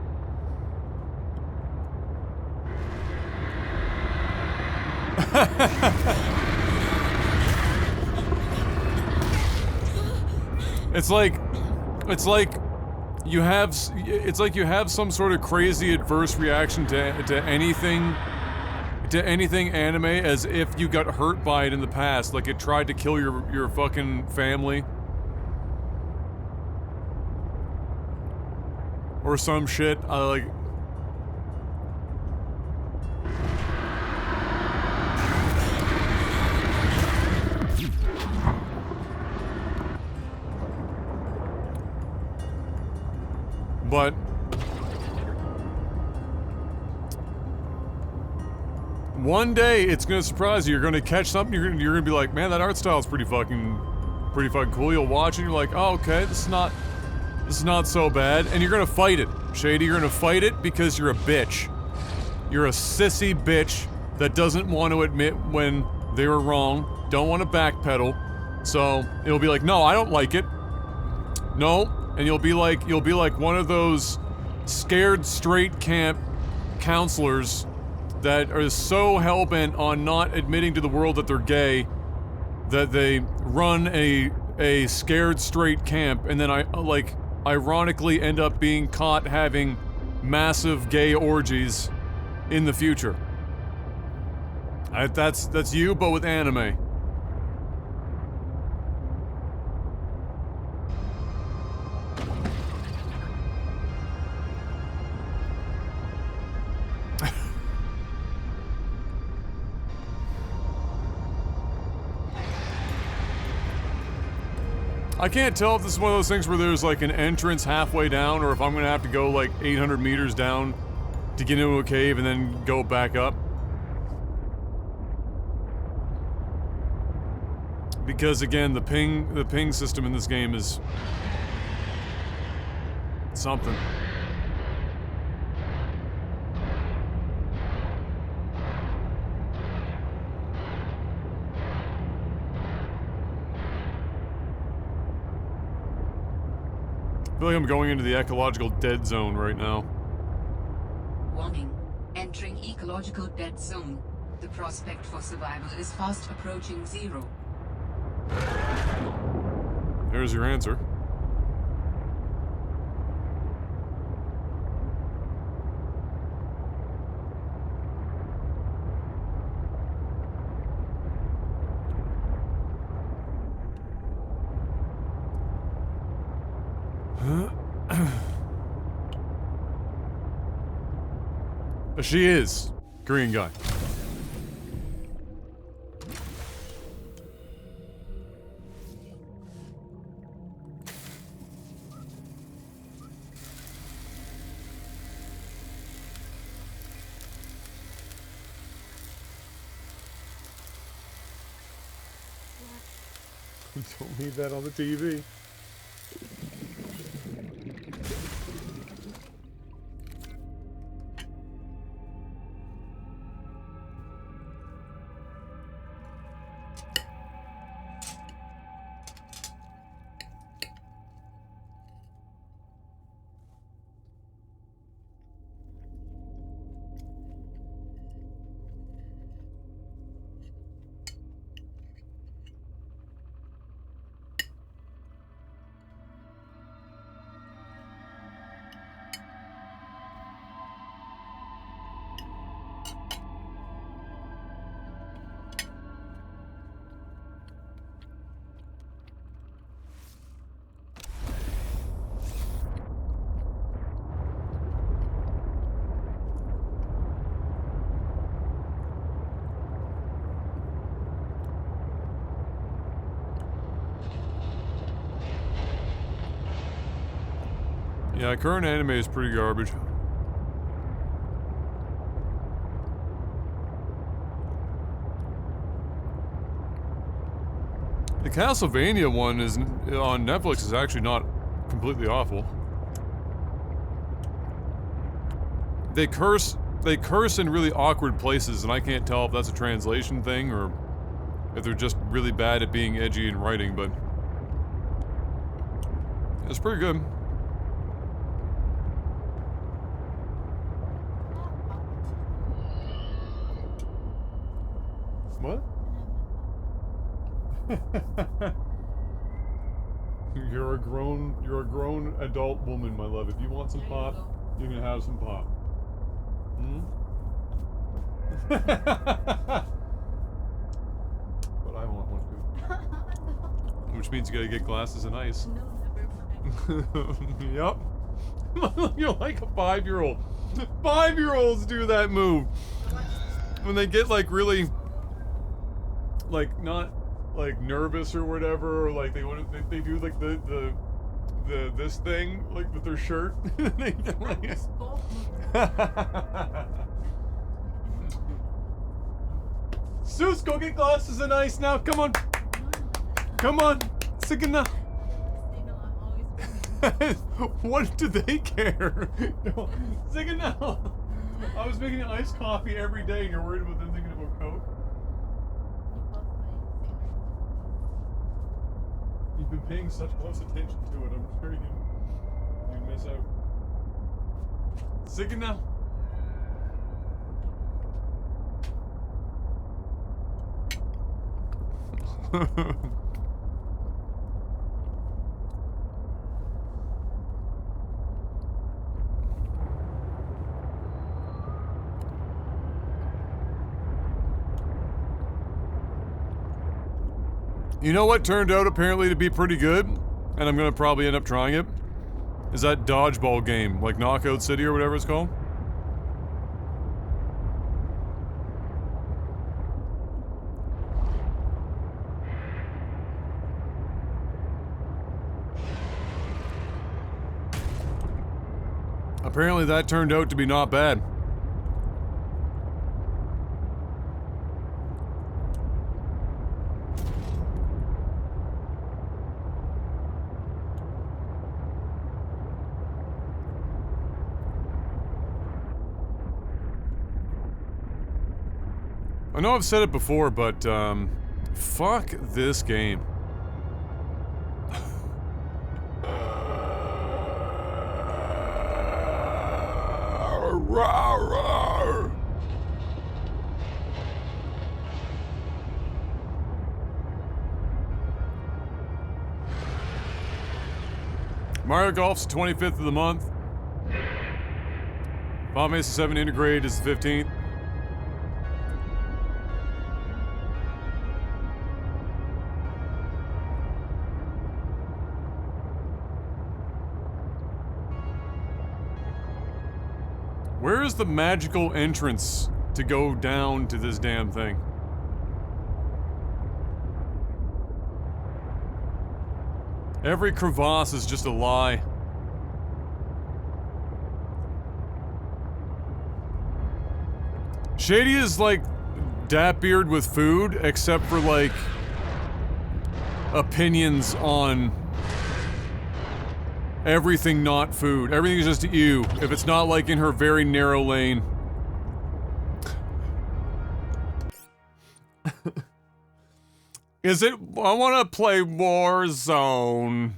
It's like you have some sort of crazy adverse reaction to anything anime, as if you got hurt by it in the past, like it tried to kill your fucking family or some shit. Like. But one day it's gonna surprise you. You're gonna catch something. You're gonna be like, man, that art style is pretty fucking cool. You'll watch it. And you're like, oh, okay, this is not so bad. And you're gonna fight it, Shady. You're gonna fight it because you're a bitch. You're a sissy bitch that doesn't want to admit when they were wrong. don't want to backpedal. So it'll be like, no, I don't like it. No, and you'll be like one of those scared straight camp counselors that are so hell-bent on not admitting to the world that they're gay that they run a scared straight camp, and then ironically end up being caught having massive gay orgies in the future. That's you, but with anime. I can't tell if this is one of those things where there's like an entrance halfway down, or if I'm gonna have to go like 800 meters down to get into a cave and then go back up. Because again, the ping system in this game is something. I feel like I'm going into the ecological dead zone right now. Warning. Entering ecological dead zone. The prospect for survival is fast approaching 0. There's your answer. She is. Korean guy. Don't leave that on the TV. Yeah, current anime is pretty garbage. The Castlevania one is on Netflix is actually not completely awful. They curse in really awkward places, and I can't tell if that's a translation thing or if they're just really bad at being edgy in writing, but it's pretty good. What? You're a grown adult woman, my love. If you want some pop, you can have some pop. Hmm? But I want one too. Which means you gotta get glasses and ice. No, never mind. Yep. You're like a 5-year-old. 5-year-olds do that move. When they get like really like not like nervous or whatever, or like they do like the this thing like with their shirt. They get like, Zeus, go get glasses and ice now. Come on. Come on. Signa. What do they care? Signa. I was making iced coffee every day and you're worried about them thinking about Coke? you've been paying such close attention to it, I'm sure you miss out. Sing it now. You know what turned out apparently to be pretty good, and I'm gonna probably end up trying it, is that dodgeball game, like Knockout City or whatever it's called. Apparently that turned out to be not bad. I know I've said it before, but, fuck this game. Mario Golf's the 25th of the month. Final Fantasy 7 Integrated is the 15th. Where is the magical entrance to go down to this damn thing? Every crevasse is just a lie. Shady is like Datbeard with food, except for like opinions on everything not food. Everything is just ew, if it's not like in her very narrow lane. Is it? I want to play Warzone.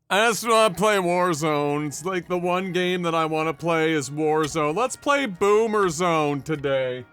I just want to play Warzone. It's like the one game that I want to play is Warzone. Let's play Boomer Zone today.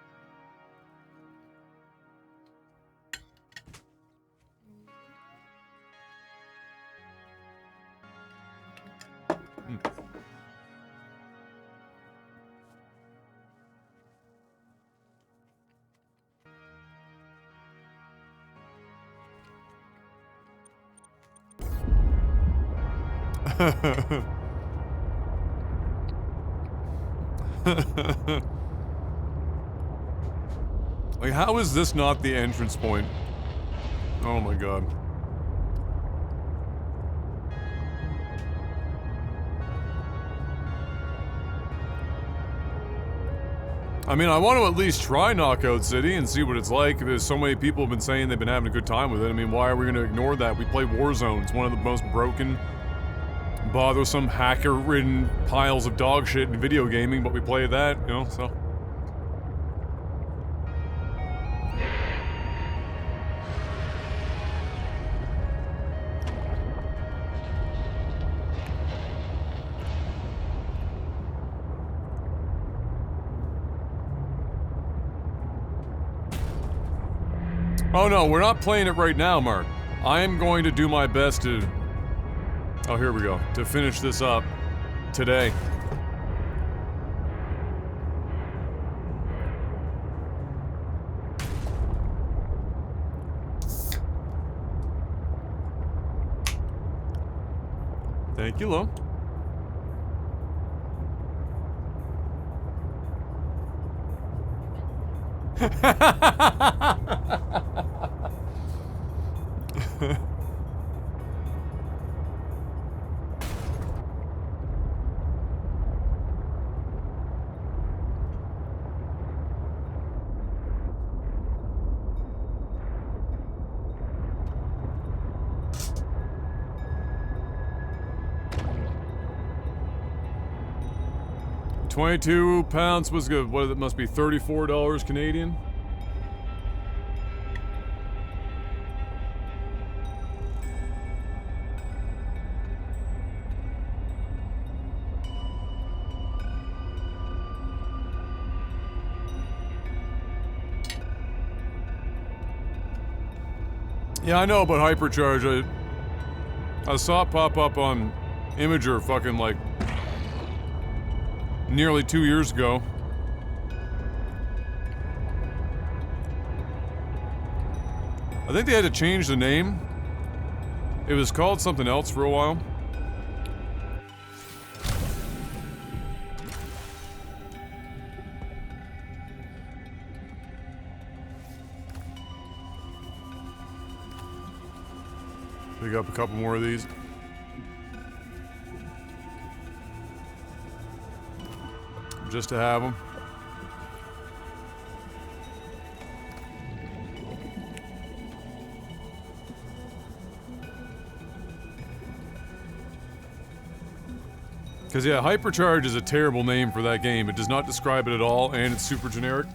Like, how is this not the entrance point? Oh my god. I mean, I want to at least try Knockout City and see what it's like. There's so many people have been saying they've been having a good time with it. I mean, why are we going to ignore that? We play Warzone. It's one of the most broken, bothersome, hacker-ridden piles of dog shit in video gaming, but we play that, you know, so. Oh no, we're not playing it right now, Mark. I am going to do my best to... Oh, here we go. To finish this up today. Thank you, Lo. £22 was good. What, it must be $34 Canadian? Yeah, I know about hypercharge. I saw it pop up on Imager fucking like nearly 2 years ago. I think they had to change the name. It was called something else for a while. Pick up a couple more of these. Just to have them. Because, yeah, Hypercharge is a terrible name for that game. It does not describe it at all, and it's super generic.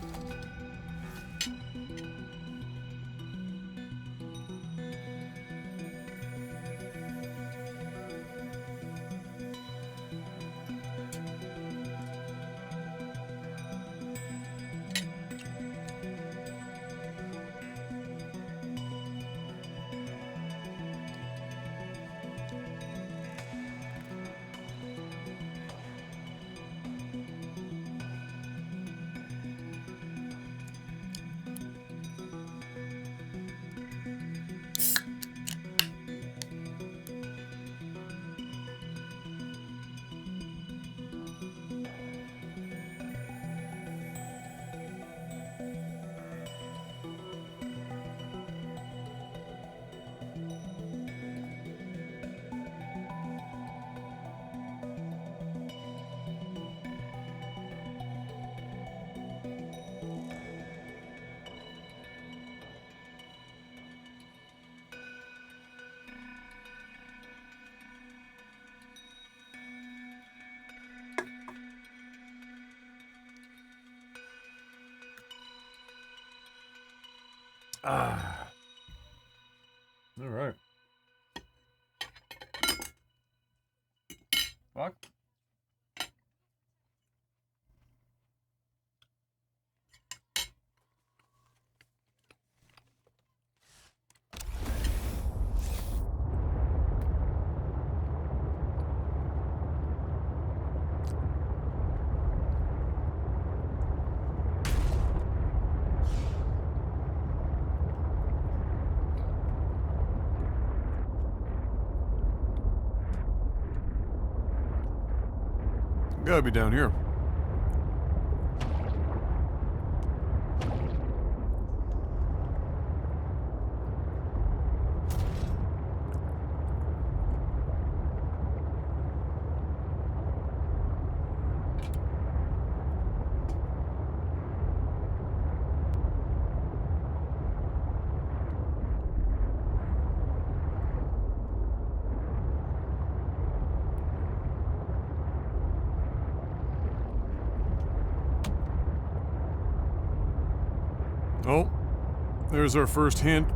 Ah. All right. Fuck. Gotta be down here. Oh, there's our first hint.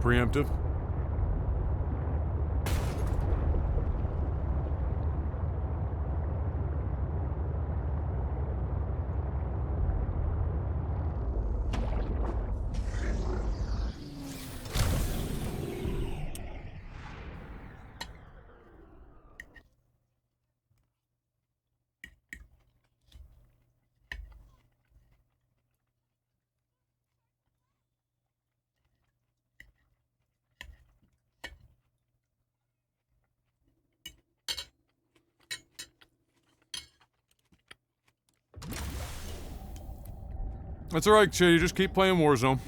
Preemptive. That's alright, Chitty. Just keep playing Warzone.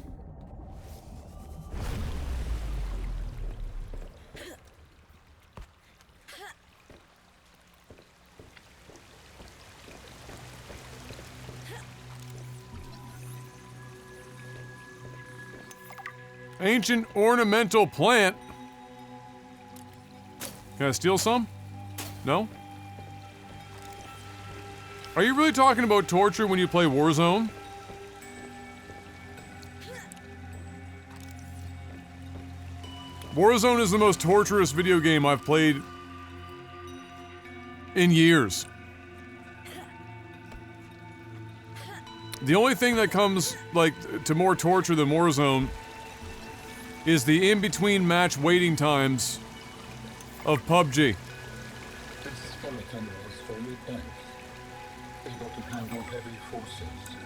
Ancient ornamental plant. Can I steal some? No? Are you really talking about torture when you play Warzone? Warzone is the most torturous video game I've played in years. The only thing that comes, like, to more torture than Warzone is the in-between match waiting times of PUBG. This skeleton was fully dense, able to handle heavy forces.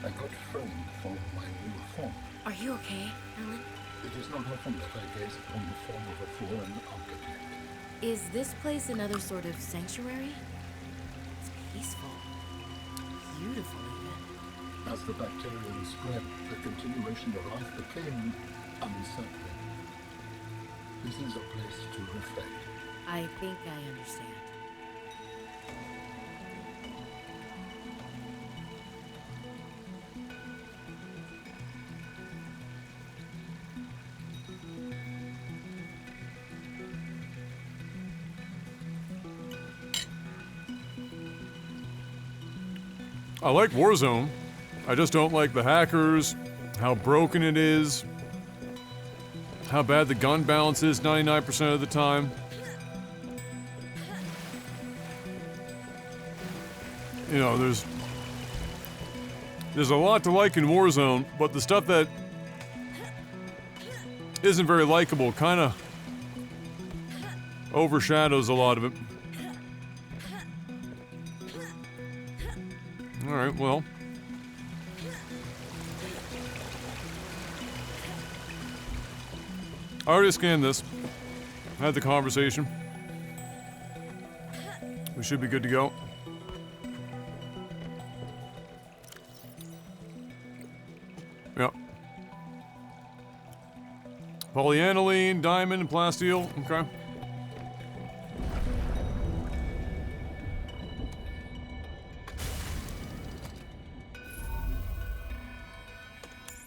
I got framed for my new form. Are you okay, Alan? It is not often that I gaze upon the form of a fallen architect. Is this place another sort of sanctuary? It's peaceful. Beautiful, even. As the bacterium spread, the continuation of life became uncertain. This is a place to reflect. I think I understand. I like Warzone. I just don't like the hackers, how broken it is, how bad the gun balance is 99% of the time. You know, there's a lot to like in Warzone, but the stuff that isn't very likable kind of overshadows a lot of it. Alright, well. I already scanned this. Had the conversation. We should be good to go. Yep. Polyaniline, diamond, and plasteel. Okay.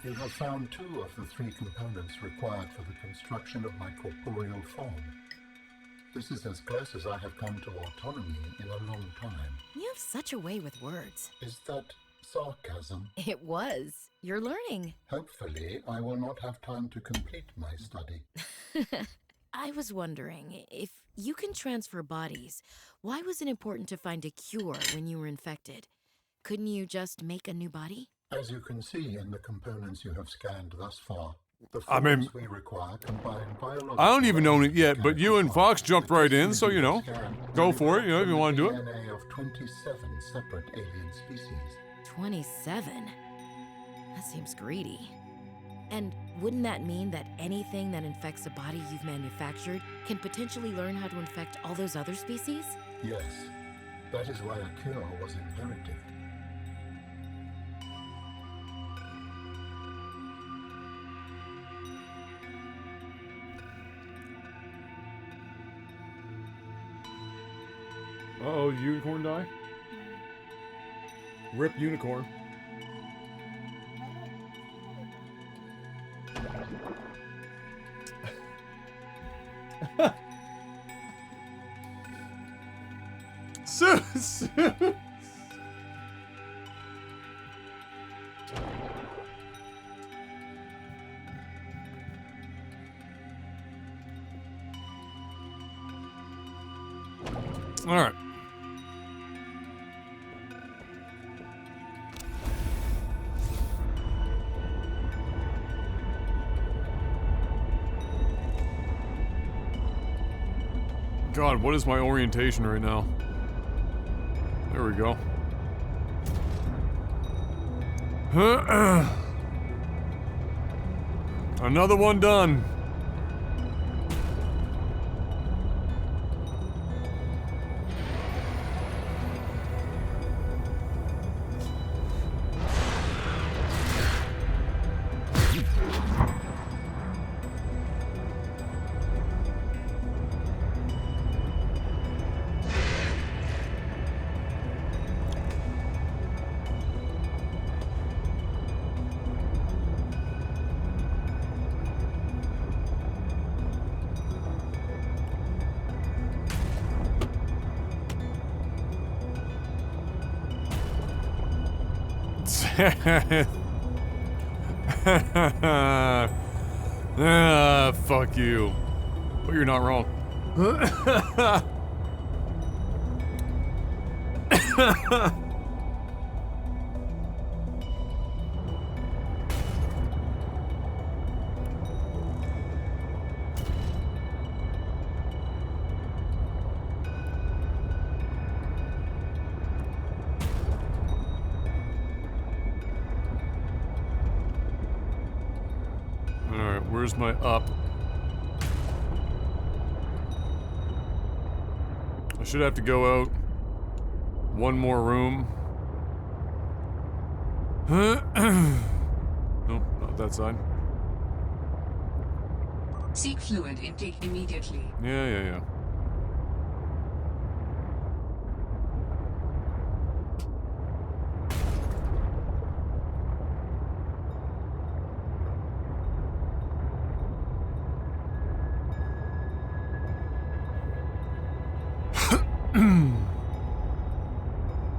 You have found 2 of the 3 components required for the construction of my corporeal form. This is as close as I have come to autonomy in a long time. You have such a way with words. Is that sarcasm? It was. You're learning. Hopefully, I will not have time to complete my study. I was wondering, if you can transfer bodies, why was it important to find a cure when you were infected? Couldn't you just make a new body? As you can see in the components you have scanned thus far, the I mean, forms we require combine biological... I don't even own it yet, but you and Fox jumped right in, so, you know, go for it, you know, if you want to do it. DNA of 27 separate alien species. 27? That seems greedy. And wouldn't that mean that anything that infects a body you've manufactured can potentially learn how to infect all those other species? Yes, that is why a cure was imperative. Uh-oh, unicorn die? Rip unicorn. All right. God, what is my orientation right now? There we go. Another one done. Ah, fuck you. But you're not wrong. Alright, where's my up? I should have to go out one more room. Nope, not that side. Seek fluid intake immediately. Yeah.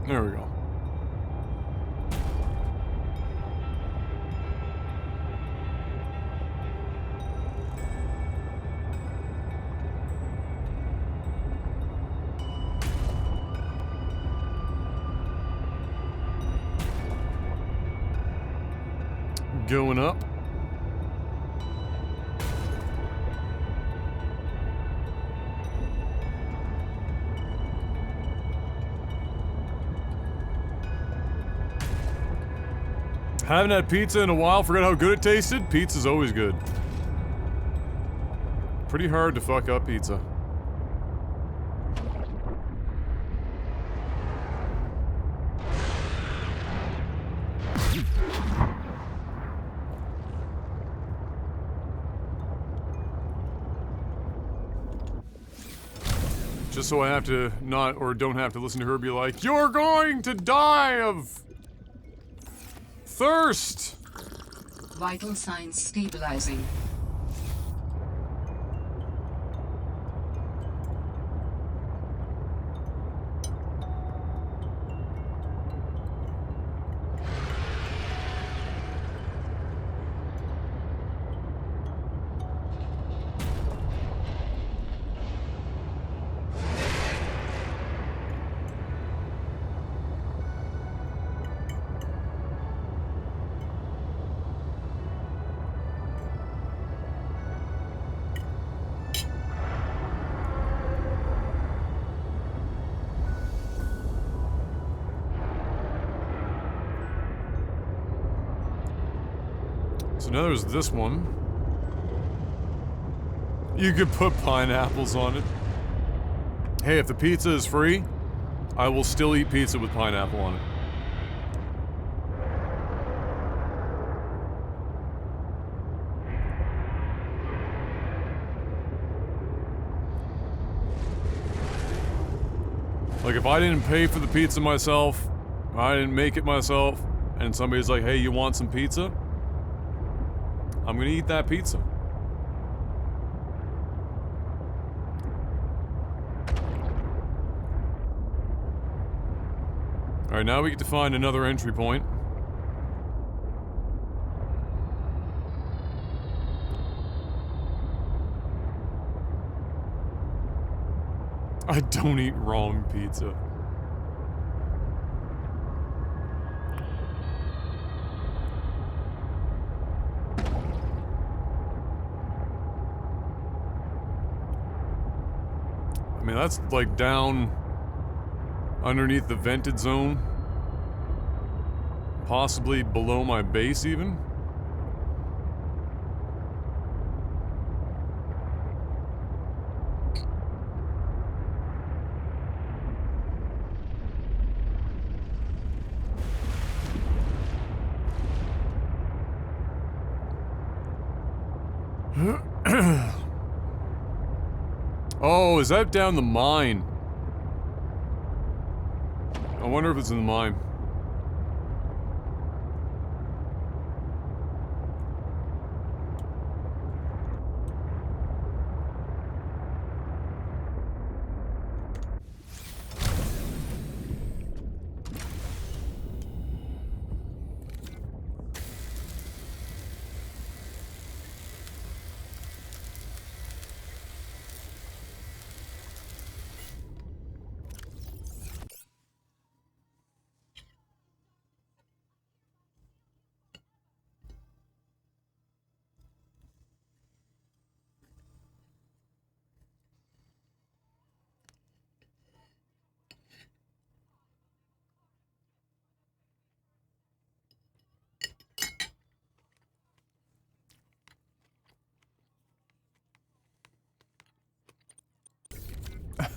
There we go. Going up. Haven't had pizza in a while, forgot how good it tasted? Pizza's always good. Pretty hard to fuck up pizza. Just so I have to not, or don't have to listen to her be like, "You're going to die of thirst!" Vital signs stabilizing. So now there's this one. You could put pineapples on it. Hey, if the pizza is free, I will still eat pizza with pineapple on it. Like, if I didn't pay for the pizza myself, I didn't make it myself, and somebody's like, "Hey, you want some pizza?" I'm gonna eat that pizza. Alright, now we get to find another entry point. I don't eat wrong pizza. I mean, that's like down underneath the vented zone. Possibly below my base even. Oh, is that down the mine? I wonder if it's in the mine.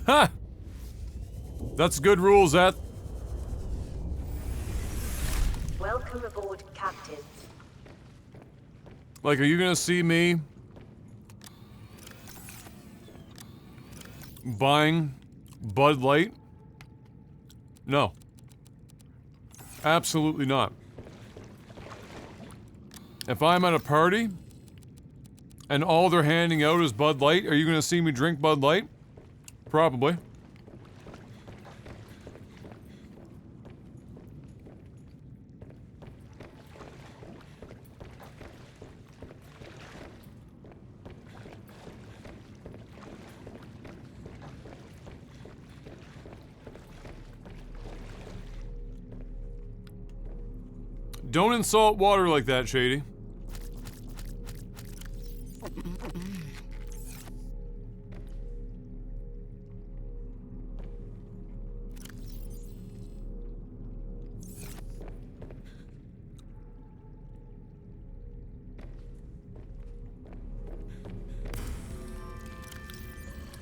Ha! That's good rules, that. Welcome aboard, Captain. Like, are you gonna see me buying Bud Light? No. Absolutely not. If I'm at a party and all they're handing out is Bud Light, are you gonna see me drink Bud Light? Probably. Don't insult water like that, Shady.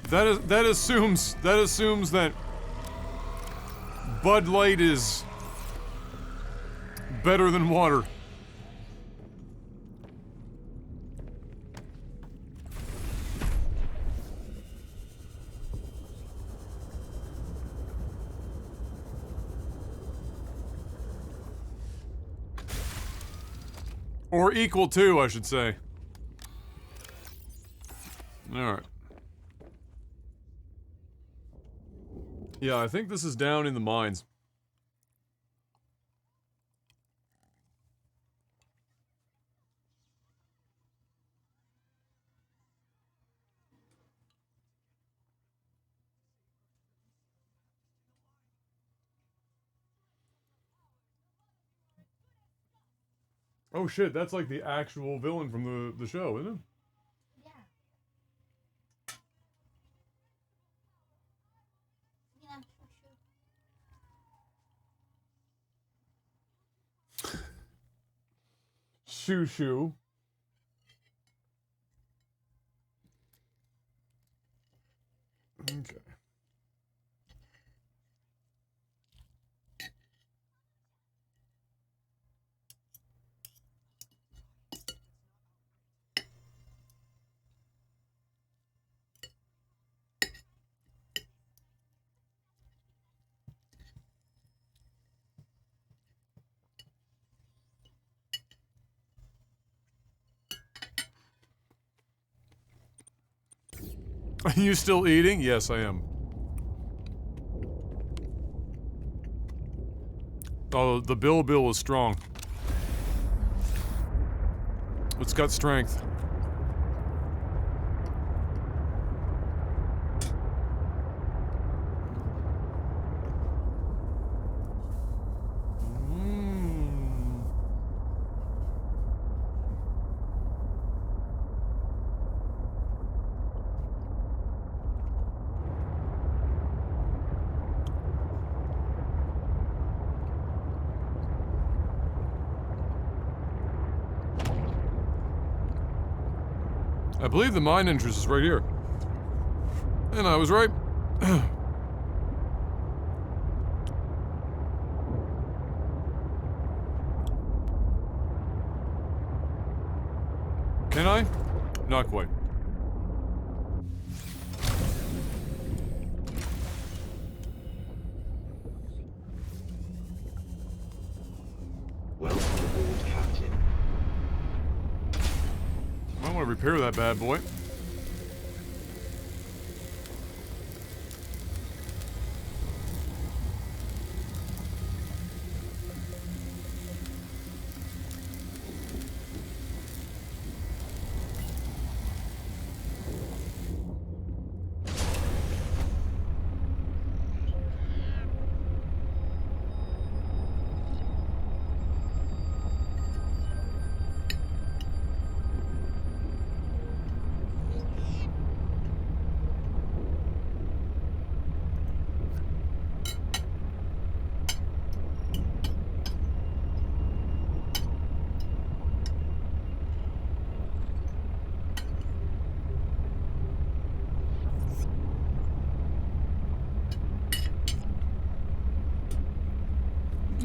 That assumes that Bud Light is better than water. Or equal to, I should say. Alright. Yeah, I think this is down in the mines. Oh shit, that's like the actual villain from the show, isn't it? Shoo shoo. Okay. Are you still eating? Yes, I am. Oh, the bill is strong. It's got strength. I believe the mine entrance is right here. And I was right. Can I? Not quite. Welcome aboard, Captain. I want to repair that bad boy.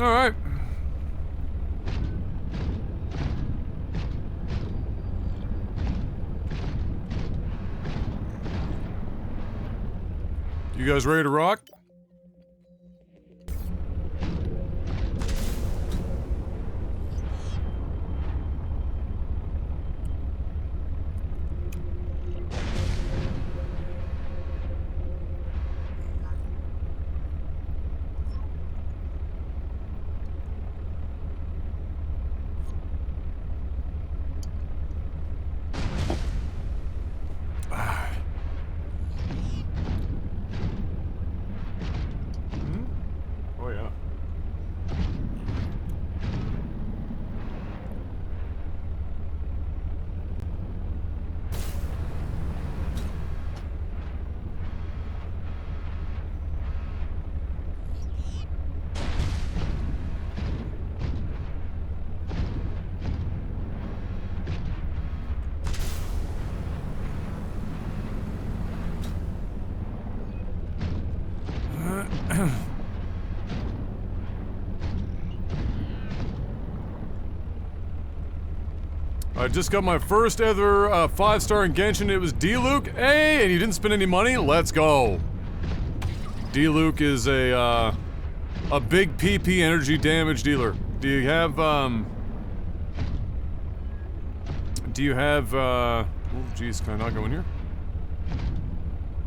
Alright. You guys ready to rock? Oh yeah. I just got my first ever 5-star in Genshin. It was D-Luke. Hey, and you didn't spend any money? Let's go. D-Luke is a big PP energy damage dealer. Do you have, oh, geez, can I not go in here?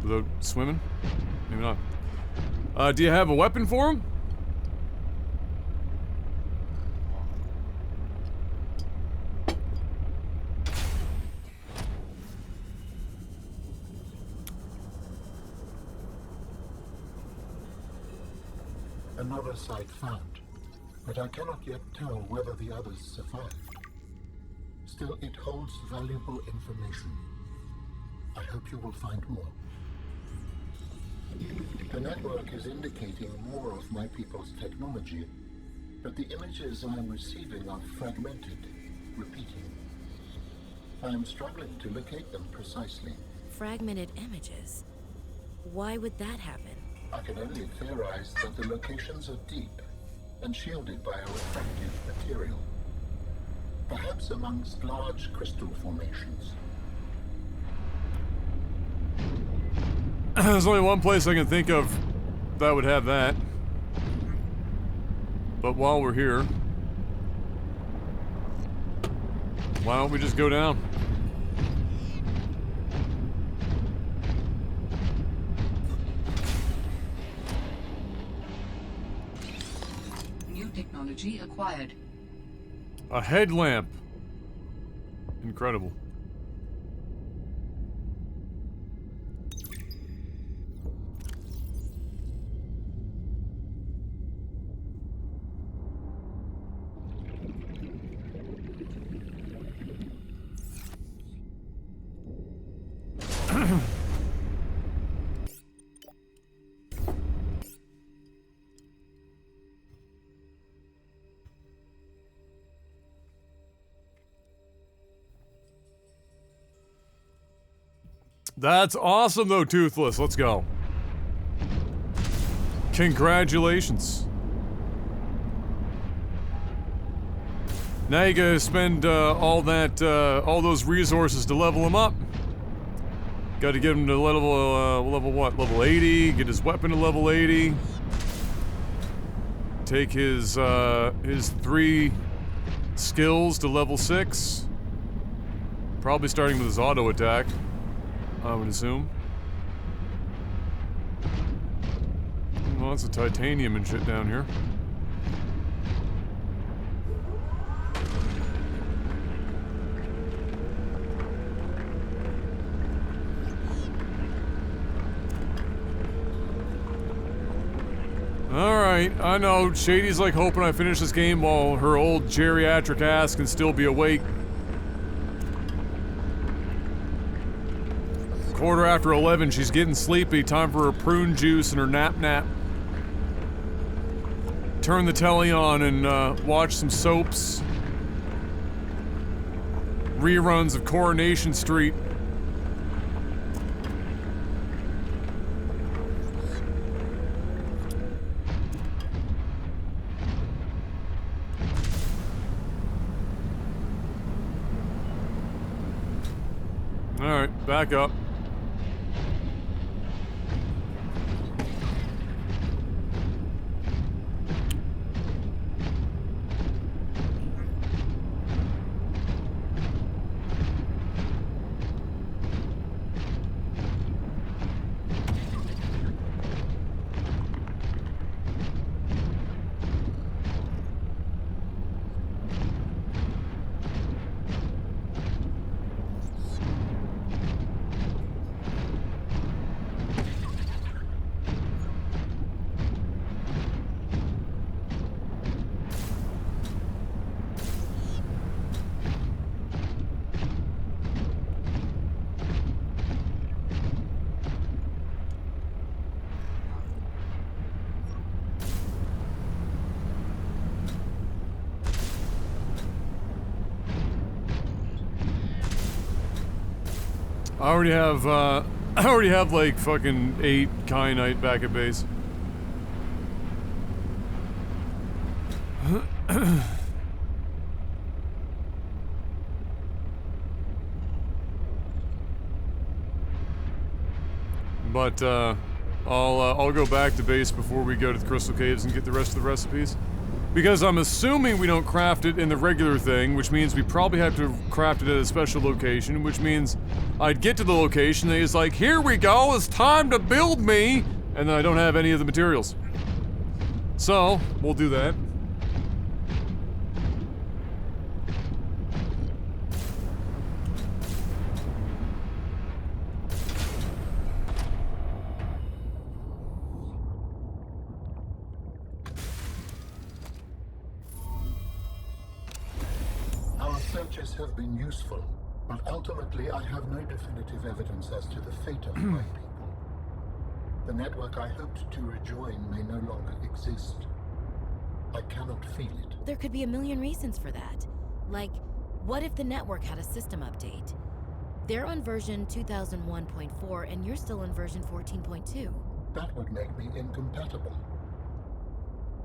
Without swimming? Maybe not. Do you have a weapon for him? Another site found, but I cannot yet tell whether the others survived. Still, it holds valuable information. I hope you will find more. The network is indicating more of my people's technology, but the images I am receiving are fragmented, repeating. I am struggling to locate them precisely. Fragmented images? Why would that happen? I can only theorize that the locations are deep and shielded by a refractive material. Perhaps amongst large crystal formations. There's only one place I can think of that would have that. But while we're here, why don't we just go down? New technology acquired. A headlamp. Incredible. That's awesome though, Toothless. Let's go. Congratulations. Now you gotta spend all those resources to level him up. Gotta get him to level what? Level 80. Get his weapon to level 80. Take his 3 skills to level 6. Probably starting with his auto attack, I would assume. Lots of titanium and shit down here. Alright, I know, Shady's like hoping I finish this game while her old geriatric ass can still be awake. 11:15, she's getting sleepy, time for her prune juice and her nap. Turn the telly on and watch some soaps. Reruns of Coronation Street. Alright, back up. I already have like fucking 8 kyanite back at base. But I'll go back to base before we go to the Crystal Caves and get the rest of the recipes. Because I'm assuming we don't craft it in the regular thing, which means we probably have to craft it at a special location, which means I'd get to the location and he's like, here we go, it's time to build me! And then I don't have any of the materials. So, we'll do that. Our searches have been useful, but ultimately I have no definitive evidence as to the fate of my people. The network I hoped to rejoin may no longer exist. I cannot feel it. There could be a million reasons for that. Like, what if the network had a system update? They're on version 2001.4 and you're still on version 14.2. That would make me incompatible.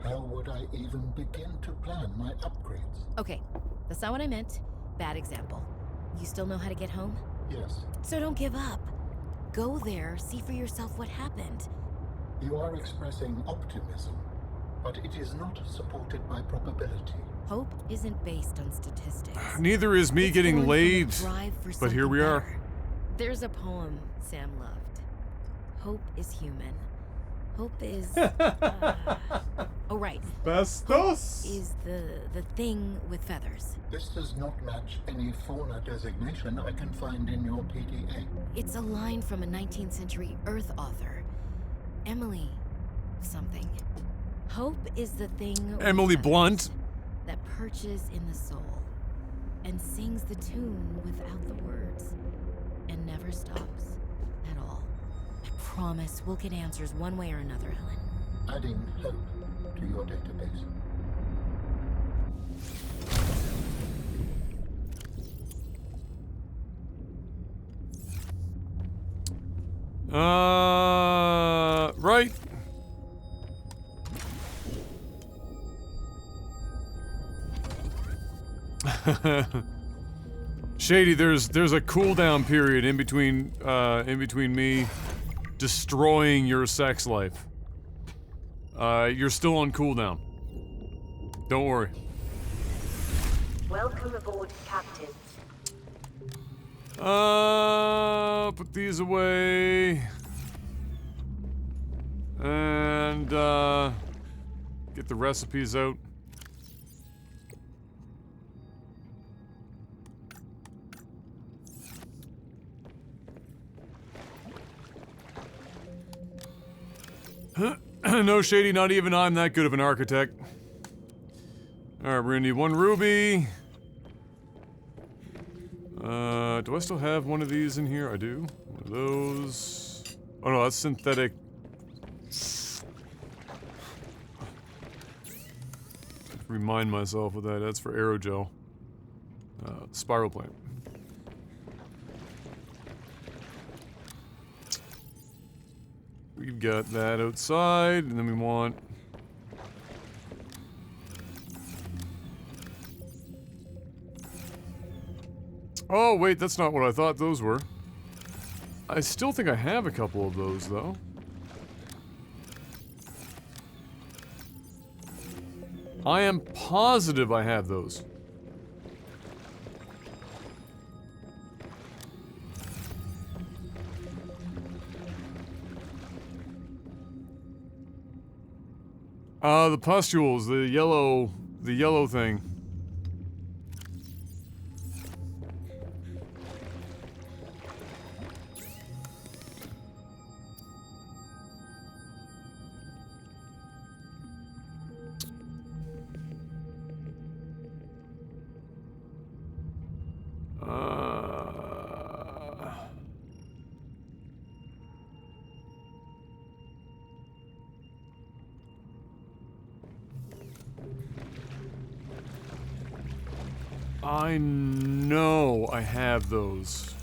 How would I even begin to plan my upgrades? Okay, that's not what I meant. Bad example. You still know how to get home? Yes. So don't give up. Go there, see for yourself what happened. You are expressing optimism, but it is not supported by probability. Hope isn't based on statistics. Neither is me It's getting born from a laid, drive for but here something we are. better. There's a poem Sam loved. Hope is human. Hope is... oh, right. Bastos! Is the thing with feathers. This does not match any fauna designation I can find in your PDA. It's a line from a 19th century Earth author. Emily something. Hope is the thing with Emily feathers Blunt. that perches in the soul and sings the tune without the words and never stops at all. I promise we'll get answers one way or another, Helen. Adding hope to your database. Right. Shady, there's a cooldown period in between me destroying your sex life. You're still on cooldown. Don't worry. Welcome aboard, Captain. Put these away. And, get the recipes out. No, Shady, not even I'm that good of an architect. Alright, we're gonna need 1 ruby. Do I still have one of these in here? I do. One of those. Oh no, that's synthetic. Remind myself of that. That's for aerogel. Spiral plant. We've got that outside, and then we want... Oh, wait, that's not what I thought those were. I still think I have a couple of those, though. I am positive I have those. The pustules, the yellow thing. I know I have those.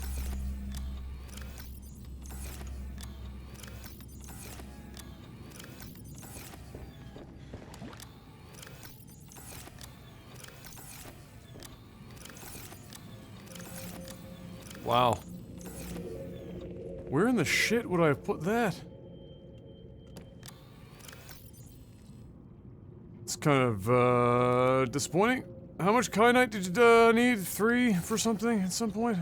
Wow. Where in the shit would I have put that? It's kind of, disappointing. How much kyanite did you, need? 3 for something at some point?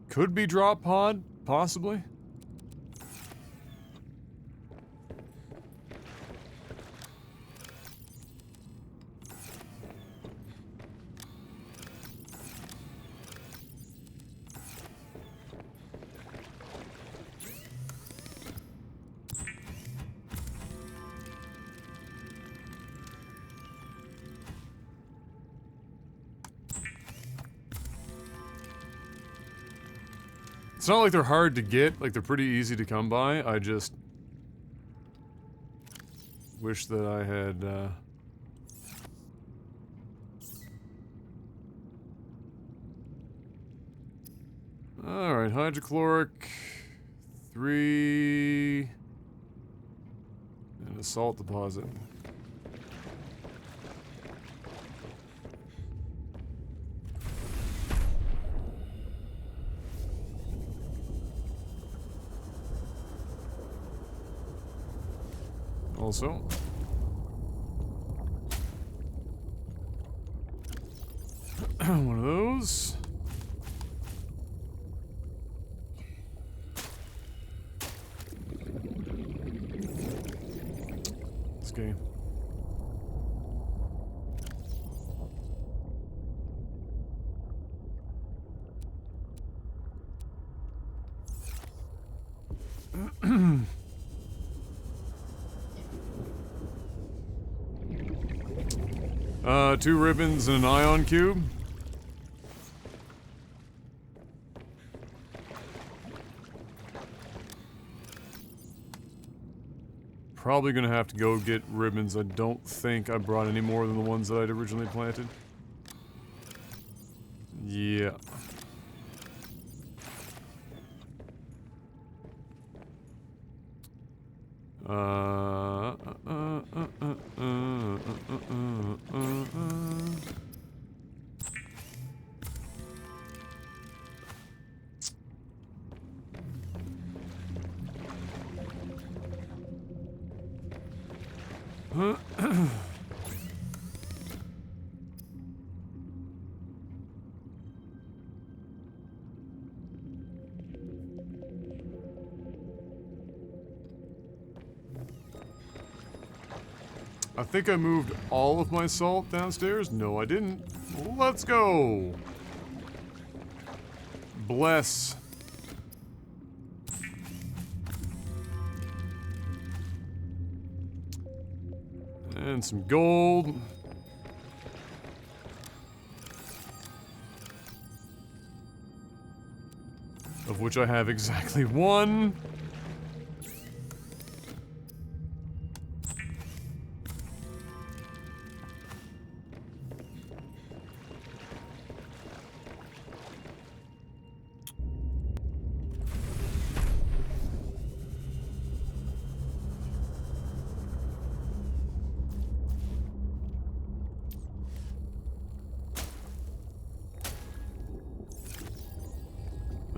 Could be drop pod, possibly. It's not like they're hard to get, like they're pretty easy to come by. I just wish that I had, Alright, hydrochloric, 3, and a salt deposit. Also, one of those. This game. Two ribbons and an ion cube. Probably gonna have to go get ribbons. I don't think I brought any more than the ones that I'd originally planted. Yeah. I think I moved all of my salt downstairs. No, I didn't. Let's go. Bless. And some gold. Of which I have exactly 1.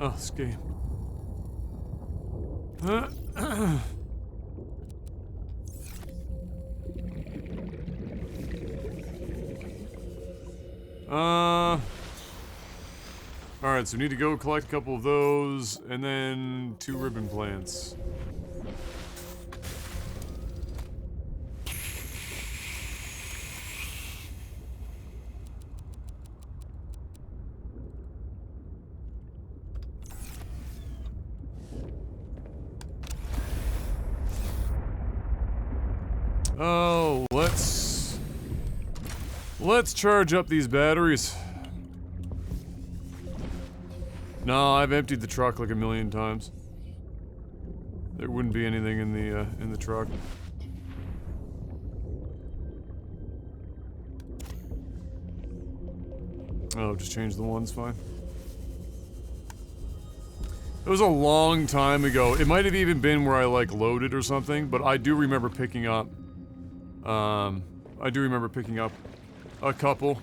Oh, this game. Alright, so we need to go collect a couple of those, and then 2 ribbon plants. Oh, let's charge up these batteries. No, I've emptied the truck like a million times. There wouldn't be anything in the truck. Oh, just change the ones, fine. It was a long time ago. It might have even been where I like loaded or something, but I do remember picking up a couple.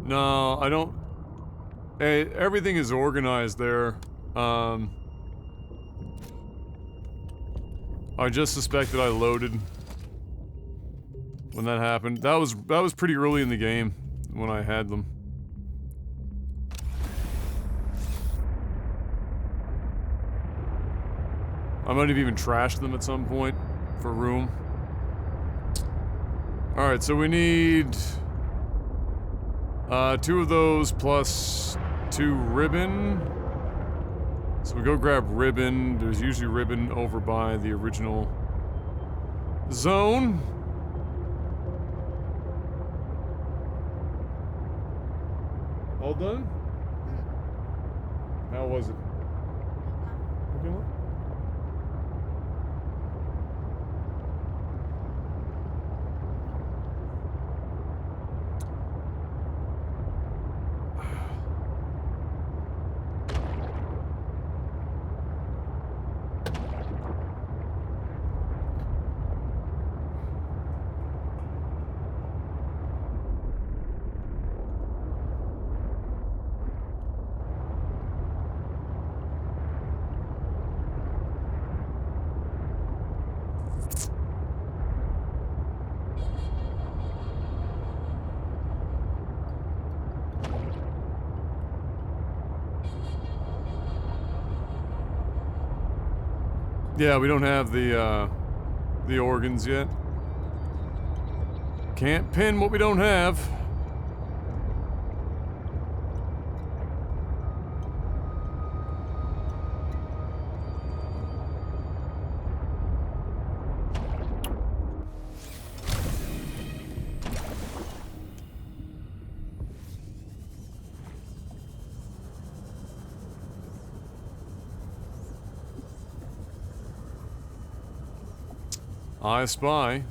No, I don't. Hey, everything is organized there. I just suspected I loaded when that happened. That was pretty early in the game when I had them. I might have even trashed them at some point for room. Alright, so we need 2 of those plus 2 ribbon. So we go grab ribbon. There's usually ribbon over by the original zone. All done? How was it? Okay. Yeah, we don't have the organs yet. Can't pin what we don't have. I spy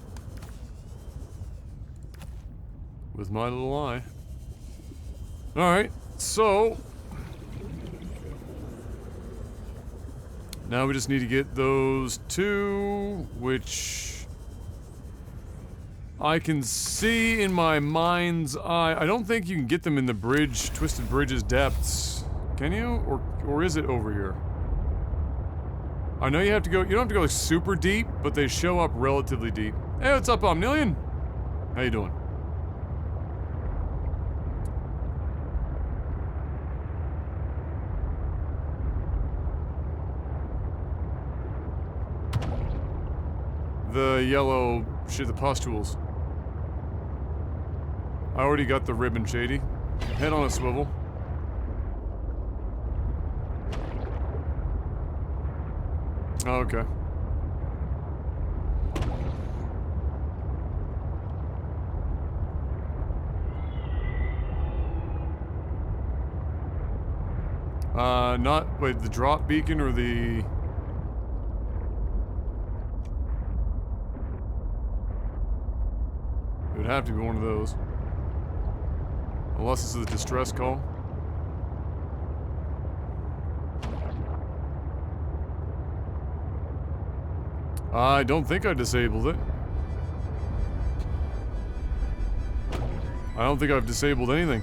with my little eye. Alright, so now we just need to get those 2, which I can see in my mind's eye. I don't think you can get them in the bridge, Twisted Bridge's depths. Can you? Or is it over here? I know you have to go, you don't have to go like super deep, but they show up relatively deep. Hey, what's up, Omnillion? How you doing? The yellow shit, the pustules. I already got the ribbon, Shady. Head on a swivel. Oh, okay. Wait, the drop beacon or the... It would have to be one of those. Unless this is a distress call. I don't think I disabled it. I don't think I've disabled anything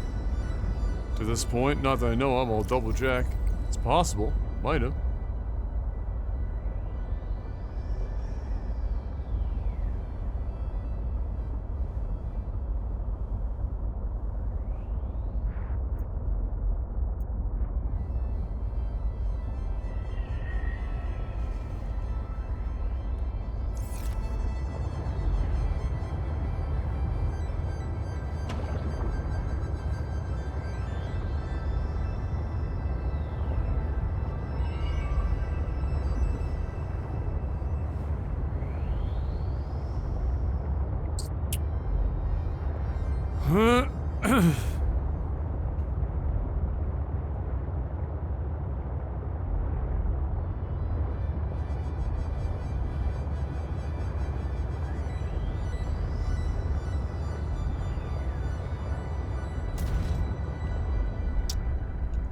to this point. Not that I know of. I'll double check. It's possible. Might have.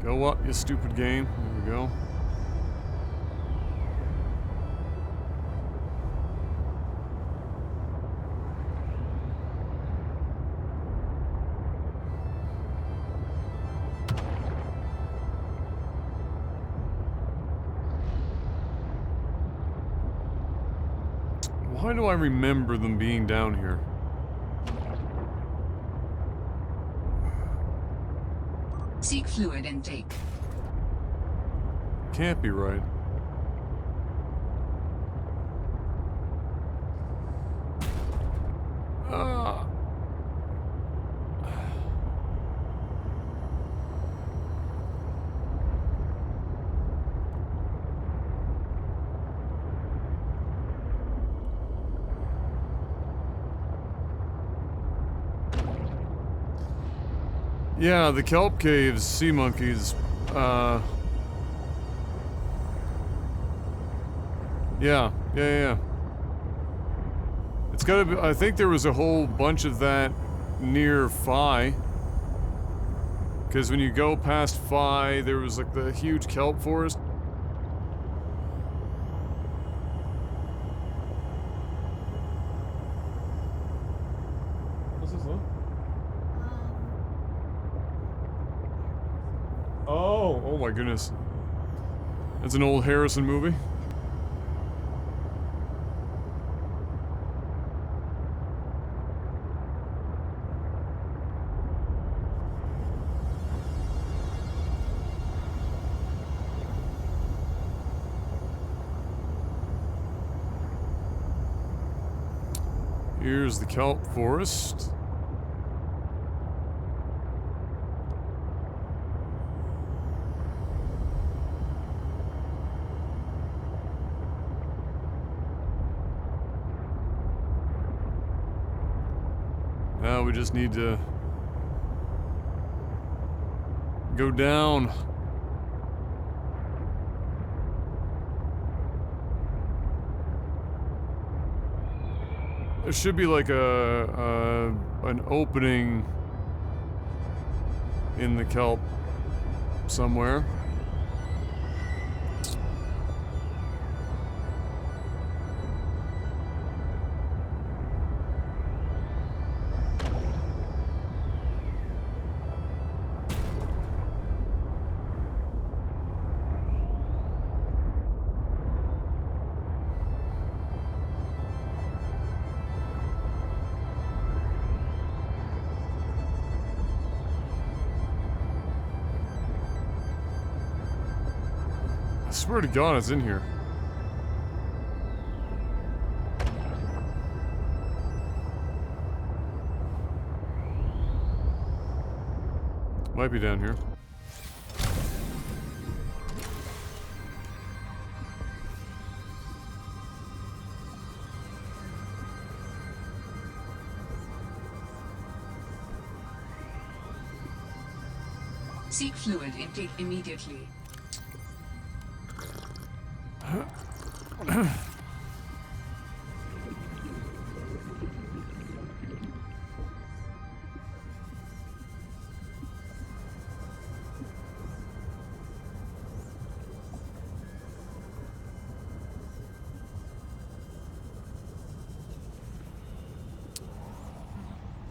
Go up, you stupid game. There we go. Why do I remember them being down here? Seek fluid intake. Can't be right. Yeah, the kelp caves, sea monkeys, yeah. It's gotta be, I think there was a whole bunch of that near Phi. Because when you go past Phi, there was like the huge kelp forest. What's this, huh? Oh my goodness. That's an old Harrison movie. Here's the kelp forest. Now we just need to go down. There should be like an opening in the kelp somewhere. I swear to God, it's in here. Might be down here. Seek fluid intake immediately.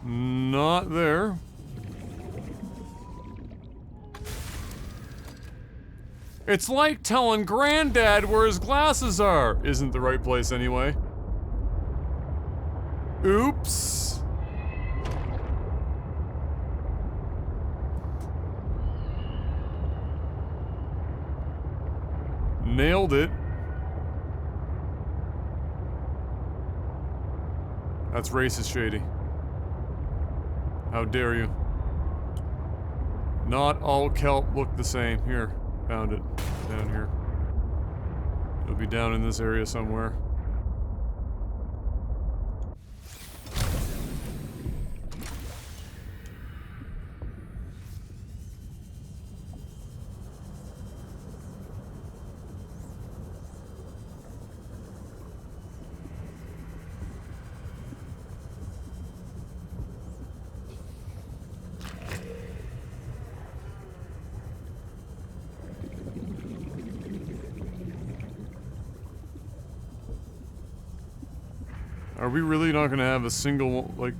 Not there. It's like telling Granddad where his glasses are. Isn't the right place anyway. Oops. Nailed it. That's racist, Shady. How dare you? Not all kelp look the same. Here, found it. Down here. It'll be down in this area somewhere. Are we really not gonna have a single, like...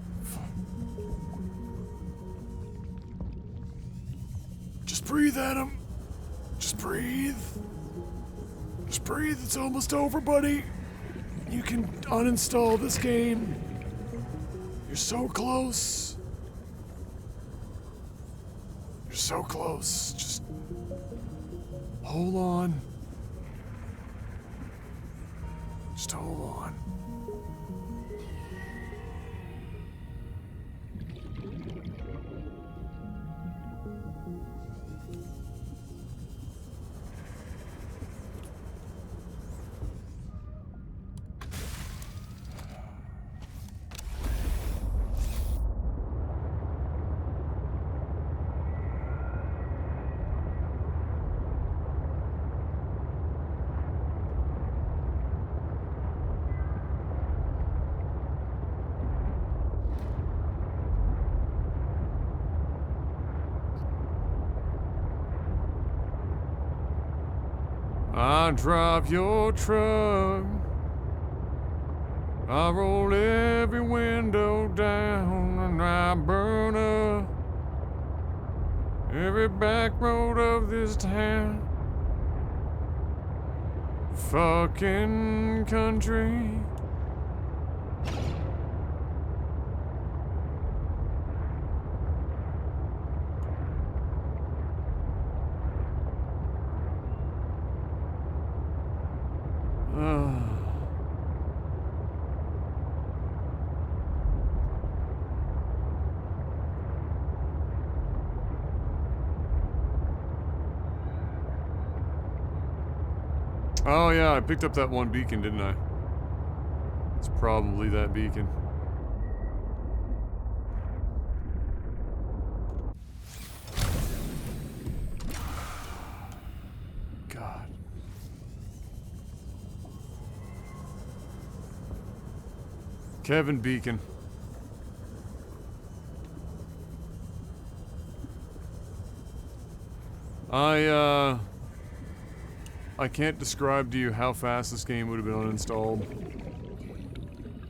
Just breathe, Adam. Just breathe. Just breathe, it's almost over, buddy. You can uninstall this game. You're so close. You're so close. Just... hold on. Just hold on. I drive your truck. I roll every window down and I burn up every back road of this town. Fucking country. Oh yeah, I picked up that one beacon, didn't I? It's probably that beacon. God. Kevin Beacon. I can't describe to you how fast this game would have been uninstalled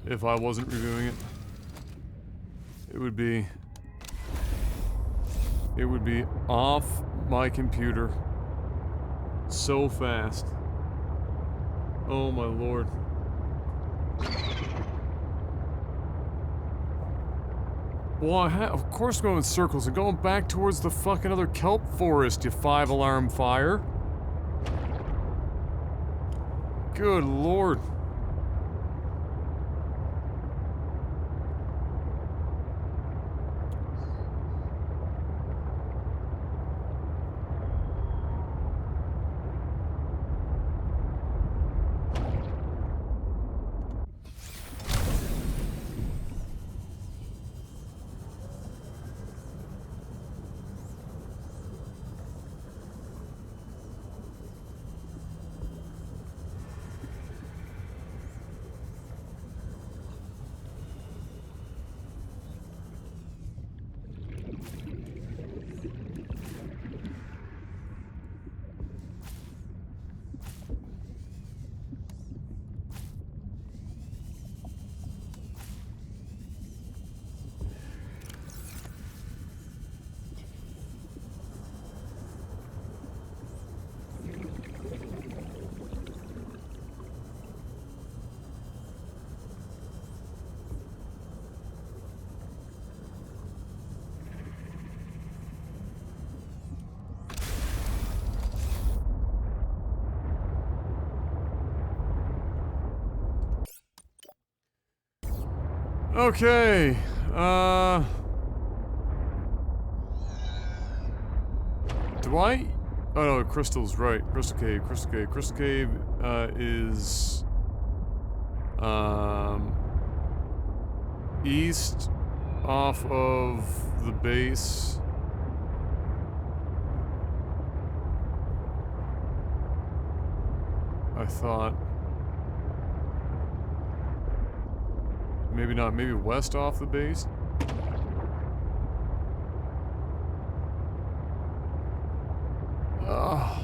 if I wasn't reviewing it. It would be off my computer so fast. Oh my lord. Well, of course going in circles and going back towards the fucking other kelp forest, you 5-alarm fire. Good lord. Okay. Do I? Oh no, Crystal's right. Crystal Cave, Crystal Cave. Crystal Cave, is... east off of the base. I thought. Maybe not, maybe west off the base? Ugh.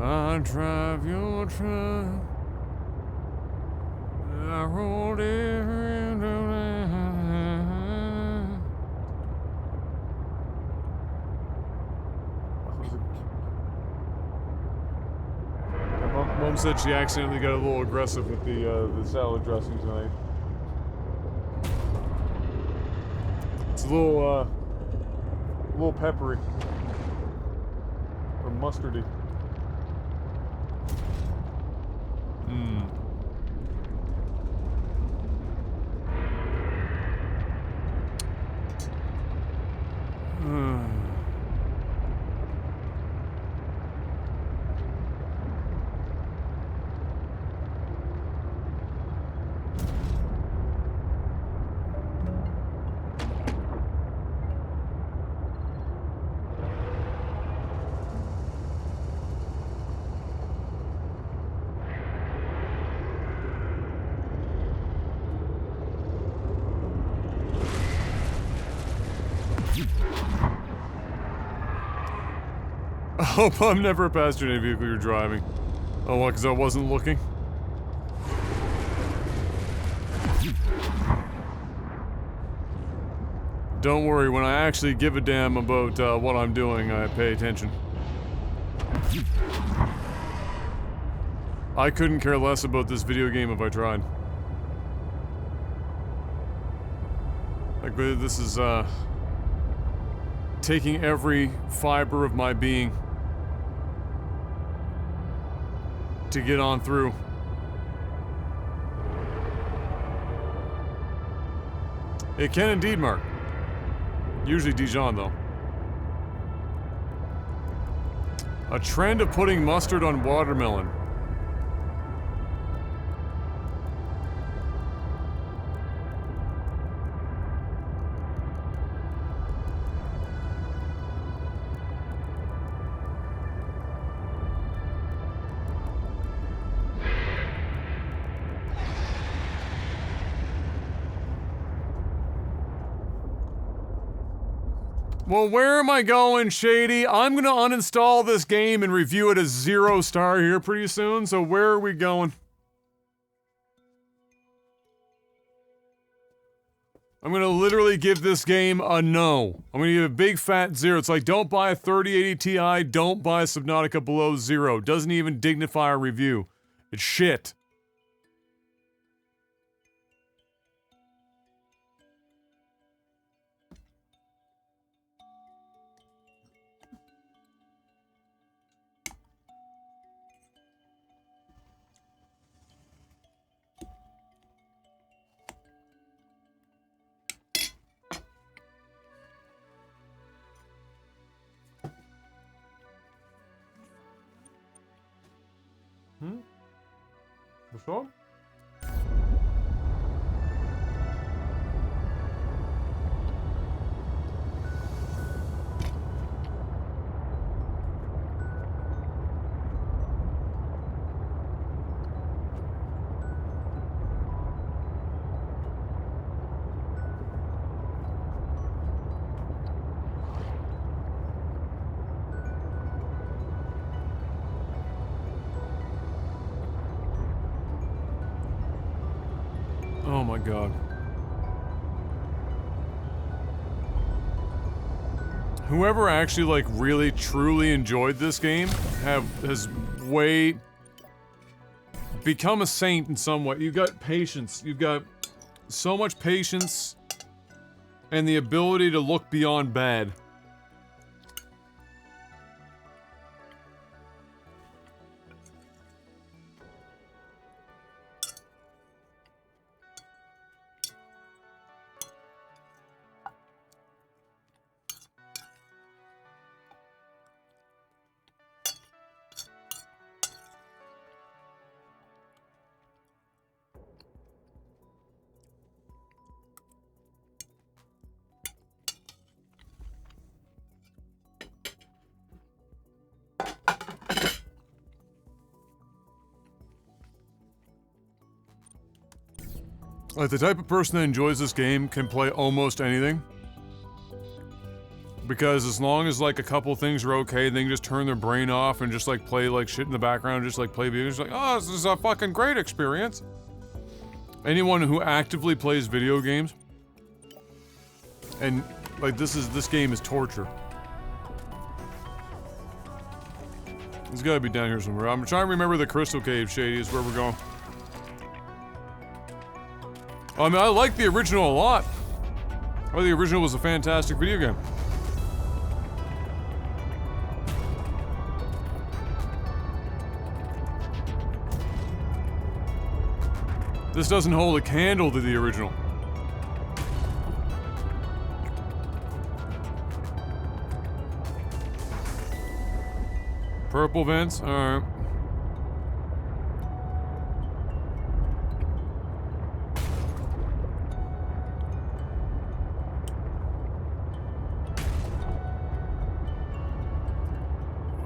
I drive your truck. I rolled it around. Mom said she accidentally got a little aggressive with the salad dressing tonight. It's a little peppery or mustardy. I hope I'm never a passenger in a vehicle you're driving. Oh, what, because I wasn't looking? Don't worry, when I actually give a damn about what I'm doing, I pay attention. I couldn't care less about this video game if I tried. Like, this is, taking every fiber of my being to get on through. It can indeed, Mark. Usually Dijon, though. A trend of putting mustard on watermelon. Well, where am I going, Shady? I'm gonna uninstall this game and review it as 0 star here pretty soon, so where are we going? I'm gonna literally give this game a no. I'm gonna give a big fat 0. It's like, don't buy a 3080 Ti, don't buy a Subnautica below 0. Doesn't even dignify a review. It's shit. Что? Oh my god. Whoever actually, like, really, truly enjoyed this game has way become a saint in some way. You've got patience. You've got so much patience and the ability to look beyond bad. Like, the type of person that enjoys this game can play almost anything. Because as long as, like, a couple things are okay, they can just turn their brain off and just, like, play, like, shit in the background, just, like, play video games. Like, oh, this is a fucking great experience. Anyone who actively plays video games, and, like, this game is torture. It's gotta be down here somewhere. I'm trying to remember the Crystal Cave, Shady, is where we're going. I mean, I like the original a lot. I thought the original was a fantastic video game. This doesn't hold a candle to the original. Purple vents? Alright.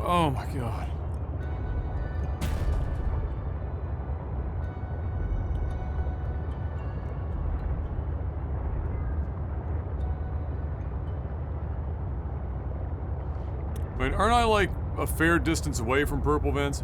Oh my god. Wait, aren't I like a fair distance away from purple vents?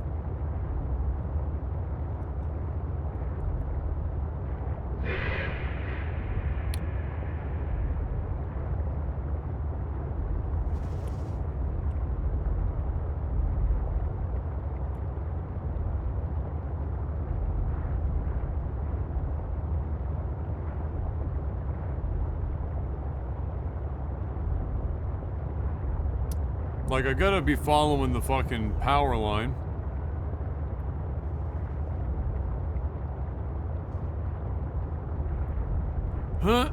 Like, I gotta be following the fucking power line. Huh?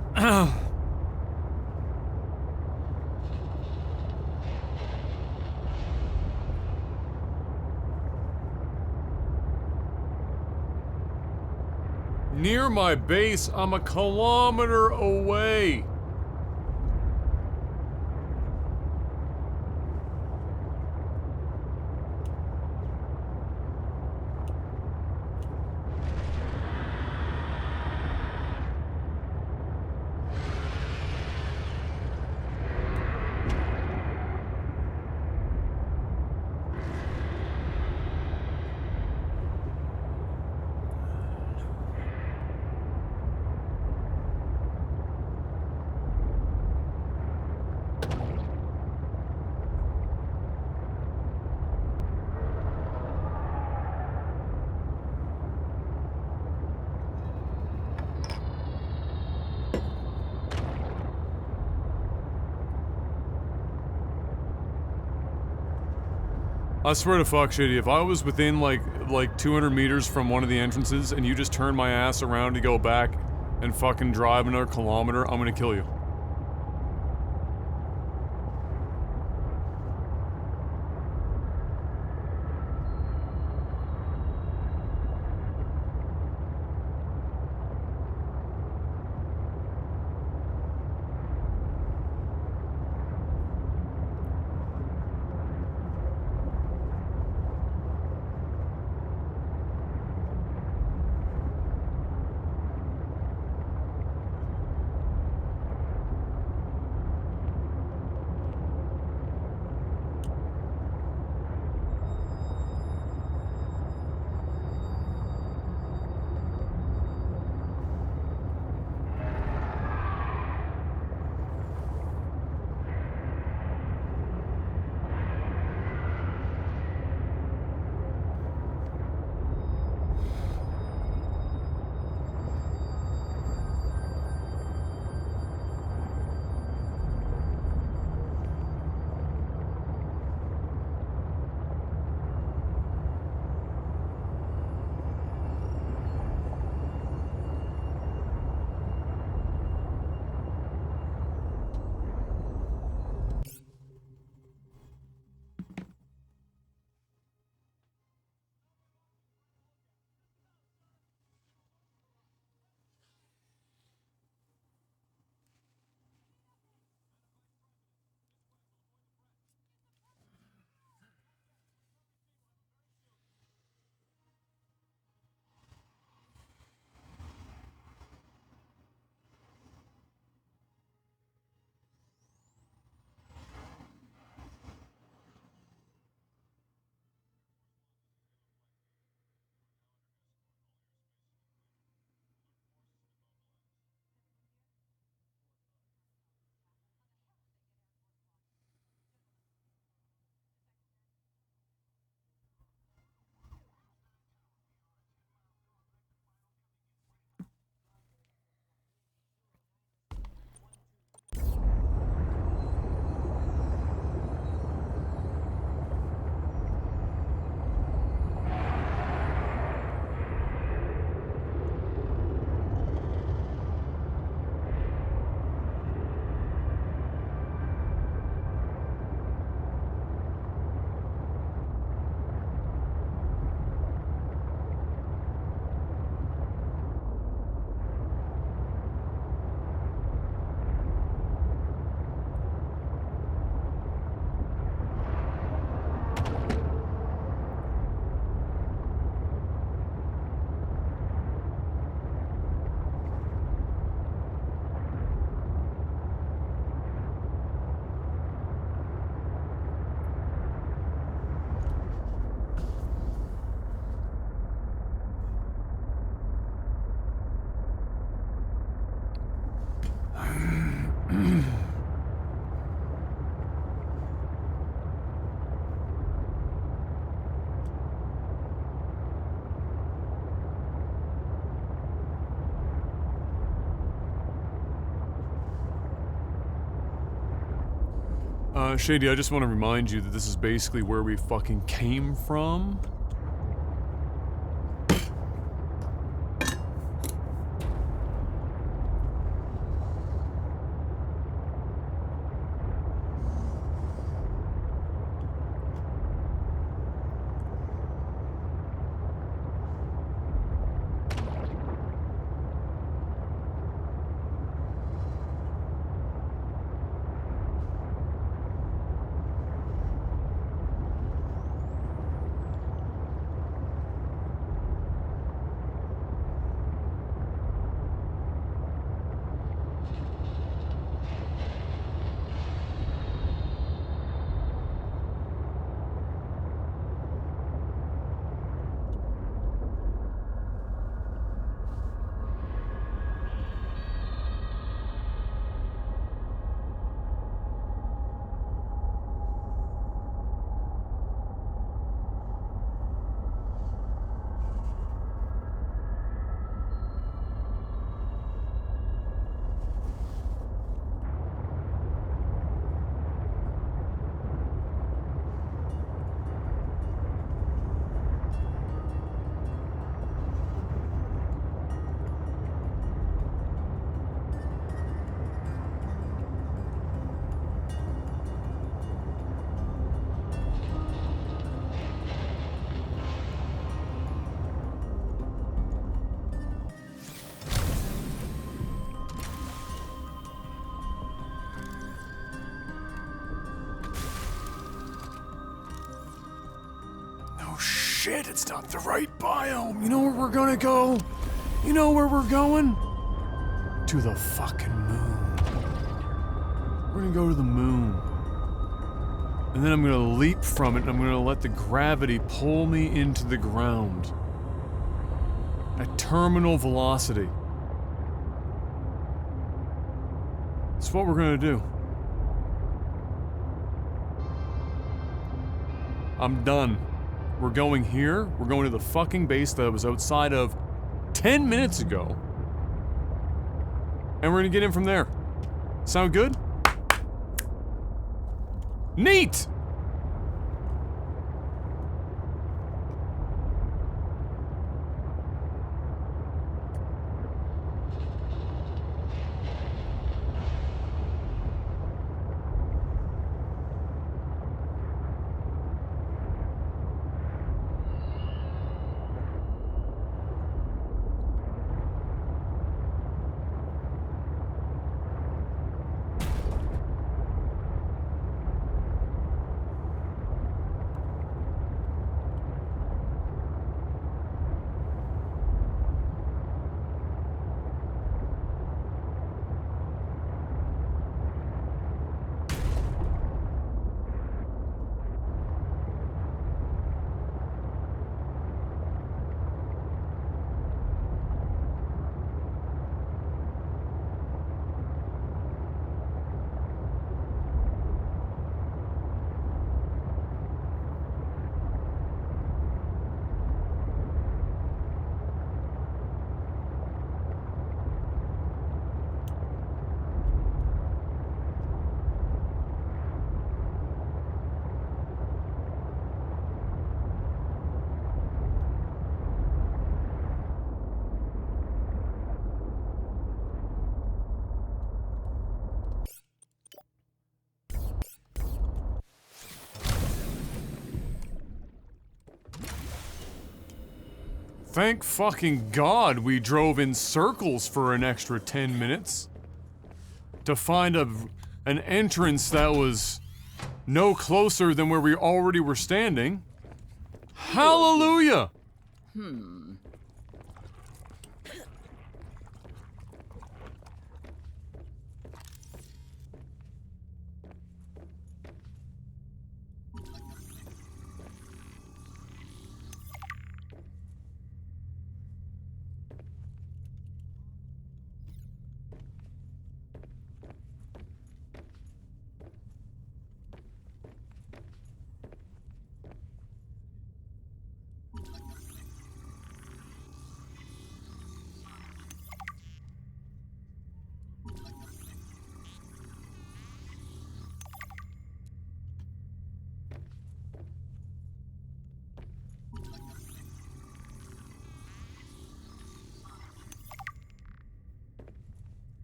Near my base, I'm a kilometer away. I swear to fuck, Shitty, if I was within like 200 meters from one of the entrances and you just turn my ass around to go back and fucking drive another kilometer, I'm gonna kill you. Shady, I just want to remind you that this is basically where we fucking came from. Shit, it's not the right biome. You know where we're gonna go? You know where we're going? To the fucking moon. We're gonna go to the moon. And then I'm gonna leap from it and I'm gonna let the gravity pull me into the ground. At terminal velocity. That's what we're gonna do. I'm done. We're going here. We're going to the fucking base that I was outside of 10 minutes ago. And we're gonna get in from there. Sound good? Neat! Thank fucking God we drove in circles for an extra 10 minutes. To find an entrance that was no closer than where we already were standing. Hallelujah!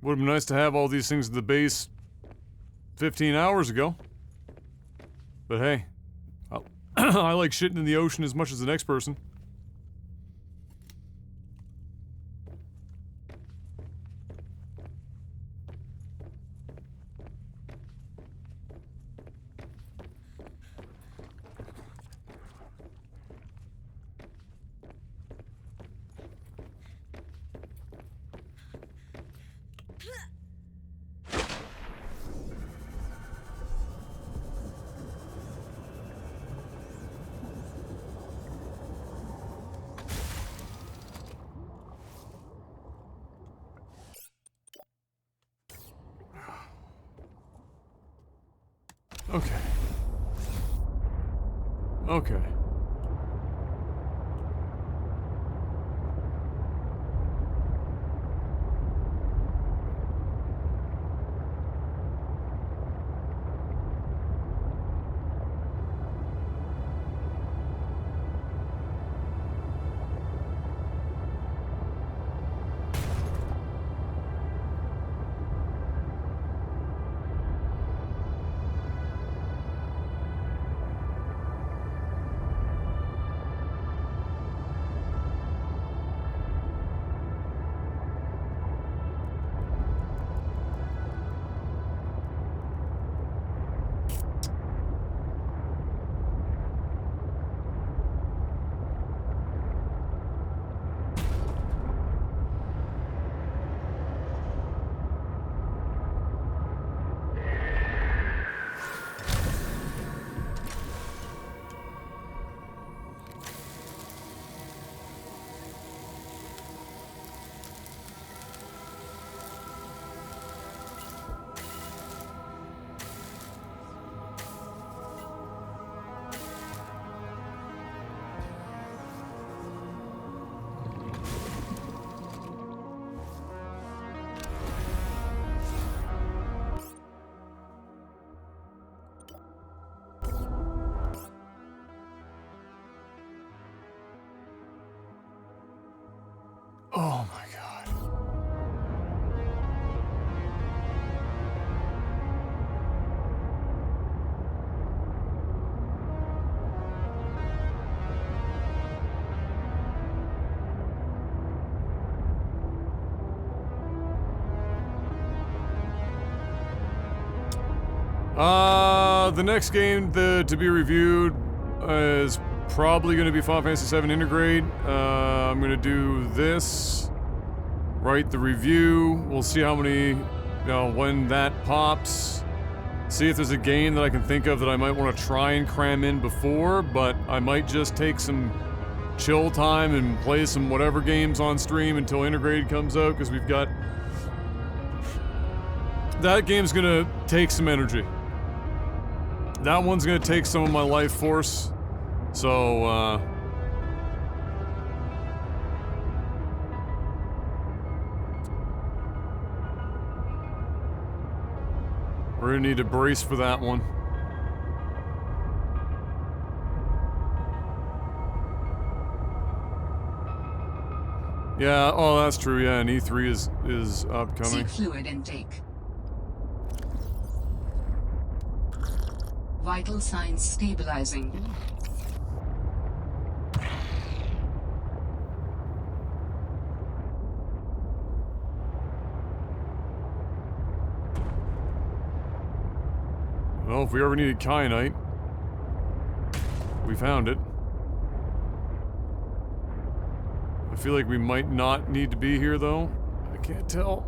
Would have been nice to have all these things at the base 15 hours ago. But hey, I like shitting in the ocean as much as the next person. Okay. Okay. Oh my god. The next game to be reviewed is probably going to be Final Fantasy VII Integrate. I'm going to do this, write the review. We'll see how many, when that pops. See if there's a game that I can think of that I might want to try and cram in before, but I might just take some chill time and play some whatever games on stream until Integrated comes out, because we've got... That game's going to take some energy. That one's gonna take some of my life force, so, we're gonna need to brace for that one. Yeah, oh, that's true, yeah, and E3 is upcoming. Seek fluid intake. Vital signs stabilizing. Well, if we ever needed kyanite, we found it. I feel like we might not need to be here, though. I can't tell.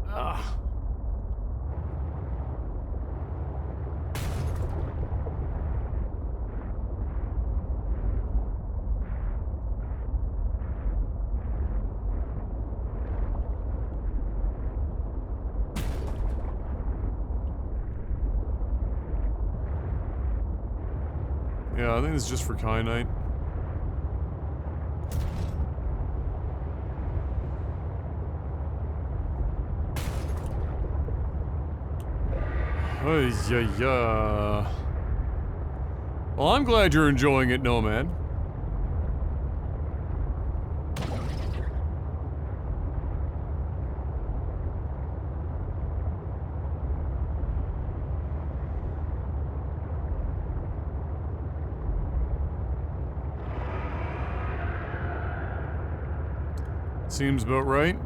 Ah. Yeah, I think it's just for kyanite. Ay, yeah. Well, I'm glad you're enjoying it, Nomad. Seems about right.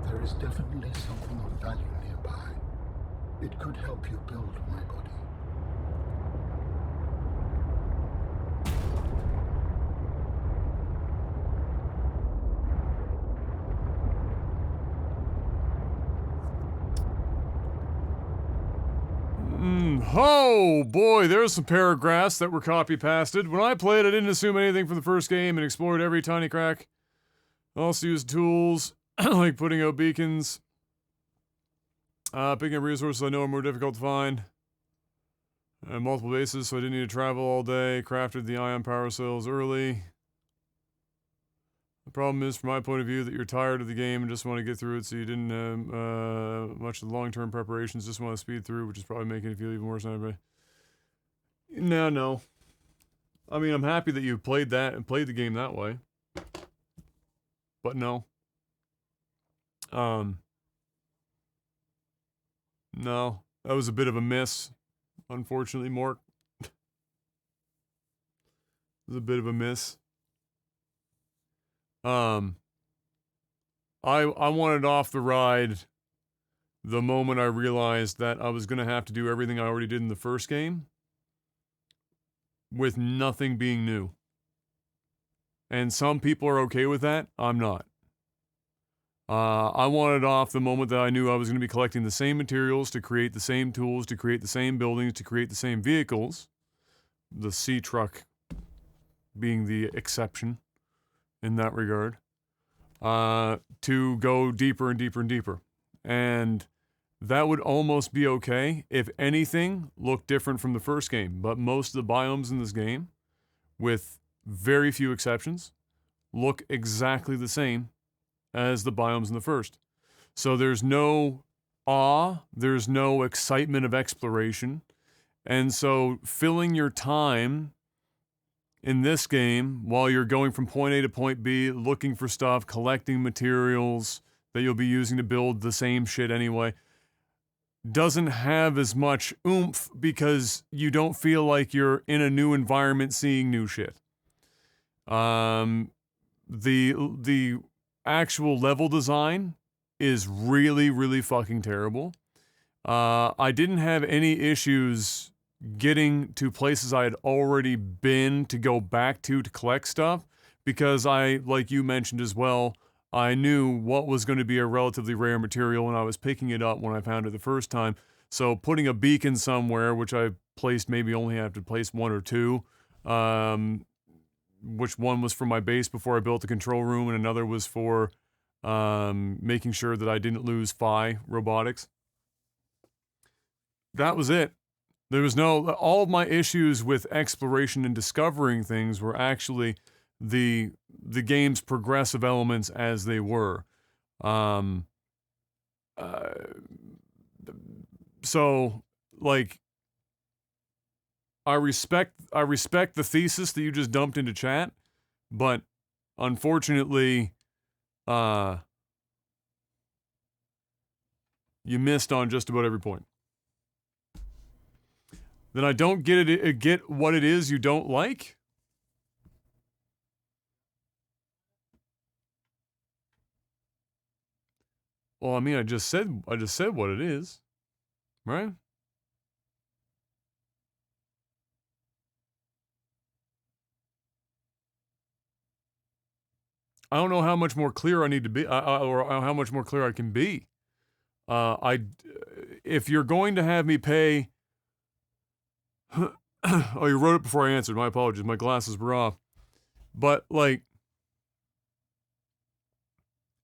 There is definitely something of value nearby. It could help you build my body. Oh boy, there's some paragraphs that were copy-pasted. When I played, I didn't assume anything from the first game and explored every tiny crack. I also used tools like putting out beacons, picking up resources I know are more difficult to find, multiple bases, so I didn't need to travel all day. Crafted the ion power cells early. The problem is, from my point of view, that you're tired of the game and just want to get through it, so you didn't much of the long-term preparations, just want to speed through, which is probably making it feel even worse than everybody. No. I mean, I'm happy that you played that and played the game that way. But no. No. That was a bit of a miss, unfortunately, Mork. It was a bit of a miss. I wanted off the ride the moment I realized that I was going to have to do everything I already did in the first game with nothing being new. And some people are okay with that. I'm not. I wanted off the moment that I knew I was going to be collecting the same materials to create the same tools, to create the same buildings, to create the same vehicles. The sea truck being the exception in that regard. To go deeper and deeper and deeper. And that would almost be okay if anything looked different from the first game. But most of the biomes in this game, with very few exceptions, look exactly the same as the biomes in the first. So there's no awe, there's no excitement of exploration. And so filling your time in this game while you're going from point A to point B, looking for stuff, collecting materials that you'll be using to build the same shit anyway, doesn't have as much oomph because you don't feel like you're in a new environment seeing new shit. The actual level design is really, really fucking terrible. I didn't have any issues getting to places I had already been to go back to collect stuff because I, like you mentioned as well, I knew what was going to be a relatively rare material and I was picking it up when I found it the first time. So putting a beacon somewhere, which I placed, maybe only have to place one or two, which one was for my base before I built the control room and another was for making sure that I didn't lose Phi robotics. That was it. There was all of my issues with exploration and discovering things were actually the game's progressive elements as they were. So, like, I respect the thesis that you just dumped into chat, but unfortunately, you missed on just about every point. Then I don't get what it is you don't like. Well, I mean, I just said what it is, right? I don't know how much more clear I need to be, or how much more clear I can be. If you're going to have me pay. Oh, you wrote it before I answered. My apologies. My glasses were off. But like,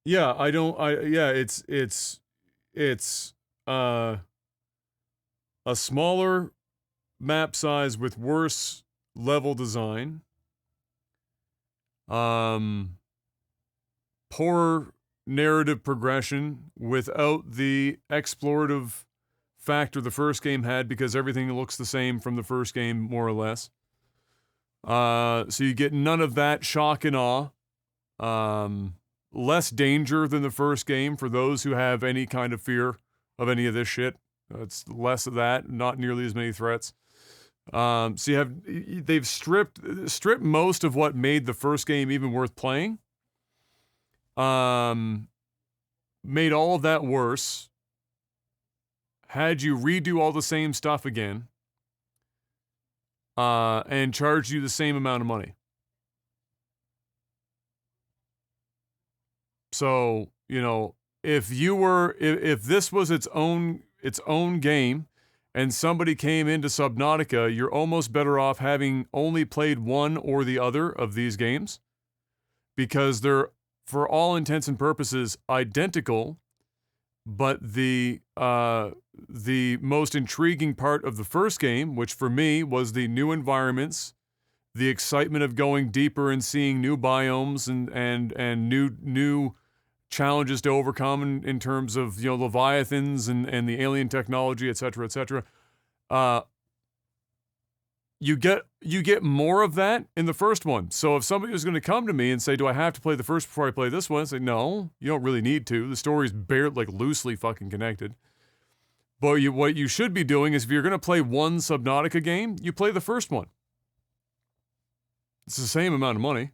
yeah, it's a smaller map size with worse level design. Poor narrative progression without the explorative factor the first game had because everything looks the same from the first game, more or less. So you get none of that shock and awe. Less danger than the first game for those who have any kind of fear of any of this shit. It's less of that, not nearly as many threats. So they've stripped most of what made the first game even worth playing. Made all of that worse. Had you redo all the same stuff again. And charged you the same amount of money. So, you know, if this was its own game and somebody came into Subnautica, you're almost better off having only played one or the other of these games because they're, for all intents and purposes, identical, but the most intriguing part of the first game, which for me was the new environments, the excitement of going deeper and seeing new biomes and new challenges to overcome in terms of, you know, leviathans and the alien technology, et cetera, et cetera. You get more of that in the first one. So if somebody was going to come to me and say, do I have to play the first before I play this one? I say, no, you don't really need to. The story's barely, loosely fucking connected. But what you should be doing is if you're going to play one Subnautica game, you play the first one. It's the same amount of money.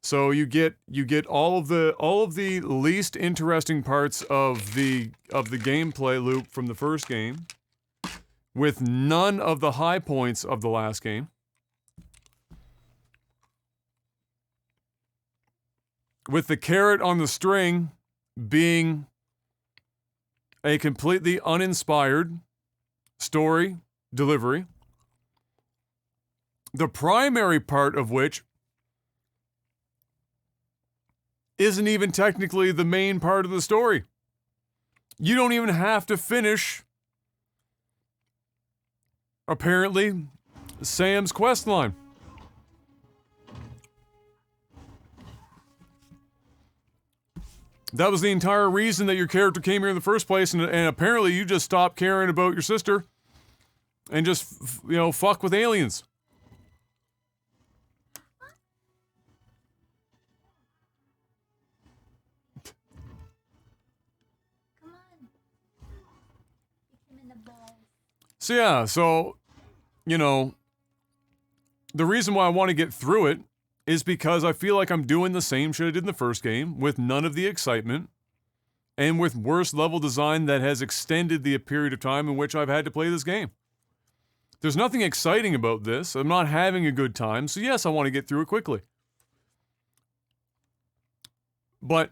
So you get all of the least interesting parts of the gameplay loop from the first game, with none of the high points of the last game. With the carrot on the string being a completely uninspired story delivery. The primary part of which isn't even technically the main part of the story. You don't even have to finish, apparently, Sam's quest line. That was the entire reason that your character came here in the first place, and apparently you just stopped caring about your sister and just, fuck with aliens. Come on. Kick him in the balls. So, the reason why I want to get through it is because I feel like I'm doing the same shit I did in the first game with none of the excitement and with worse level design that has extended the period of time in which I've had to play this game. There's nothing exciting about this. I'm not having a good time, so yes, I want to get through it quickly. But,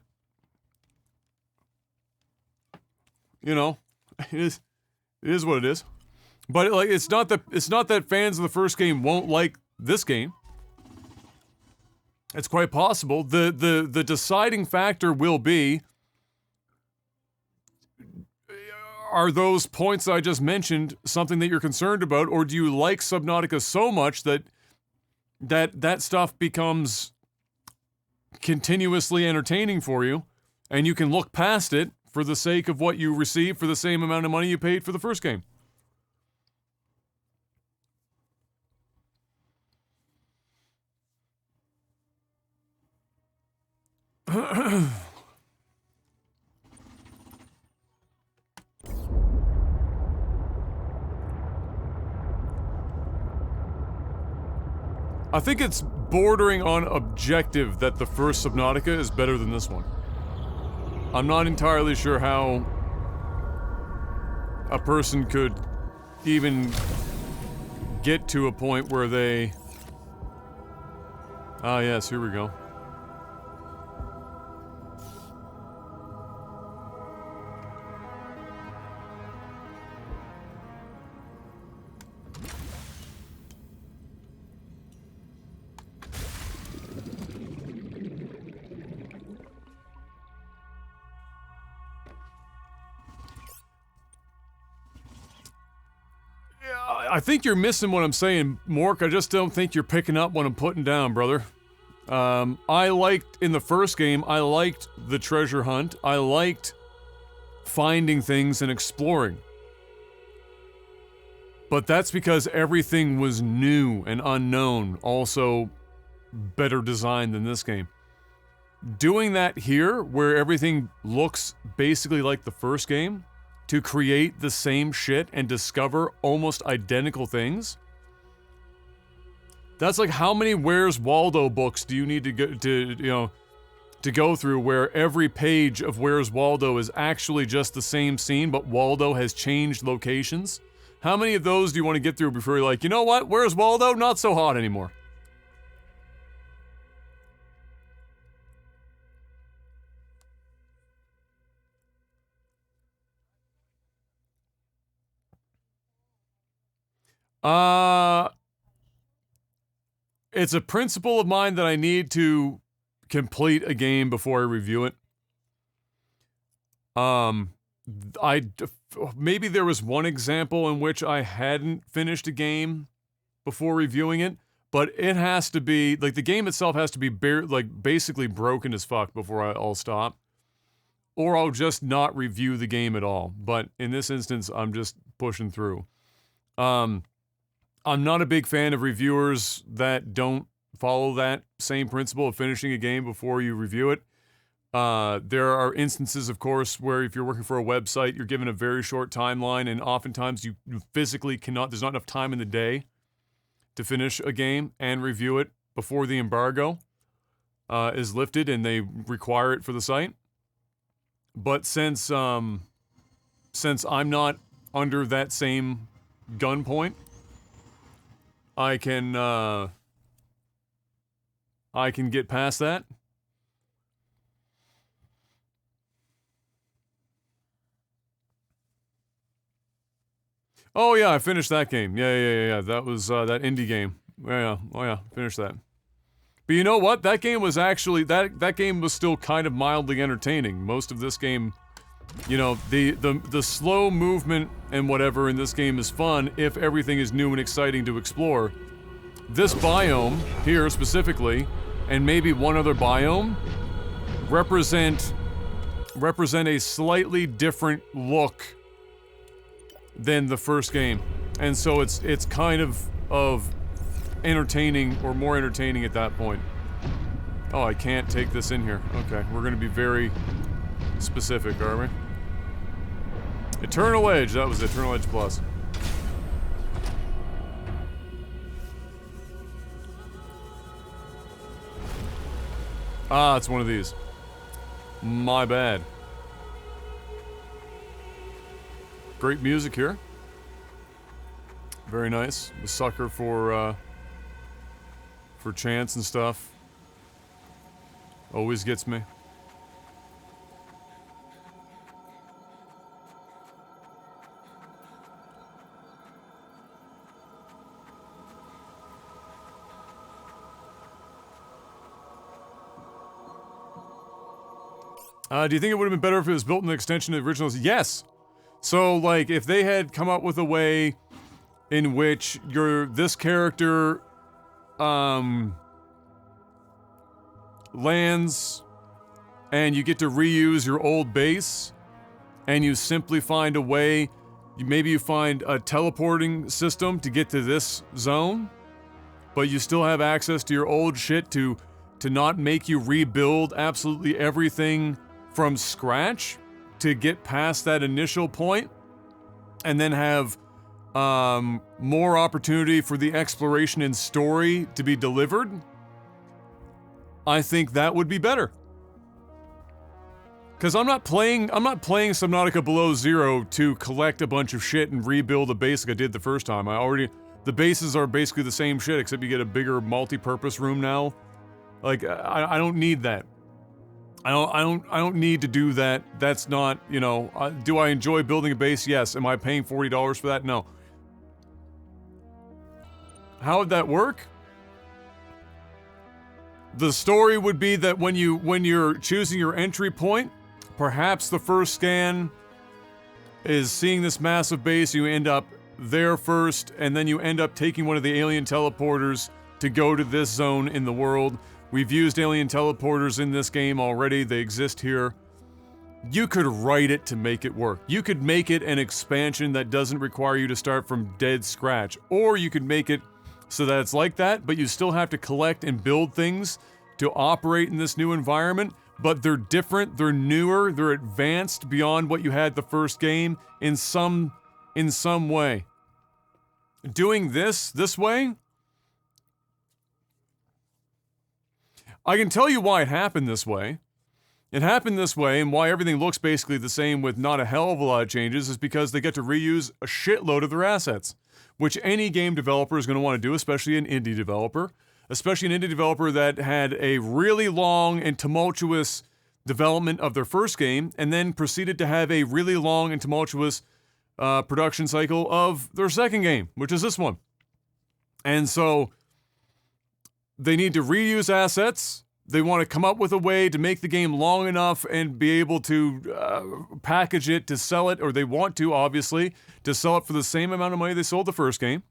it is what it is. But it's not that fans of the first game won't like this game. It's quite possible. The deciding factor will be, are those points that I just mentioned something that you're concerned about, or do you like Subnautica so much that stuff becomes continuously entertaining for you, and you can look past it for the sake of what you receive for the same amount of money you paid for the first game? I think it's bordering on objective that the first Subnautica is better than this one. I'm not entirely sure how a person could even get to a point where they... Ah, yes, here we go. I think you're missing what I'm saying, Mork. I just don't think you're picking up what I'm putting down, brother. In the first game, I liked the treasure hunt. I liked finding things and exploring. But that's because everything was new and unknown, also better designed than this game. Doing that here, where everything looks basically like the first game, to create the same shit and discover almost identical things, that's like how many Where's Waldo books do you need to go through where every page of Where's Waldo is actually just the same scene, but Waldo has changed locations? How many of those do you want to get through before you're like, you know what, Where's Waldo? Not so hot anymore. It's a principle of mine that I need to complete a game before I review it. Maybe there was one example in which I hadn't finished a game before reviewing it, but it has to be, like, the game itself has to be basically broken as fuck before I'll stop. Or I'll just not review the game at all. But in this instance, I'm just pushing through. I'm not a big fan of reviewers that don't follow that same principle of finishing a game before you review it. There are instances, of course, where if you're working for a website, you're given a very short timeline, and oftentimes you physically cannot, there's not enough time in the day to finish a game and review it before the embargo is lifted and they require it for the site. But since I'm not under that same gunpoint, I can get past that. Oh yeah, I finished that game. Yeah. That was that indie game. Yeah. Oh yeah, finished that. But you know what? That game was actually that game was still kind of mildly entertaining. Most of this game, you know, the slow movement and whatever in this game is fun if everything is new and exciting to explore. This biome here specifically, and maybe one other biome, represent a slightly different look than the first game. And so it's kind of entertaining, or more entertaining at that point. Oh, I can't take this in here. Okay, we're gonna be very specific, are we? Eternal Edge, that was Eternal Edge Plus. Ah, it's one of these. My bad. Great music here. Very nice. The sucker for chants and stuff. Always gets me. Do you think it would have been better if it was built in the extension of the originals? Yes! So, like, if they had come up with a way in which this character, lands, and you get to reuse your old base, and you simply find a way, maybe you find a teleporting system to get to this zone, but you still have access to your old shit to not make you rebuild absolutely everything from scratch to get past that initial point, and then have more opportunity for the exploration and story to be delivered, I think that would be better. Because I'm not playing Subnautica Below Zero to collect a bunch of shit and rebuild a base like I did the first time. The bases are basically the same shit, except you get a bigger multi-purpose room now. Like, I don't need that. I don't need to do that. That's not, you know, do I enjoy building a base? Yes. Am I paying $40 for that? No. How would that work? The story would be that when you're choosing your entry point, perhaps the first scan is seeing this massive base, you end up there first, and then you end up taking one of the alien teleporters to go to this zone in the world. We've used alien teleporters in this game already, they exist here. you could write it to make it work. You could make it an expansion that doesn't require you to start from dead scratch. Or you could make it so that it's like that, but you still have to collect and build things to operate in this new environment. But they're different, they're newer, they're advanced beyond what you had the first game in some way. Doing this way, I can tell you why it happened this way. It happened this way, and why everything looks basically the same with not a hell of a lot of changes is because they get to reuse a shitload of their assets, which any game developer is going to want to do, especially an indie developer. Especially an indie developer that had a really long and tumultuous development of their first game, and then proceeded to have a really long and tumultuous production cycle of their second game, which is this one. And so they need to reuse assets. They want to come up with a way to make the game long enough and be able to package it to sell it, or they want to, obviously, to sell it for the same amount of money they sold the first game.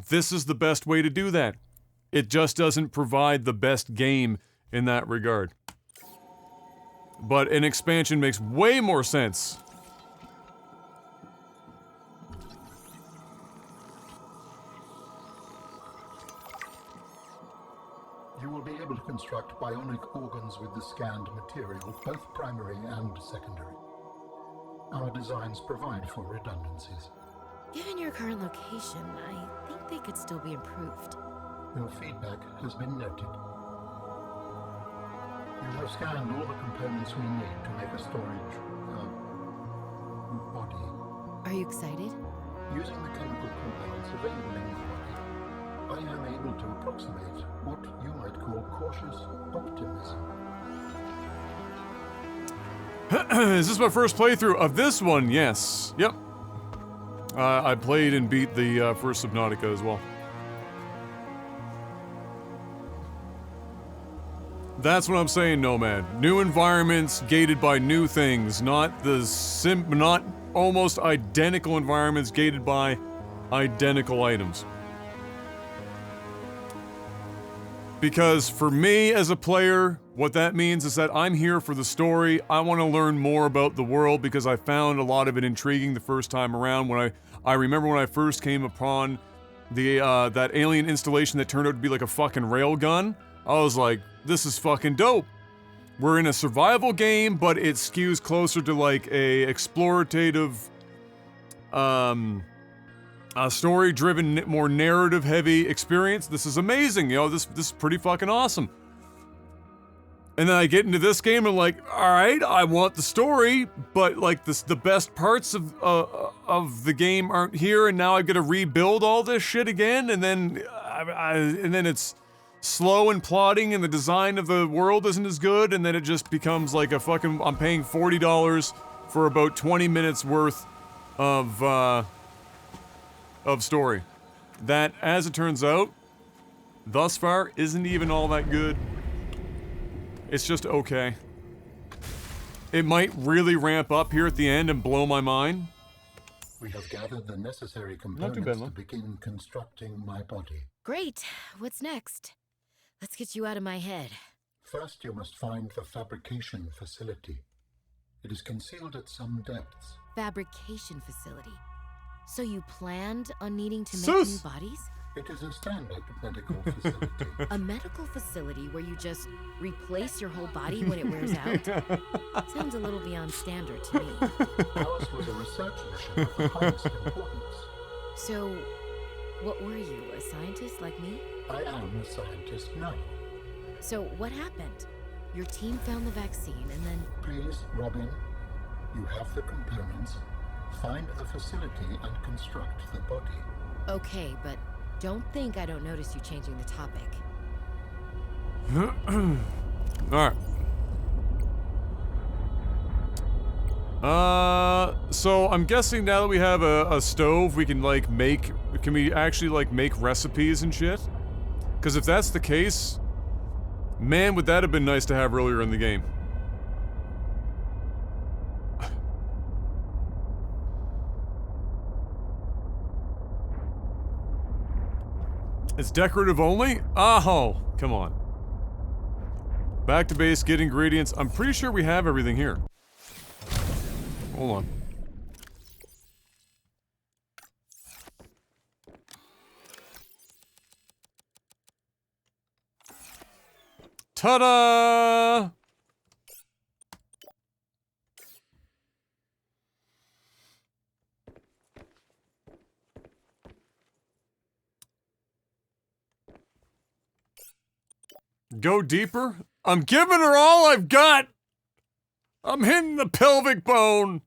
This is the best way to do that. It just doesn't provide the best game in that regard. But an expansion makes way more sense. You will be able to construct bionic organs with the scanned material, both primary and secondary. Our designs provide for redundancies. Given your current location, I think they could still be improved. Your feedback has been noted. You have scanned all the components we need to make a storage body. Are you excited? Using the chemical compounds available in the body, I am able to approximate what you might call cautious optimism. Is this my first playthrough of this one? Yes. Yep. I played and beat the first Subnautica as well. That's what I'm saying, Nomad. New environments gated by new things, not not almost identical environments gated by identical items. Because for me as a player, what that means is that I'm here for the story. I want to learn more about the world because I found a lot of it intriguing the first time around. When I remember when I first came upon the that alien installation that turned out to be like a fucking railgun. I was like, this is fucking dope. We're in a survival game, but it skews closer to like a explorative, a story-driven, more narrative-heavy experience. This is amazing, you know, this is pretty fucking awesome. And then I get into this game and like, alright, I want the story, but like the best parts of the game aren't here, and now I've got to rebuild all this shit again, and then it's slow and plotting, and the design of the world isn't as good, and then it just becomes like a fucking, I'm paying $40 for about 20 minutes worth of story. That, as it turns out, thus far, isn't even all that good. It's just okay. It might really ramp up here at the end and blow my mind. We have gathered the necessary components to begin constructing my body. Great. What's next? Let's get you out of my head. First, you must find the fabrication facility. It is concealed at some depths. Fabrication facility. So you planned on needing to make new bodies? It is a standard medical facility. A medical facility where you just replace your whole body when it wears out? Sounds a little beyond standard to me. Ours was a research mission of the highest importance. So, what were you, a scientist like me? I am a scientist now. So, what happened? Your team found the vaccine and then... Please, Robin, you have the components. Find the facility and construct the body. Okay, but don't think I don't notice you changing the topic. Alright. So I'm guessing now that we have a stove, we can like make, can we actually like make recipes and shit? Because if that's the case, man, would that have been nice to have earlier in the game. It's decorative only? Oh, come on. Back to base, get ingredients. I'm pretty sure we have everything here. Hold on. Ta-da! Go deeper? I'm giving her all I've got! I'm hitting the pelvic bone!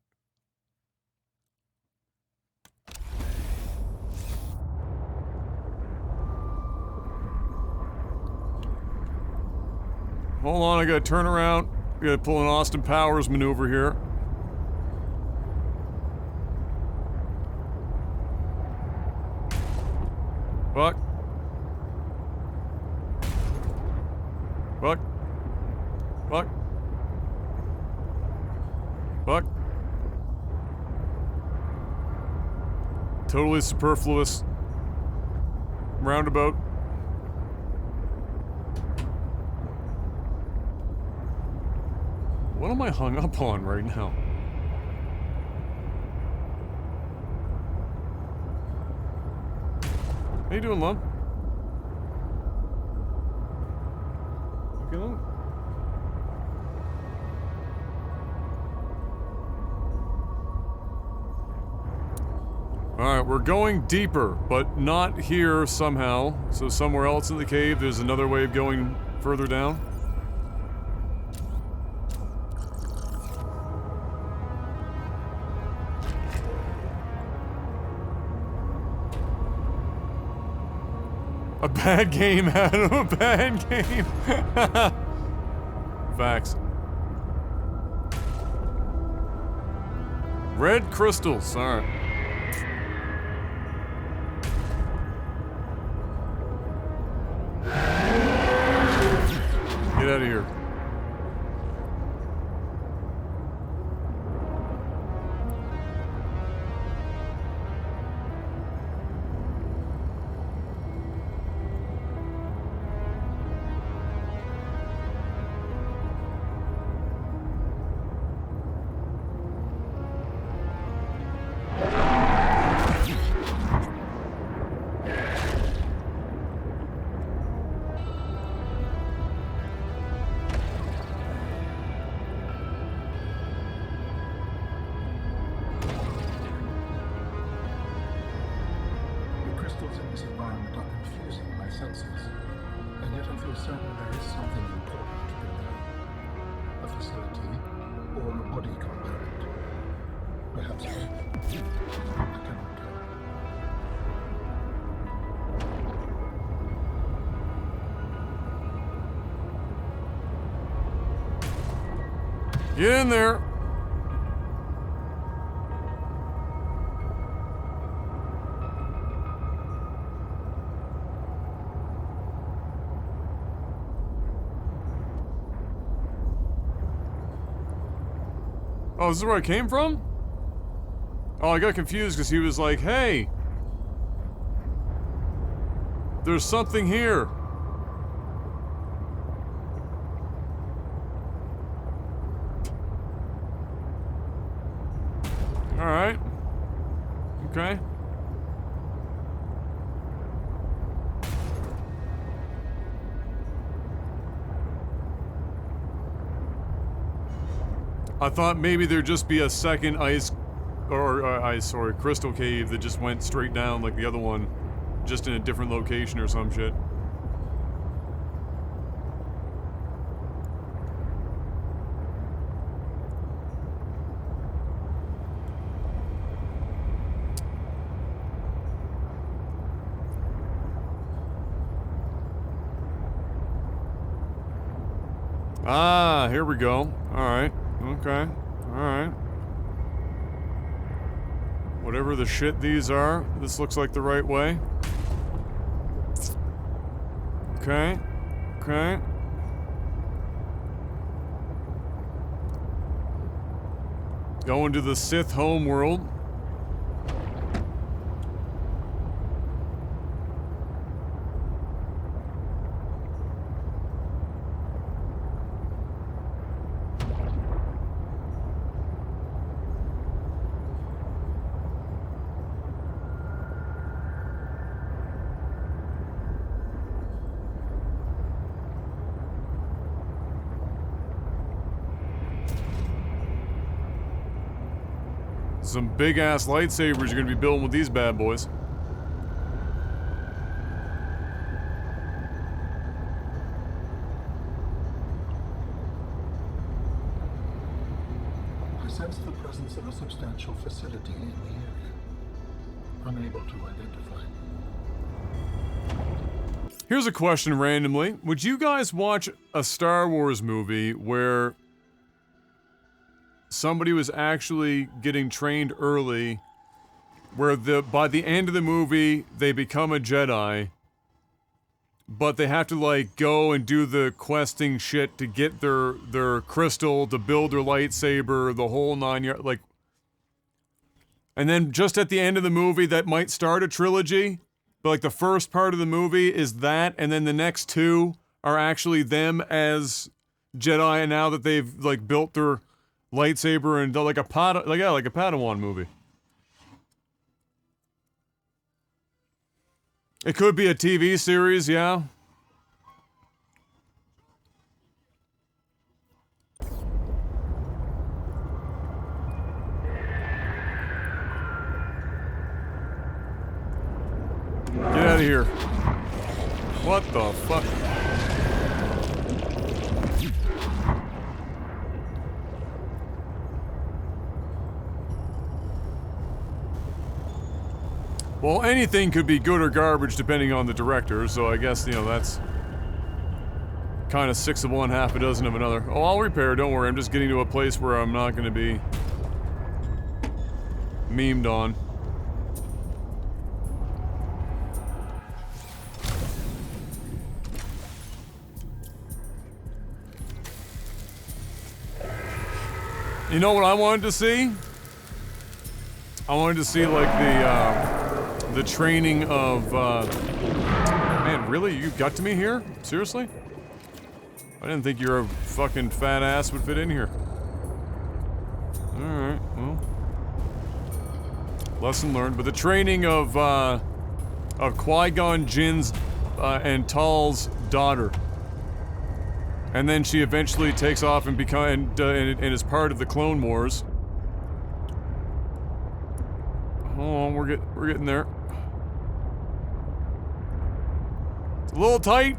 Hold on, I gotta turn around. I gotta pull an Austin Powers maneuver here. Fuck. Fuck. Fuck. Fuck. Totally superfluous. Roundabout. What am I hung up on right now? How you doing, love? Okay, love? Alright, we're going deeper, but not here somehow. So somewhere else in the cave, there's another way of going further down. A bad game, Adam, a bad game. Facts. Red crystals, alright. Get out of here. Get in there. Oh, this is where I came from? Oh, I got confused because he was like, hey, there's something here. Alright. Okay. I thought maybe there'd just be a second crystal cave that just went straight down like the other one, just in a different location or some shit. Ah, here we go. Alright. Okay. Alright. Whatever the shit these are, this looks like the right way. Okay. Okay. Going to the Sith homeworld. Some big-ass lightsabers you're gonna be building with these bad boys. I sense the presence of a substantial facility in the area. Unable to identify. Here's a question randomly. Would you guys watch a Star Wars movie where somebody was actually getting trained early, where by the end of the movie they become a Jedi, but they have to like go and do the questing shit to get their crystal to build their lightsaber, the whole 9 yards, like, and then just at the end of the movie that might start a trilogy, but like the first part of the movie is that, and then the next two are actually them as Jedi, and now that they've like built their lightsaber and like a Padawan movie. It could be a TV series, yeah. Get out of here. What the fuck? Well, anything could be good or garbage depending on the director, so I guess, you know, that's kind of 6 of one, half a dozen of another. Oh, I'll repair, don't worry, I'm just getting to a place where I'm not gonna be memed on. You know what I wanted to see? I wanted to see, like, the training of, man, really? You got to me here? Seriously? I didn't think your fucking fat ass would fit in here. Alright, well. Lesson learned. But the training of Qui-Gon Jinn's, and Tal's daughter. And then she eventually takes off and and is part of the Clone Wars. Hold on, we're getting there. It's a little tight.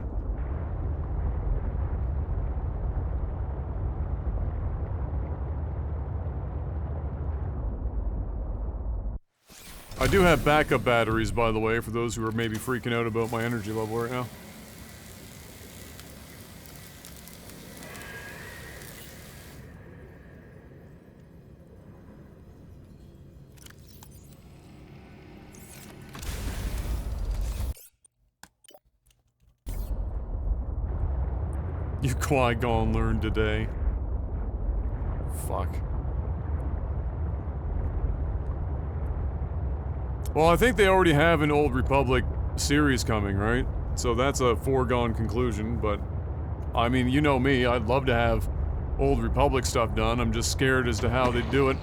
I do have backup batteries, by the way, for those who are maybe freaking out about my energy level right now. You Qui-Gon learned today. Fuck. Well, I think they already have an Old Republic series coming, right? So that's a foregone conclusion, but... I mean, you know me, I'd love to have Old Republic stuff done, I'm just scared as to how they do it.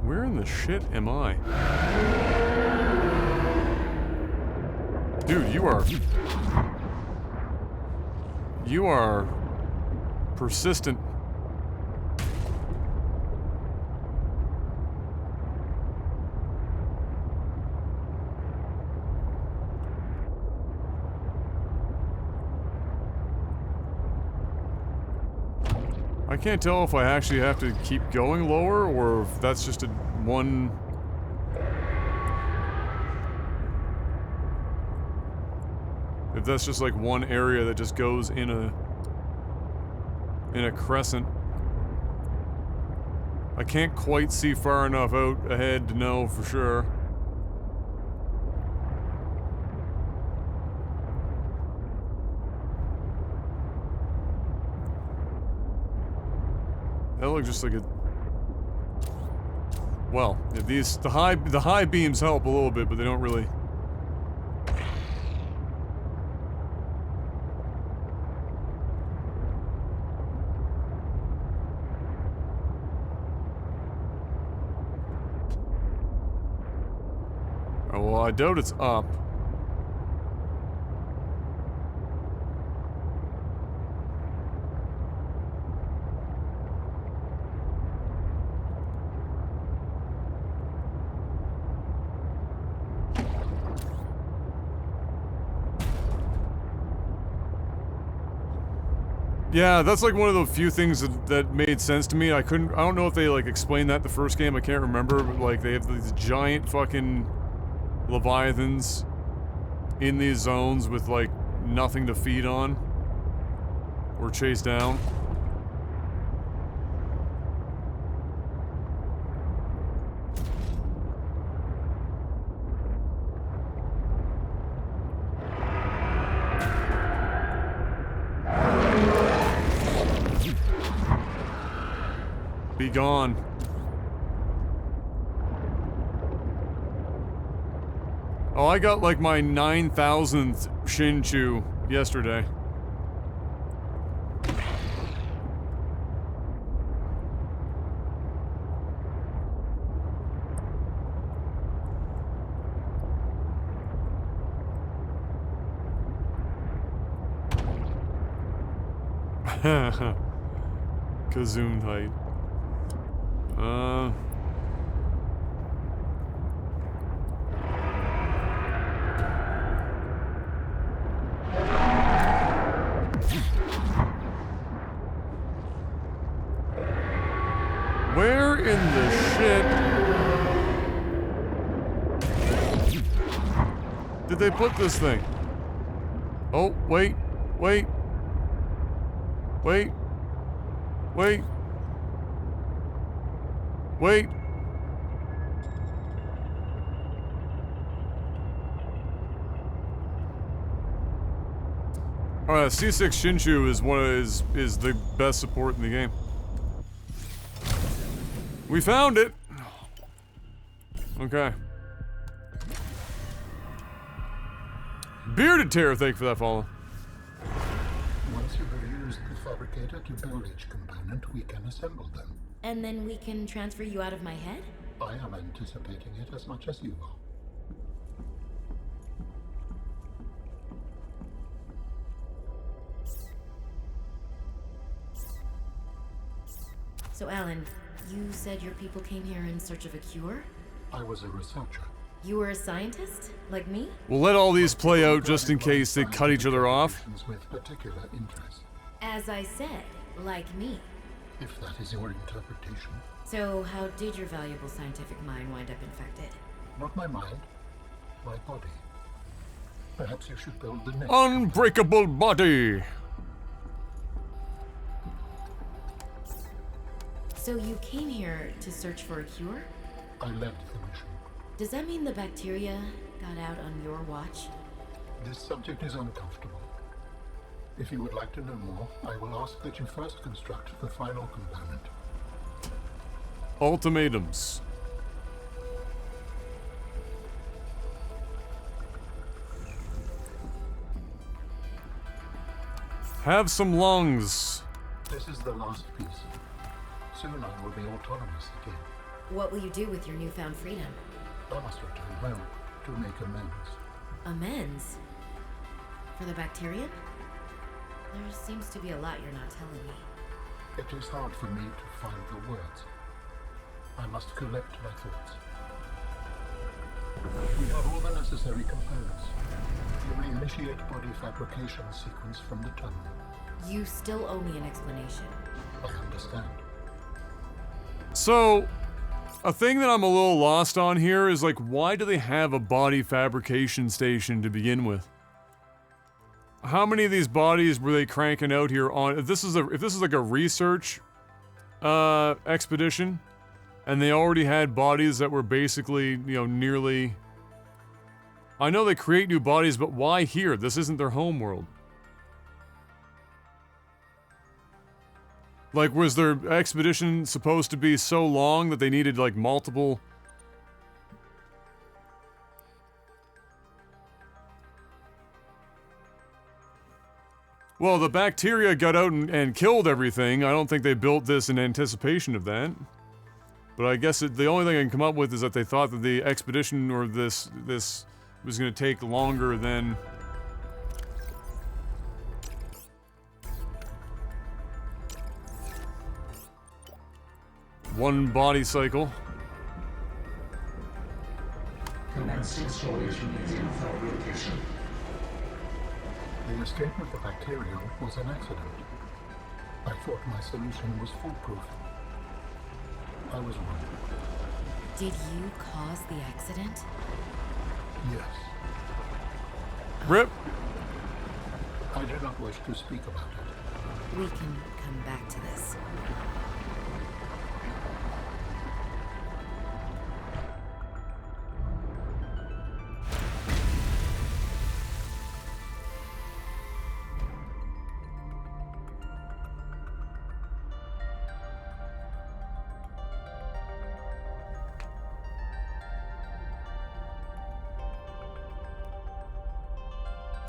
Where in the shit am I? Dude, you are persistent. I can't tell if I actually have to keep going lower, or if that's just a one... If that's just like one area that just goes in a crescent. I can't quite see far enough out ahead to know for sure. That looks just like a... Well, these the high beams help a little bit, but they don't really... well, I doubt it's up. Yeah, that's like one of the few things that made sense to me. I don't know if they like explained that the first game, I can't remember, but like they have these giant fucking leviathans in these zones with like nothing to feed on or chase down. Be gone. Oh, I got like my 9,000th Shinchu yesterday. Kazoom height. Where in the shit did they put this thing? Oh, wait, wait, wait, wait, wait. Alright, C6 Shinshu is the best support in the game. We found it! Okay. Bearded Terror, thank you for that follow. Once you've used the fabricator to build each component, we can assemble them. And then we can transfer you out of my head? I am anticipating it as much as you are. So, Alan, you said your people came here in search of a cure? I was a researcher. You were a scientist? Like me? We'll let all these play out just in case they cut each other off. With particular interest. As I said, like me. If that is your interpretation. So, how did your valuable scientific mind wind up infected? Not my mind, my body. Perhaps you should build the next. Unbreakable body! So you came here to search for a cure? I led the mission. Does that mean the bacteria got out on your watch? This subject is uncomfortable. If you would like to know more, I will ask that you first construct the final component. Ultimatums. Have some lungs. This is the last piece. Soon I will be autonomous again. What will you do with your newfound freedom? I must return home to make amends. Amends? For the bacterium? There seems to be a lot you're not telling me. It is hard for me to find the words. I must collect my thoughts. We have all the necessary components. You may initiate body fabrication sequence from the terminal. You still owe me an explanation. I understand. So, a thing that I'm a little lost on here is like, why do they have a body fabrication station to begin with? How many of these bodies were they cranking out here on? If this is like a research expedition, and they already had bodies that were basically, you know, nearly. I know they create new bodies, but why here? This isn't their home world. Like, was their expedition supposed to be so long that they needed, like, multiple... Well, the bacteria got out and killed everything. I don't think they built this in anticipation of that. But I guess the only thing I can come up with is that they thought that the expedition or this was going to take longer than... one body cycle. Commencing storage unit in third location. The escape of the bacterium was an accident. I thought my solution was foolproof. I was wrong. Did you cause the accident? Yes. Rip! I do not wish to speak about it. We can come back to this.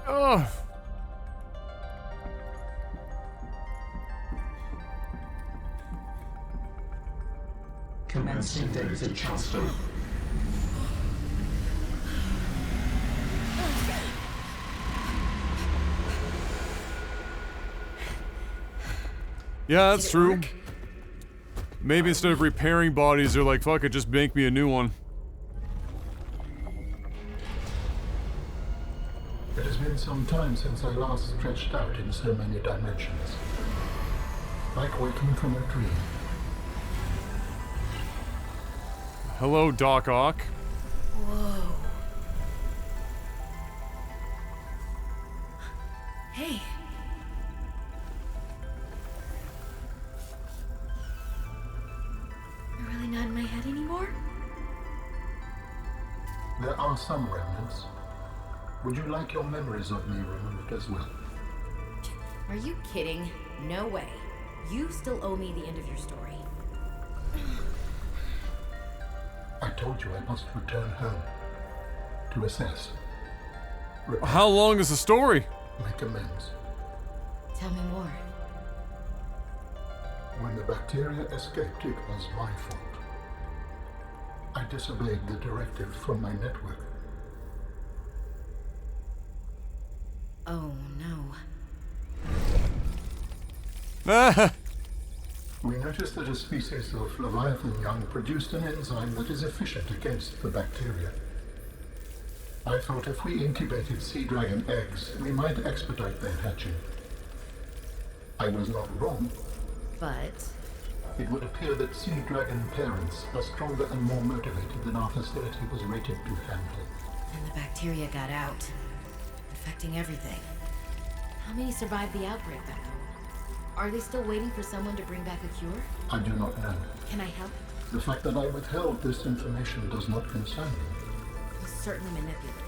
Oh. Commencing data transfer. Yeah, that's true. Maybe instead of repairing bodies, they're like, fuck it, just make me a new one. It has been some time since I last stretched out in so many dimensions. Like waking from a dream. Hello, Doc Ock. Whoa. Hey. You're really not in my head anymore? There are some remnants. Would you like your memories of me removed as well? Are you kidding? No way. You still owe me the end of your story. I told you I must return home. To assess. How long is the story? Make amends. Tell me more. When the bacteria escaped, it was my fault. I disobeyed the directive from my network. Oh no. Ah! We noticed that a species of Leviathan young produced an enzyme that is efficient against the bacteria. I thought if we incubated sea dragon eggs, we might expedite their hatching. I was not wrong. But It would appear that sea dragon parents are stronger and more motivated than our facility was rated to handle. and the bacteria got out, infecting everything. How many survived the outbreak back home? Are they still waiting for someone to bring back a cure? I do not know. Can I help? The fact that I withheld this information does not concern me. It was certainly manipulative.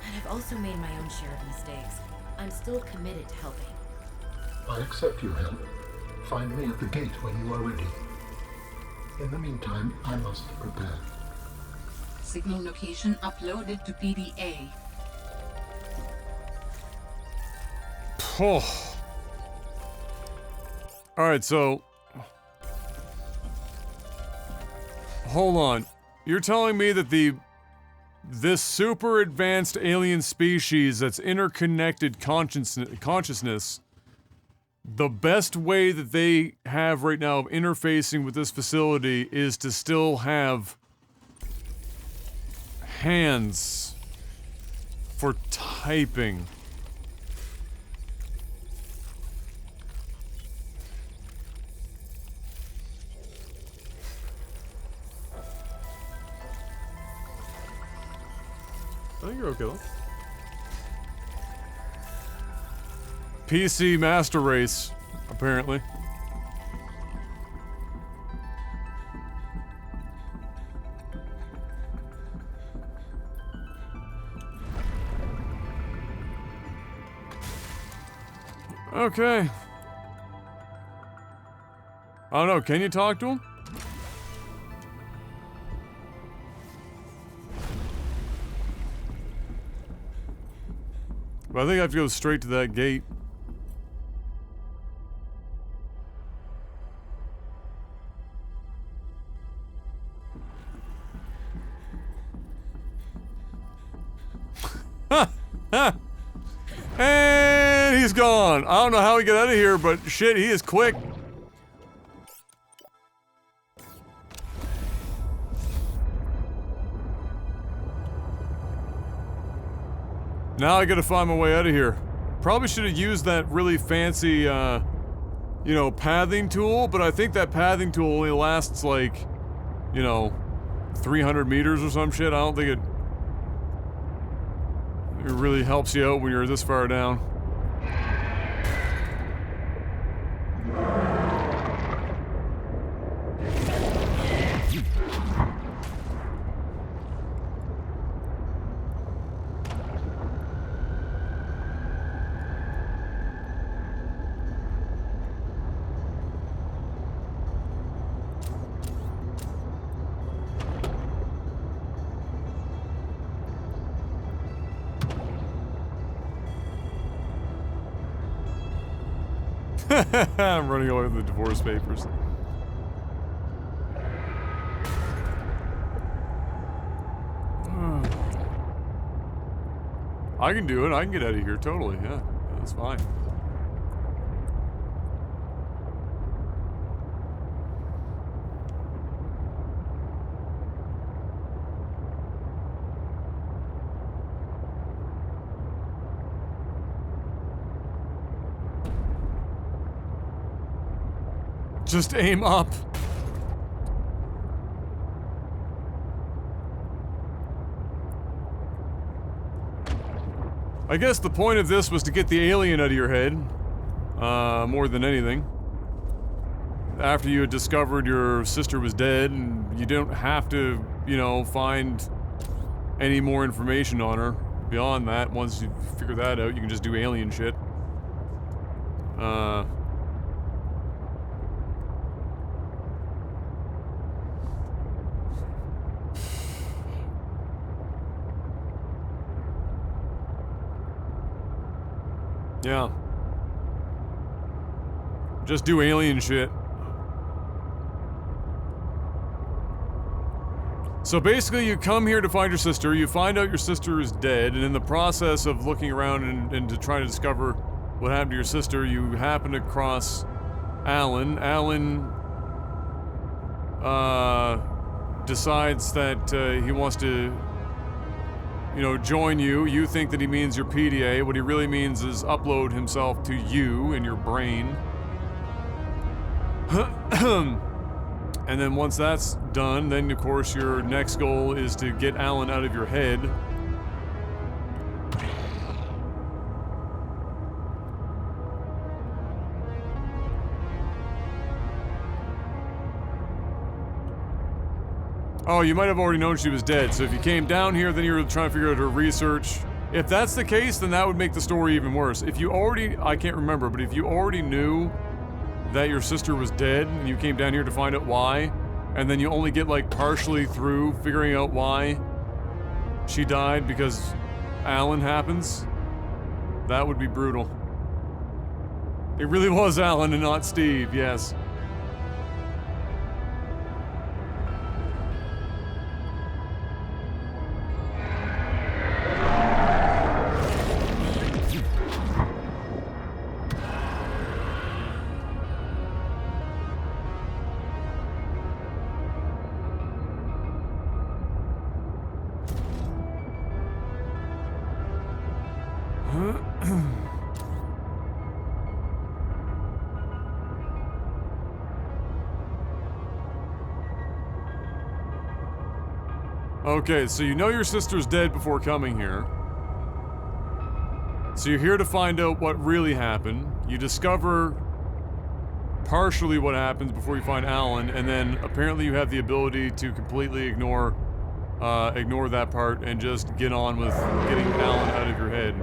And I've also made my own share of mistakes. I'm still committed to helping. I accept your help. Find me at the gate when you are ready. In the meantime, I must prepare. Signal location uploaded to PDA. Oh. Alright, so... Hold on. You're telling me that this super advanced alien species that's interconnected consciousness, the best way that they have right now of interfacing with this facility is to still have hands for typing. I think you're okay though. PC Master Race, apparently. Okay. I don't know, can you talk to him? But I think I have to go straight to that gate. And he's gone. I don't know how he got out of here, but shit, he is quick. Now I gotta find my way out of here. Probably should have used that really fancy, you know, pathing tool, but I think that pathing tool only lasts like, you know, 300 meters or some shit. I don't think it really helps you out when you're this far down. I'm running away with the divorce papers. I can do it. I can get out of here totally. Yeah, that's fine. Just aim up. I guess the point of this was to get the alien out of your head, more than anything. After you had discovered your sister was dead, and you don't have to, you know, find any more information on her. Beyond that, once you figure that out, you can just do alien shit. Yeah. Just do alien shit. So basically you come here to find your sister, you find out your sister is dead, and in the process of looking around and to try to discover what happened to your sister, you happen to cross Alan. Alan decides that he wants to, you know, join you. You think that he means your PDA. What he really means is upload himself to you in your brain. And then once that's done, then of course your next goal is to get Alan out of your head. Oh, you might have already known she was dead, so if you came down here, then you were trying to figure out her research. If that's the case, then that would make the story even worse. If you already, I can't remember, but if you already knew that your sister was dead, and you came down here to find out why, and then you only get like partially through figuring out why she died because Alan happens, that would be brutal. It really was Alan and not Steve, yes. Okay, so you know your sister's dead before coming here. So you're here to find out what really happened. You discover partially what happens before you find Alan, and then apparently you have the ability to completely ignore that part and just get on with getting Alan out of your head.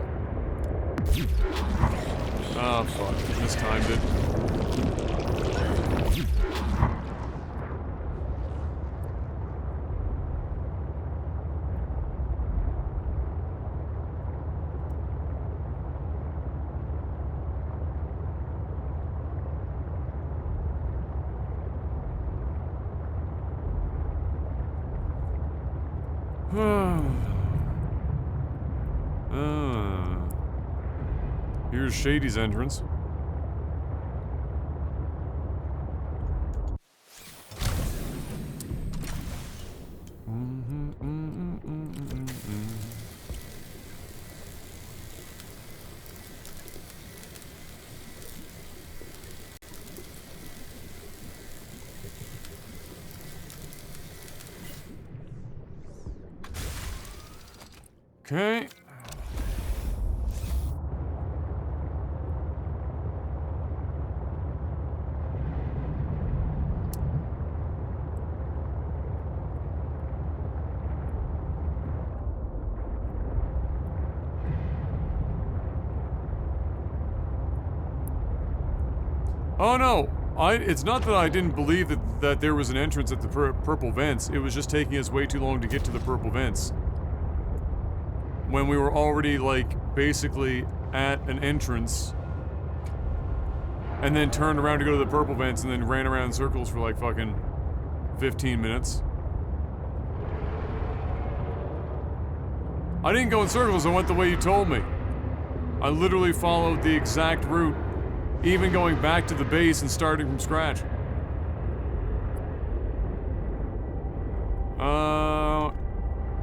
Oh, fuck. Mistimed it. Here's Shady's entrance. Okay. Oh no, it's not that I didn't believe that there was an entrance at the purple vents. It was just taking us way too long to get to the purple vents. When we were already, like, basically at an entrance. And then turned around to go to the purple vents and then ran around in circles for like fucking 15 minutes. I didn't go in circles, I went the way you told me. I literally followed the exact route. Even going back to the base and starting from scratch.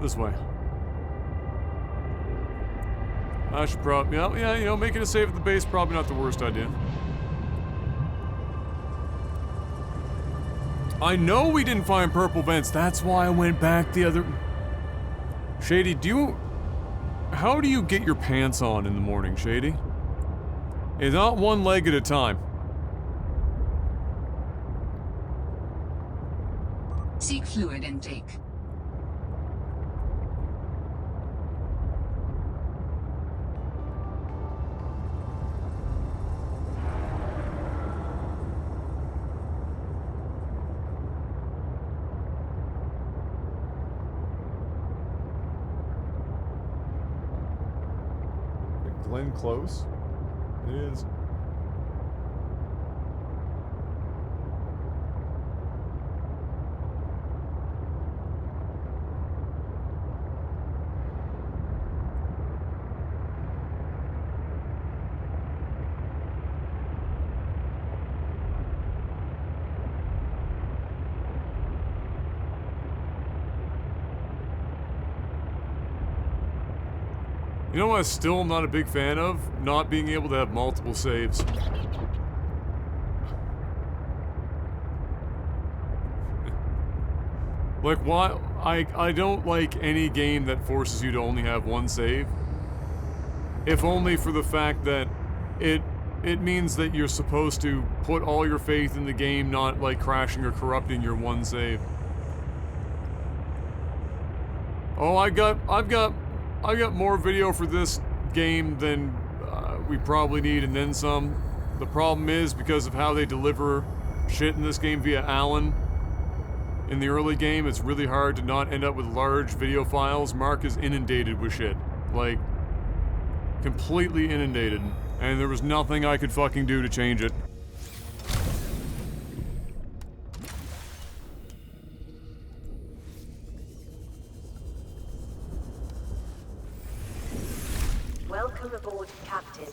This way. I should probably, yeah, you know, making a save at the base probably not the worst idea. I know we didn't find purple vents, that's why I went back the other... Shady, how do you get your pants on in the morning, Shady? It's not one leg at a time. Seek fluid intake. Glenn Close? It is. You know what I'm still not a big fan of? Not being able to have multiple saves. Like, why? I don't like any game that forces you to only have one save. If only for the fact that it means that you're supposed to put all your faith in the game, not like crashing or corrupting your one save. Oh, I've got more video for this game than we probably need, and then some. The problem is, because of how they deliver shit in this game via Alan, in the early game, it's really hard to not end up with large video files. Mark is inundated with shit. Like, completely inundated. And there was nothing I could fucking do to change it. Welcome aboard, Captain.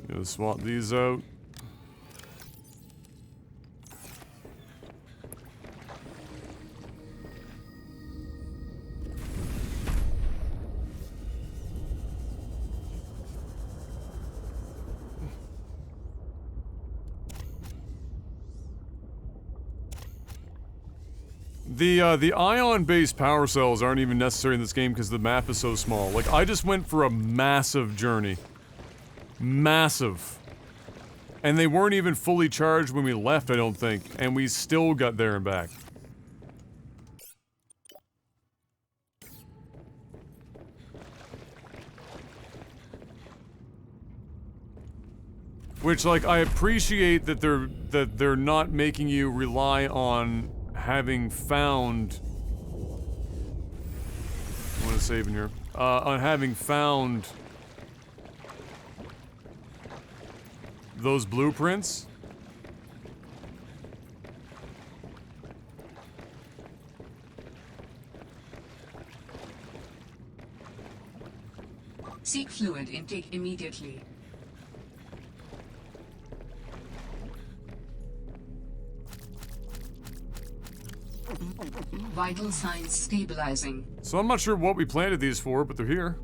Gonna swap these out. The ion-based power cells aren't even necessary in this game because the map is so small. Like, I just went for a massive journey. Massive. And they weren't even fully charged when we left, I don't think. And we still got there and back. Which, like, I appreciate that they're not making you rely on having found... I want to save in here. On having found... those blueprints. Seek fluid intake immediately. Vital signs stabilizing. So I'm not sure what we planted these for, but they're here.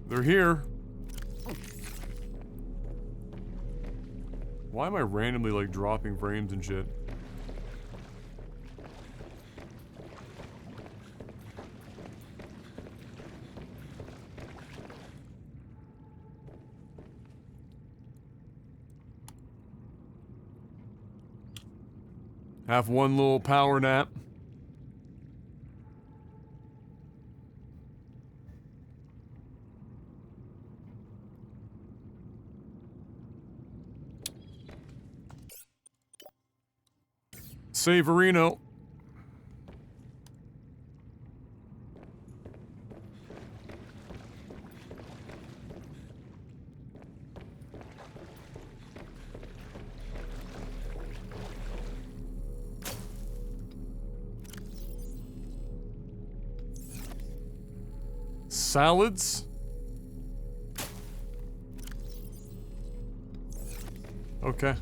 They're here. Why am I randomly, like, dropping frames and shit? Have one little power nap. Savorino. Salads. Okay.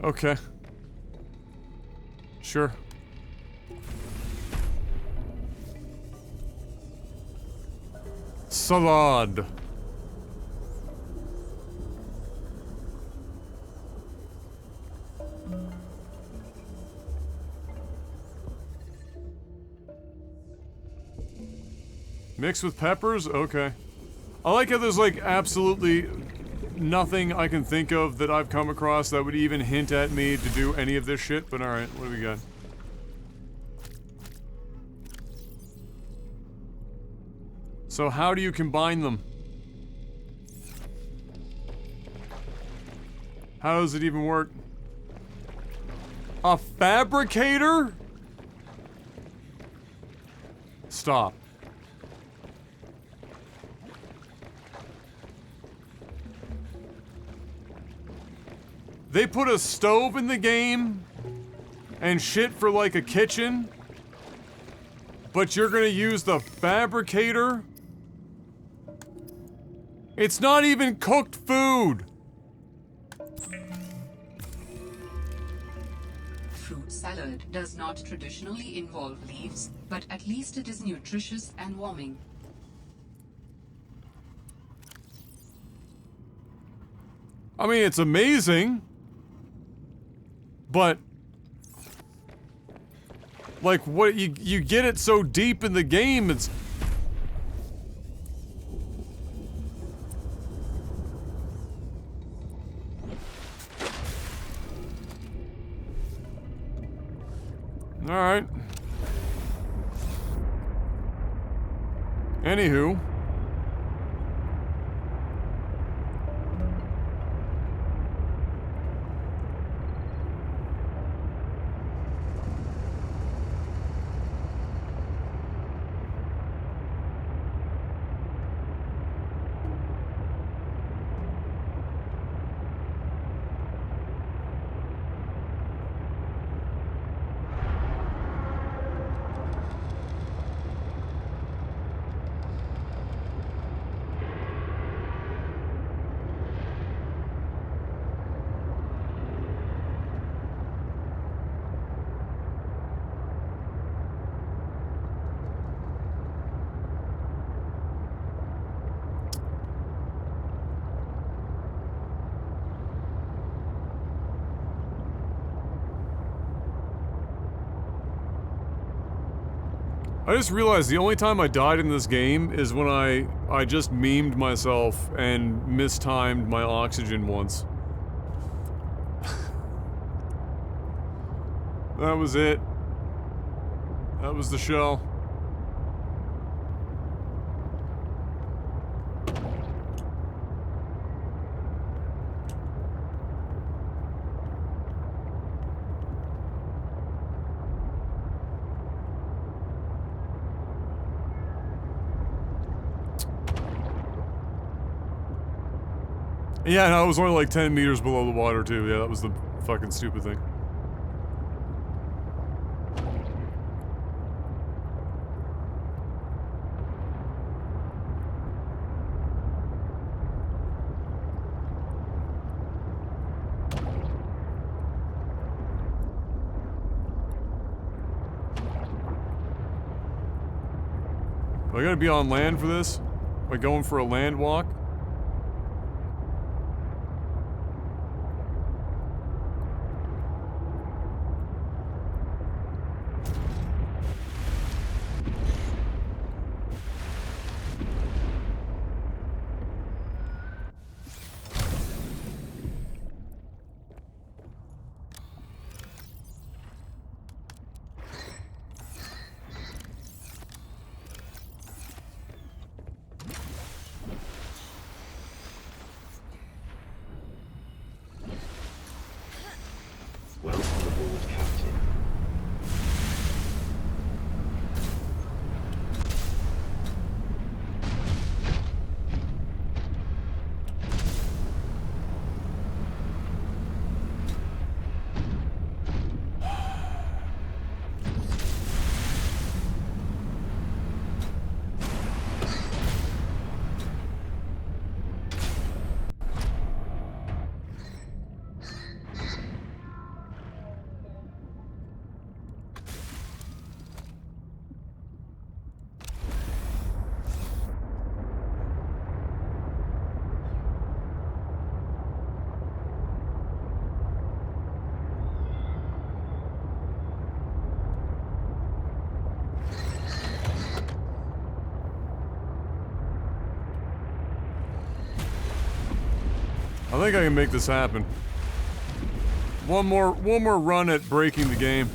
Okay. Sure. Salad. Mixed with peppers? Okay. I like how there's like absolutely nothing I can think of that I've come across that would even hint at me to do any of this shit, but alright, what do we got? So how do you combine them? How does it even work? A fabricator? Stop. They put a stove in the game and shit for like a kitchen, but you're gonna use the fabricator? It's not even cooked food! Fruit salad does not traditionally involve leaves, but at least it is nutritious and warming. I mean, it's amazing. But like what you get it so deep in the game, it's all right. Anywho, I just realized the only time I died in this game is when I just memed myself and mistimed my oxygen once. That was it. That was the show. Yeah, no, it was only like 10 meters below the water too. Yeah, that was the fucking stupid thing. I gotta be on land for this? Am I going for a land walk? Welcome aboard, Captain. I think I can make this happen. One more run at breaking the game.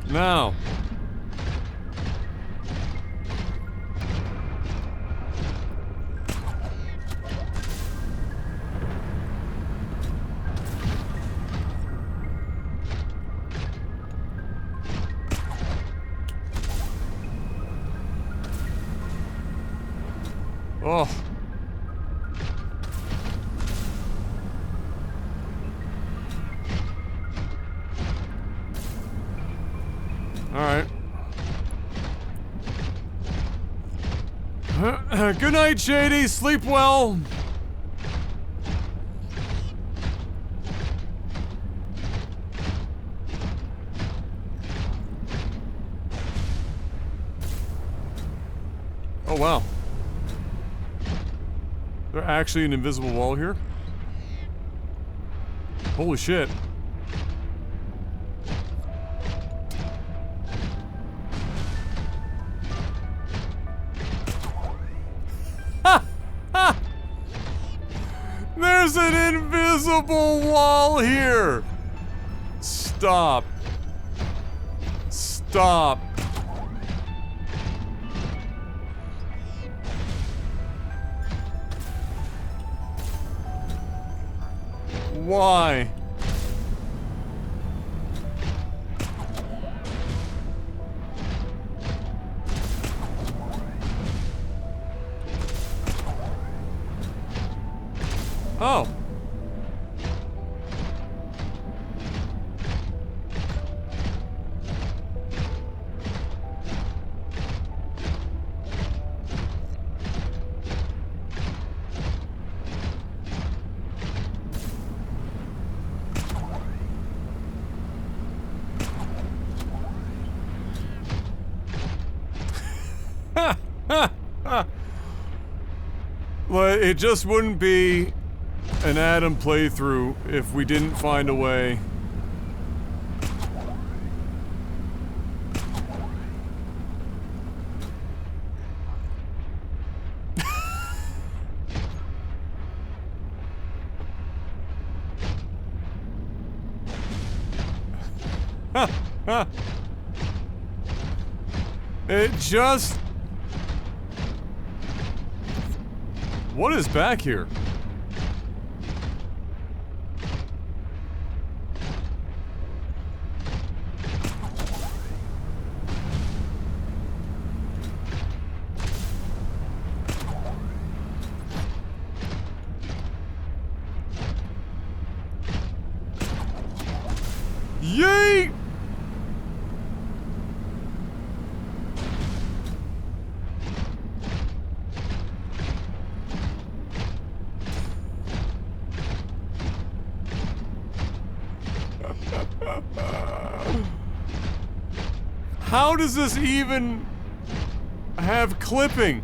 Now. Oh. Alright. Good night, Shady. Sleep well. Oh, wow. There's actually an invisible wall here? Holy shit. There's an invisible wall here! Stop. Stop. Why? Oh. Well, it just wouldn't be an Adam playthrough if we didn't find a way. It just... What is back here? Yeet! How does this even have clipping?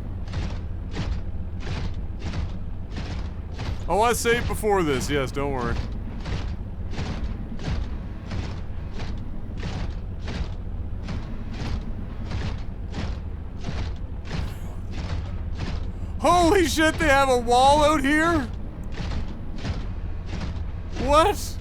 Oh, I saved before this. Yes, don't worry. Holy shit, they have a wall out here? What?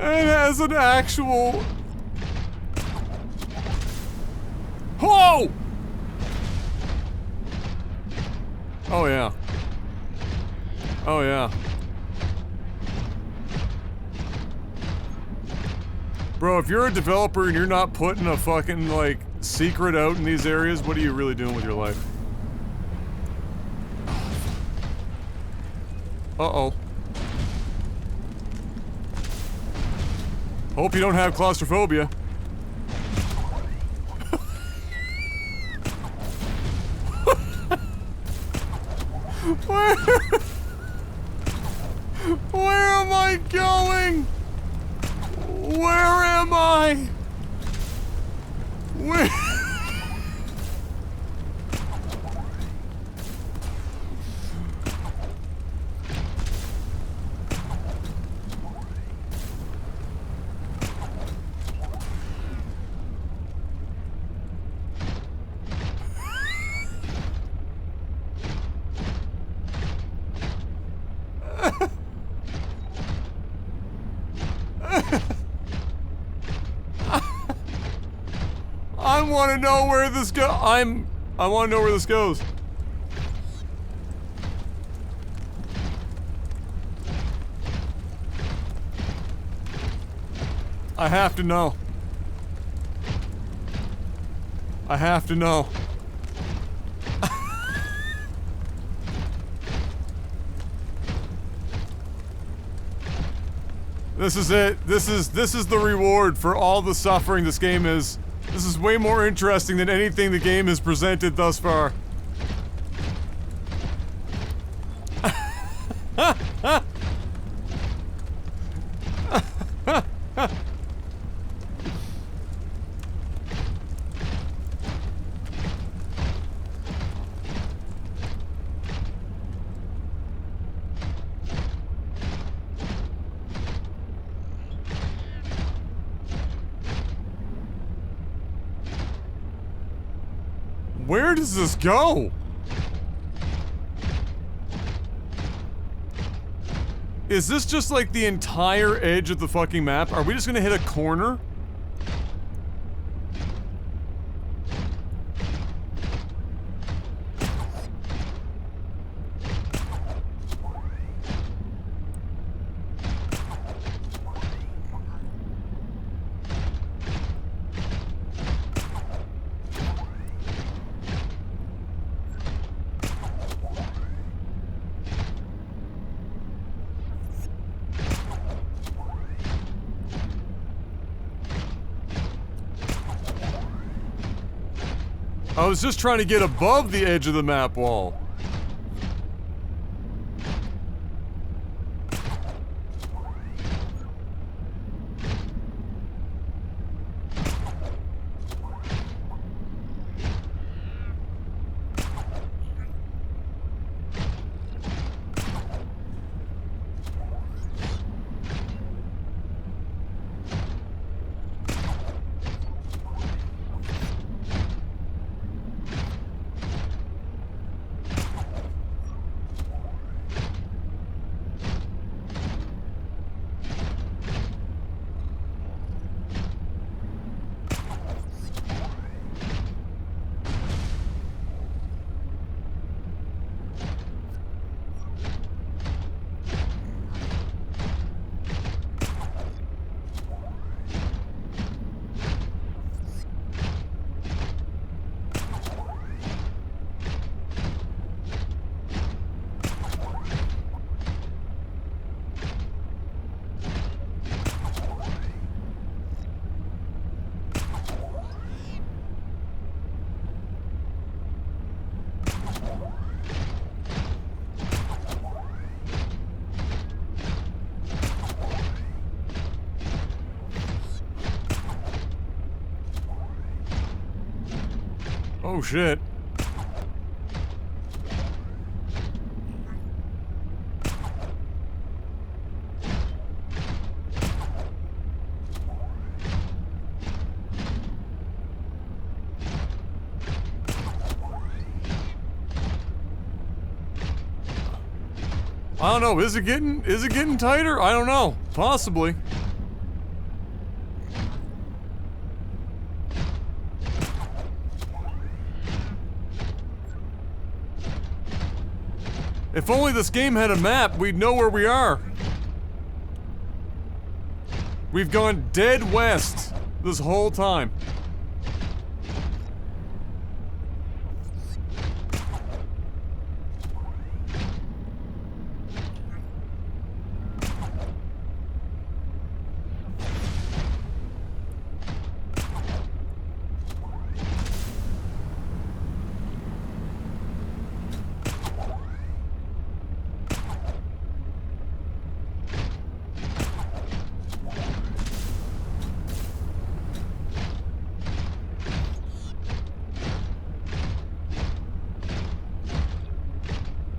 It has an actual... Whoa! Oh yeah. Oh yeah. Bro, if you're a developer and you're not putting a fucking, like, secret out in these areas, what are you really doing with your life? Uh-oh. Hope you don't have claustrophobia. Where am I going? Where am I? Where? I want to know where this go. I want to know where this goes. I have to know. I have to know. This is it. This is the reward for all the suffering this game is. This is way more interesting than anything the game has presented thus far. Where does this go? Is this just like the entire edge of the fucking map? Are we just gonna hit a corner? I was just trying to get above the edge of the map wall. Oh shit. I don't know, is it getting tighter? I don't know. Possibly. If only this game had a map, we'd know where we are. We've gone dead west this whole time.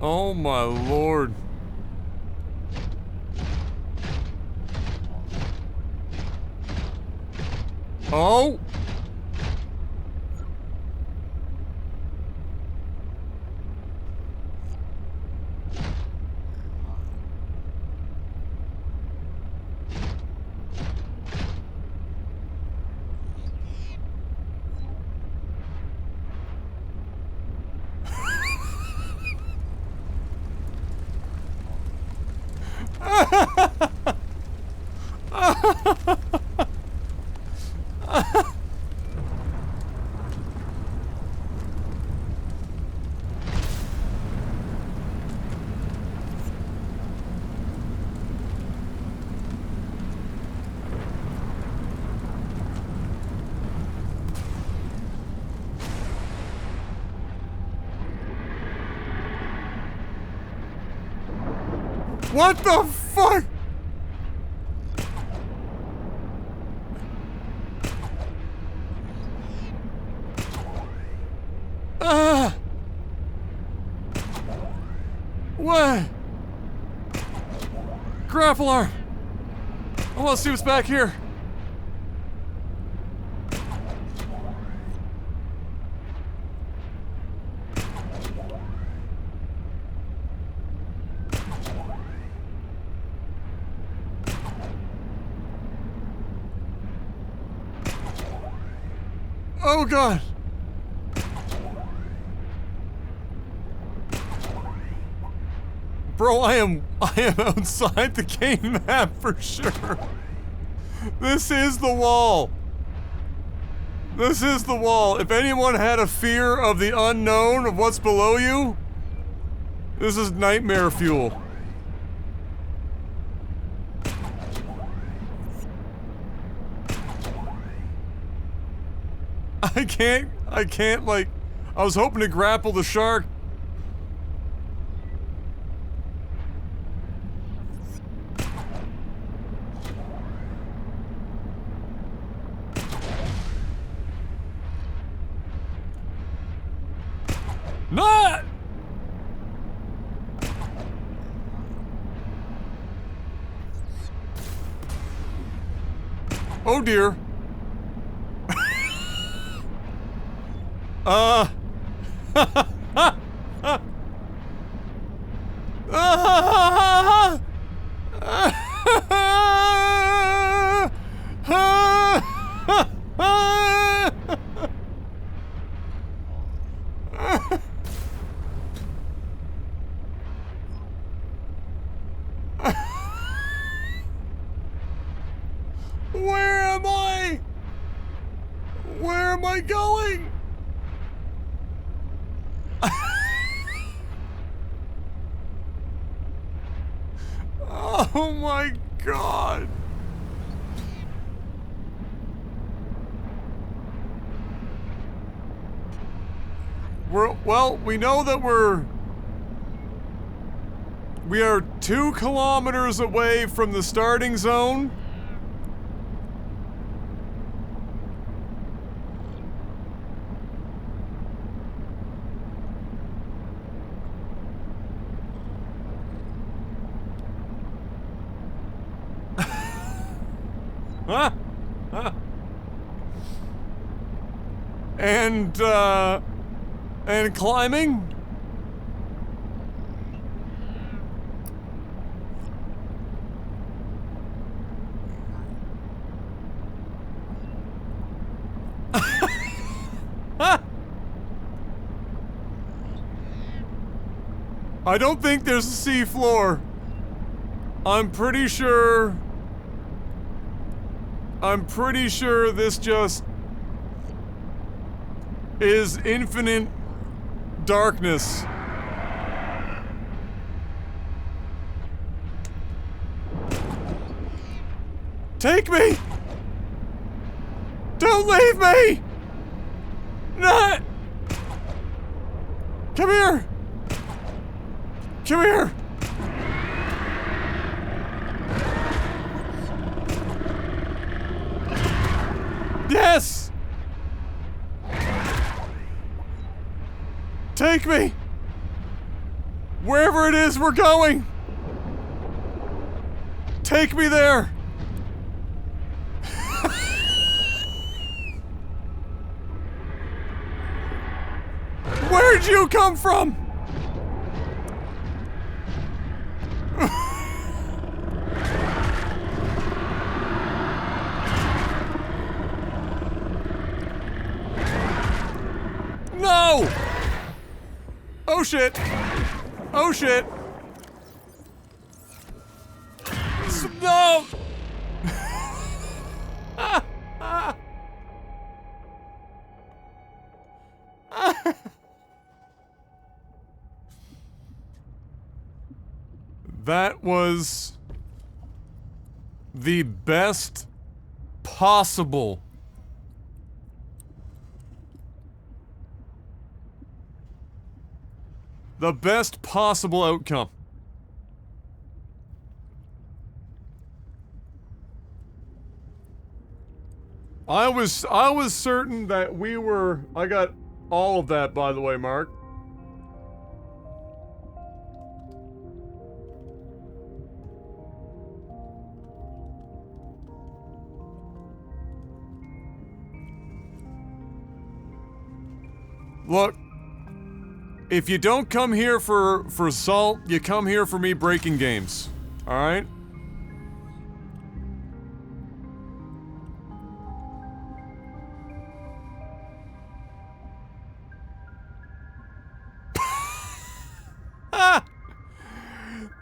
Oh my lord. Oh! What the fuck? What? Grapple arm. I want to see what's back here. Oh god. Bro, I am outside the game map for sure. This is the wall. This is the wall. If anyone had a fear of the unknown, of what's below you, this is nightmare fuel. I can't like, I was hoping to grapple the shark. Not! Oh dear. Where am I? Where am I going? Oh my god. Well, we know that we are 2 kilometers away from the starting zone. And climbing? I don't think there's a sea floor. I'm pretty sure this just is infinite darkness. Take me! Don't leave me! Not! Come here! Come here! Yes! Take me! Wherever it is we're going! Take me there! Where'd you come from? No! Oh shit! Oh shit! No! That was the best possible outcome. I was certain that we were. I got all of that, by the way, Mark. Look, if you don't come here for salt, you come here for me breaking games. All right?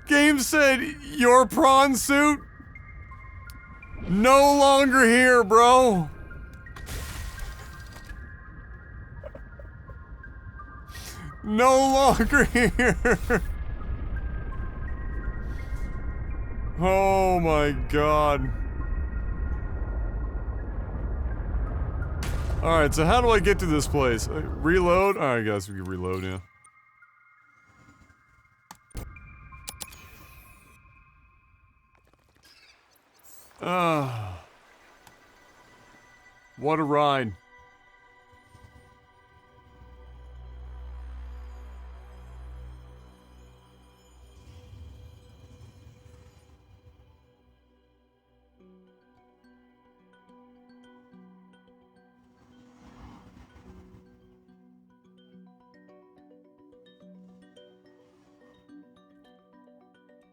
Game said your prawn suit no longer here, bro. No longer here. Oh my god. Alright, so how do I get to this place? Reload? Alright, guys, we can reload, yeah. What a ride.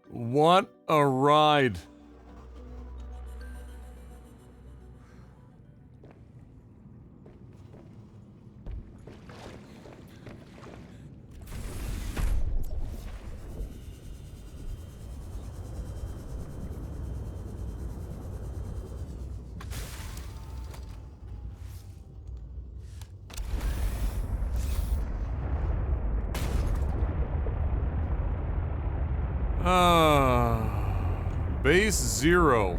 What a ride. Base 0.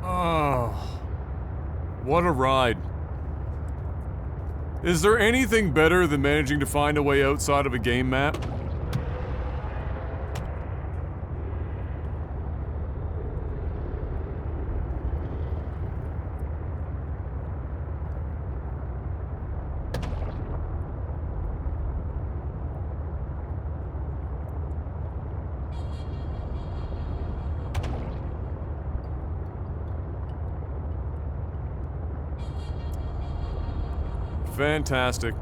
Oh, what a ride. Is there anything better than managing to find a way outside of a game map? Fantastic.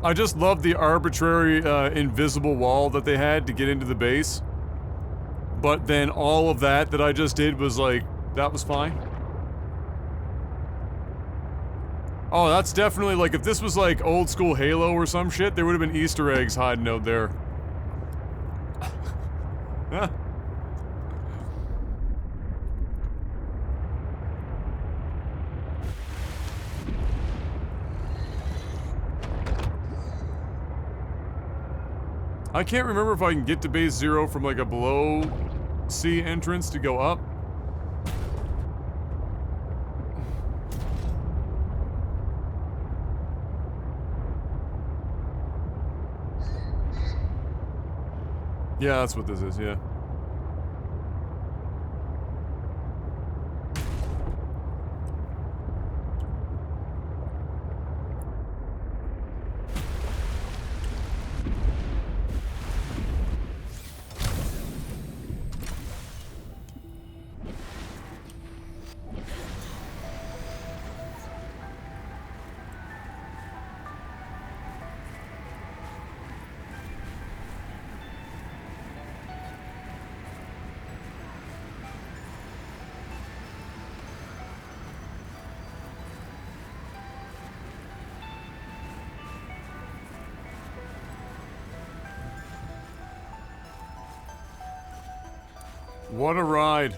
I just love the arbitrary invisible wall that they had to get into the base. But then all of that I just did was like, that was fine. Oh, that's definitely like, if this was like old school Halo or some shit, there would have been Easter eggs hiding out there. I can't remember if I can get to base 0 from like a below sea entrance to go up. Yeah, that's what this is, yeah. What a ride.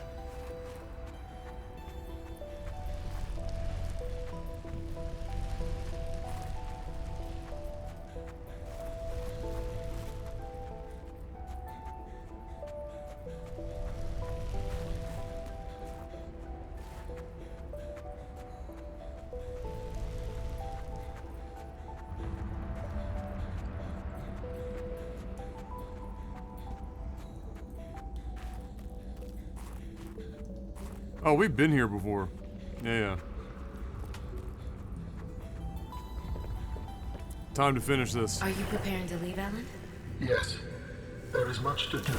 Oh, we've been here before. Yeah. Time to finish this. Are you preparing to leave, Alan? Yes, there is much to do.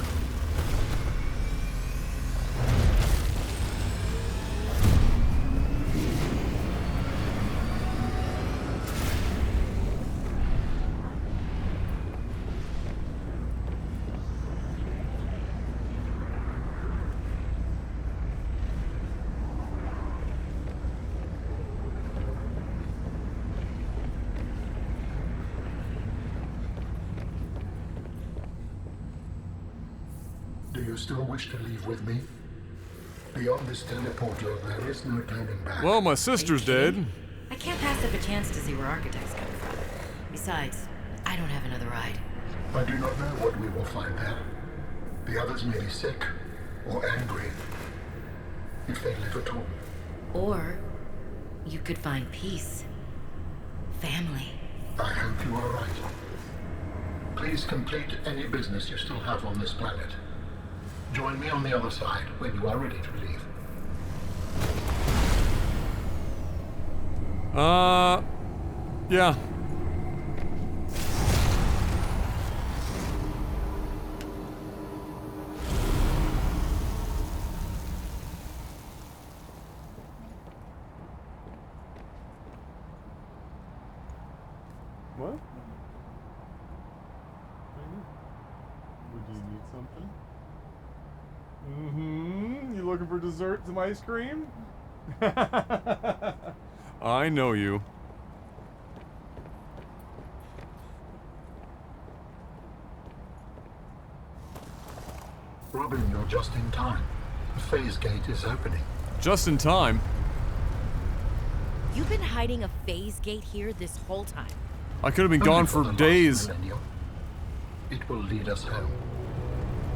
Do you still wish to leave with me? Beyond this teleporter, there is no turning back. Well, my sister's dead. I can't pass up a chance to see where Architect's coming from. Besides, I don't have another ride. I do not know what we will find there. The others may be sick or angry, if they live at all. Or you could find peace. Family. I hope you are right. Please complete any business you still have on this planet. Join me on the other side when you are ready to leave. Yeah. What? Would you need something? Mm-hmm. You looking for dessert, some ice cream? I know you. Robin, you're just in time. The phase gate is opening. Just in time. You've been hiding a phase gate here this whole time. I could have been Only gone for for the last days. millennium. It will lead us home.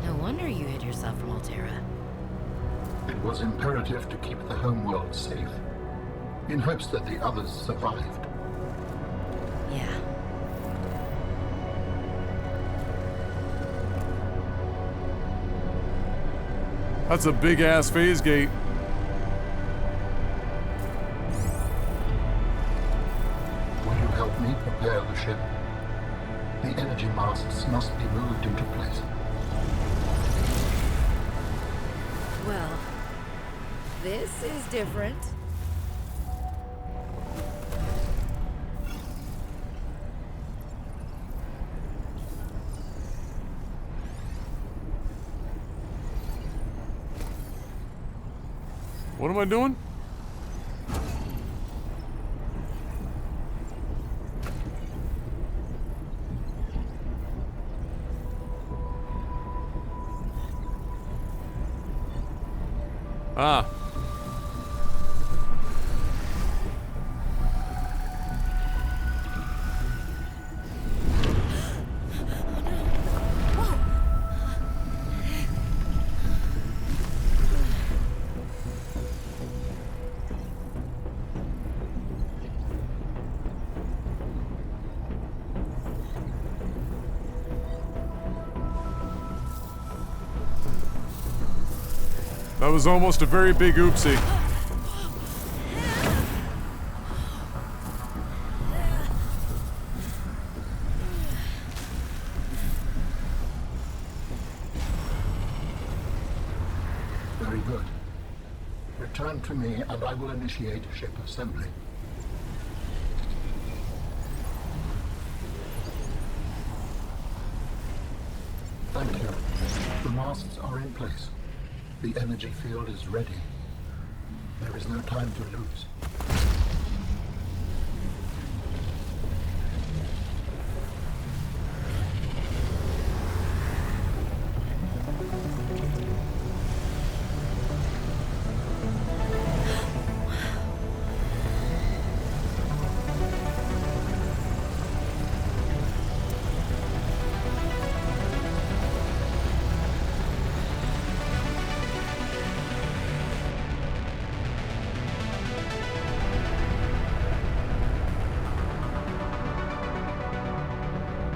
No wonder you hid yourself from Altera. It was imperative to keep the homeworld safe, in hopes that the others survived. Yeah. That's a big ass phase gate. Will you help me prepare the ship? The energy masts must be moved into place. Well, this is different. What am I doing? Ah. That was almost a very big oopsie. Very good. Return to me and I will initiate ship assembly. Thank you. The masts are in place. The energy field is ready. There is no time to lose.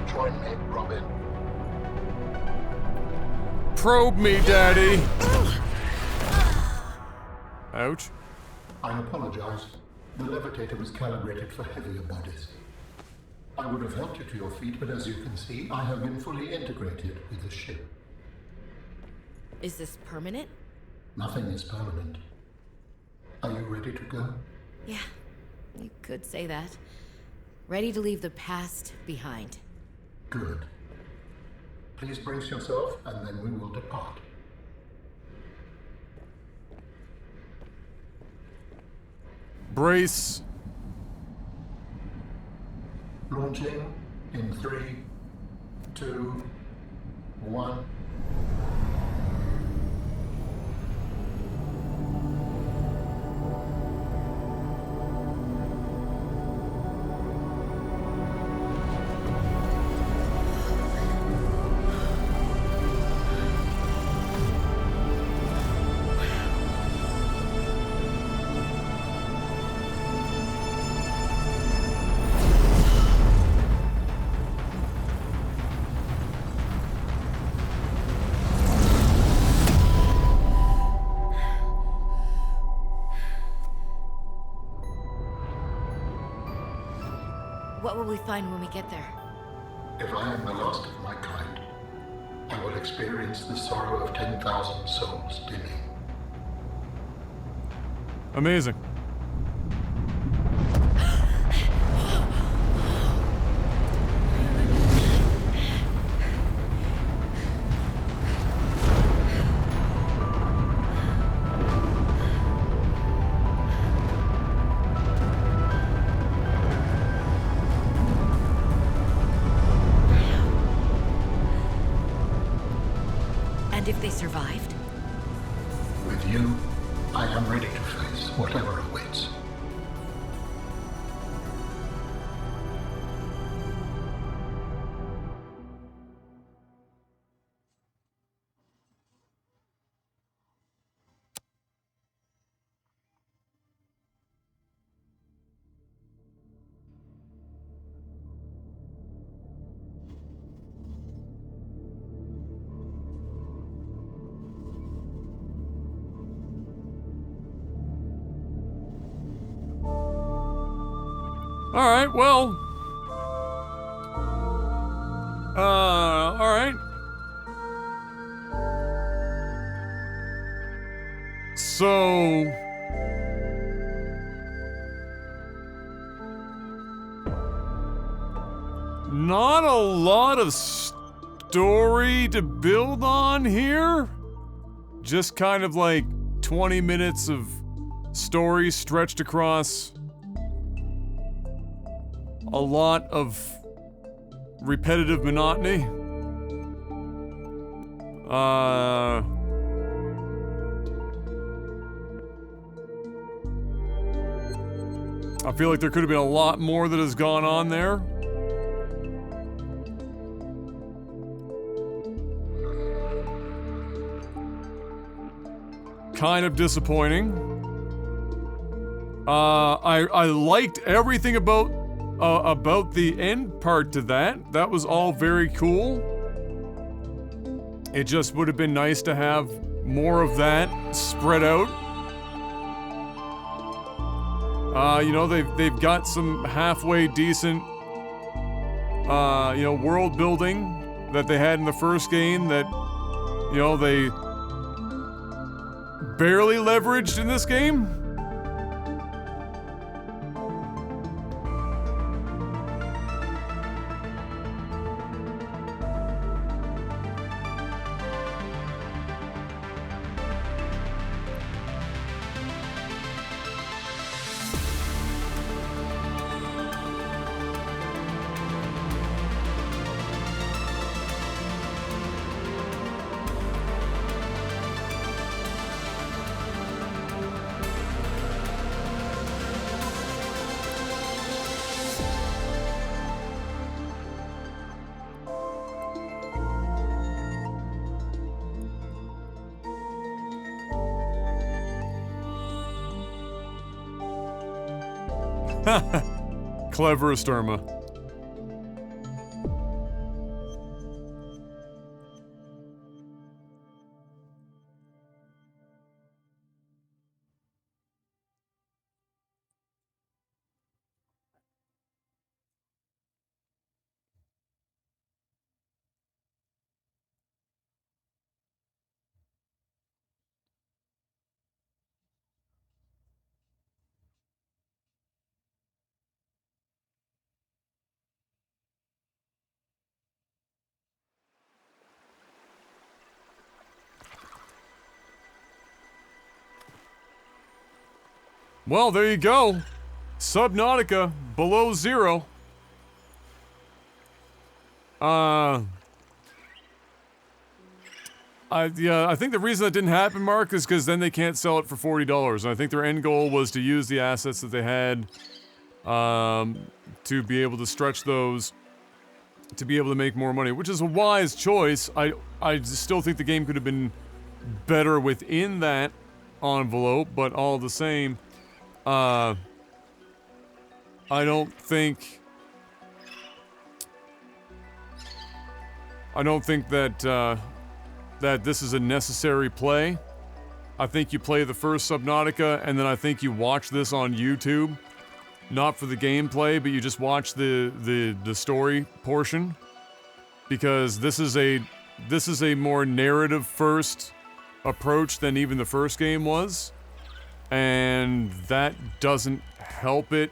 Join me, Robin. Probe me, Daddy. Ouch. I apologize. The levitator was calibrated for heavier bodies. I would have helped you to your feet, but as you can see, I have been fully integrated with the ship. Is this permanent? Nothing is permanent. Are you ready to go? Yeah, you could say that. Ready to leave the past behind. Good. Please brace yourself, and then we will depart. Brace. Launching in 3, 2, 1. What will we find when we get there? If I am the last of my kind, I will experience the sorrow of 10,000 souls dimming. Amazing. And if they survived? With you, I am ready to face whatever awaits. Alright, well. Alright. So... not a lot of story to build on here. Just kind of like 20 minutes of story stretched across a lot of repetitive monotony. I feel like there could have been a lot more that has gone on there. Kind of disappointing. I liked everything about the end part to that. That was all very cool. It just would have been nice to have more of that spread out. You know, they've got some halfway decent, you know, world building that they had in the first game that, you know, they barely leveraged in this game. Cleverest Irma. Well, there you go. Subnautica, below zero. I think the reason that didn't happen, Mark, is because then they can't sell it for $40. And I think their end goal was to use the assets that they had, to be able to stretch those, to be able to make more money, which is a wise choice. I still think the game could have been better within that envelope, but all the same, I don't think that, that this is a necessary play. I think you play the first Subnautica, and then I think you watch this on YouTube. Not for the gameplay, but you just watch the story portion. Because this is a more narrative first approach than even the first game was. And that doesn't help it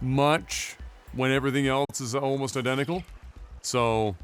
much when everything else is almost identical. So